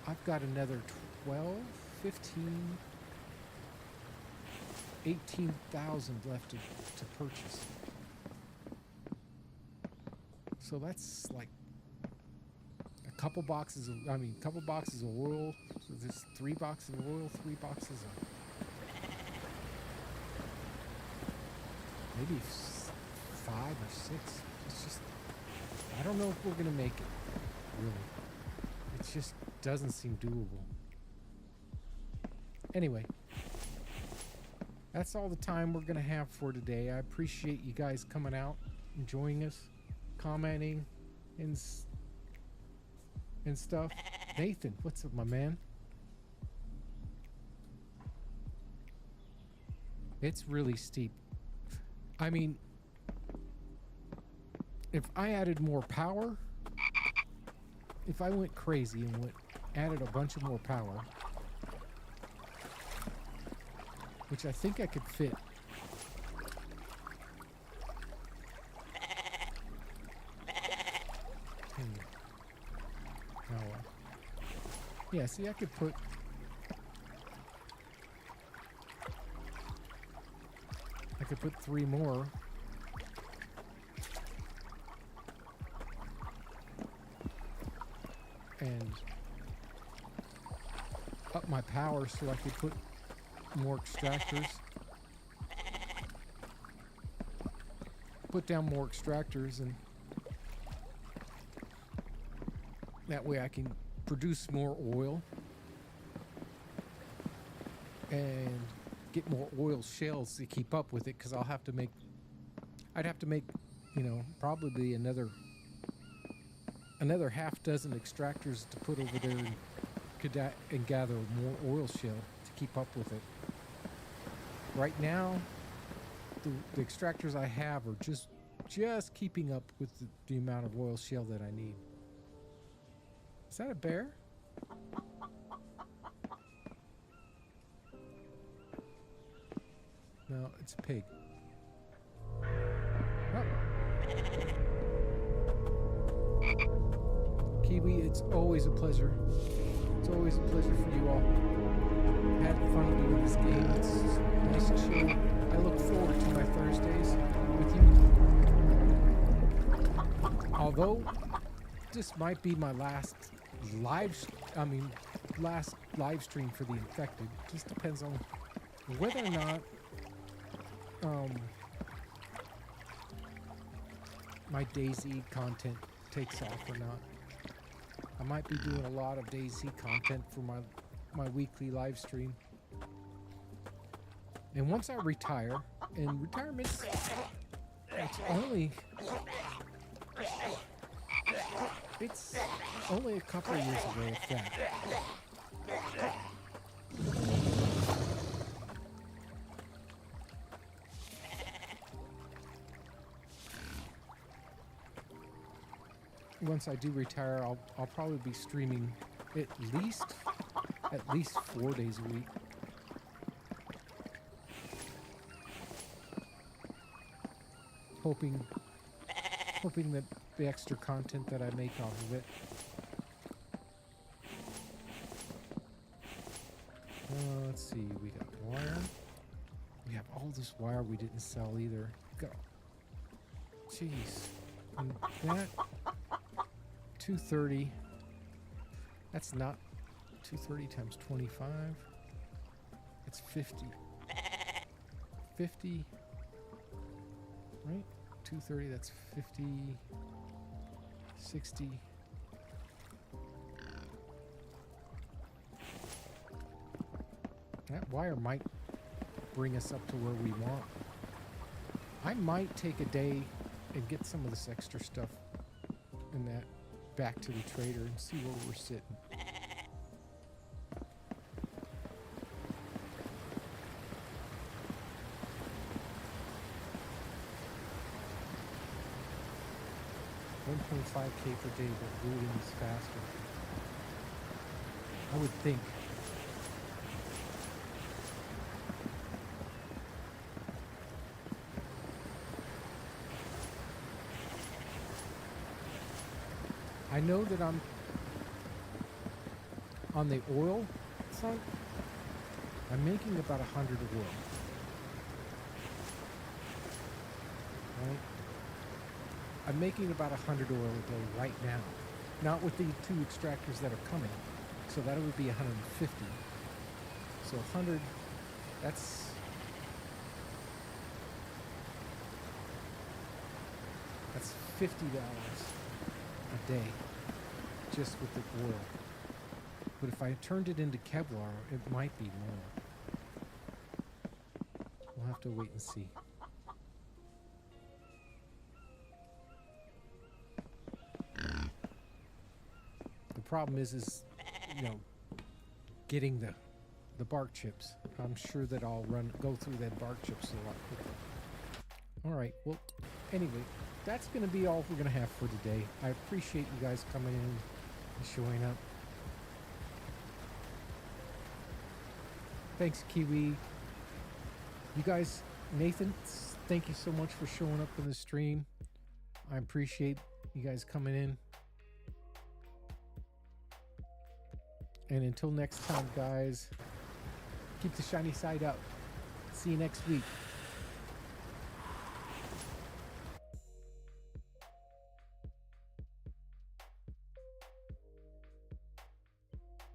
I've got another 12, 15, 18,000 left to purchase. So that's like a couple boxes of oil. So there's 3 boxes of oil, 3 boxes of maybe 5 or 6. It's just, I don't know if we're gonna make it, really. It just doesn't seem doable. Anyway, that's all the time we're gonna have for today. I appreciate you guys coming out, enjoying us, commenting, and stuff. Nathan, what's up, my man? It's really steep. I mean, if I added more power, if I went crazy and added a bunch of more power, which I think I could fit. Yeah, see, I could put I could put 3 more. And up my power so I could put more extractors. Put down more extractors, and that way I can produce more oil and get more oil shales to keep up with it, because I'd have to make, you know, probably another half dozen extractors to put over there and gather more oil shale to keep up with it. Right now, the extractors I have are just keeping up with the amount of oil shale that I need. Is that a bear? No, it's a pig. Oh. Kiwi, it's always a pleasure. It's always a pleasure for you all. Had fun doing this game. It's nice chill. I look forward to my Thursdays with you. Although this might be my last live stream for the infected. Just depends on whether or not my DayZ content takes off or not. I might be doing a lot of DayZ content for my weekly live stream. And once I retire, and retirement's it's only a couple of years away, if that. Once I do retire, I'll probably be streaming at least 4 days a week. Hoping that the extra content that I make off of it. Let's see, we got wire. We have all this wire we didn't sell either. Jeez. And that 230. That's not 230 times 25. It's 50. 50. Right? 230, that's 50. 60. That wire might bring us up to where we want. I might take a day and get some of this extra stuff and that back to the trader and see where we're sitting. $1.5K per day, but looting is faster. I would think. I know that I'm on the oil front. I'm making about 100 of oil. Right? I'm making about 100 oil a day right now. Not with the 2 extractors that are coming. So that would be 150. So 100, that's $50 a day just with the oil. But if I turned it into Kevlar, it might be more. We'll have to wait and see. The problem is getting the bark chips. I'm sure that I'll go through that bark chips a lot quicker. All right. Well, anyway, that's going to be all we're going to have for today. I appreciate you guys coming in and showing up. Thanks, Kiwi. You guys, Nathan, thank you so much for showing up in the stream. I appreciate you guys coming in. And until next time, guys, keep the shiny side up. See you next week.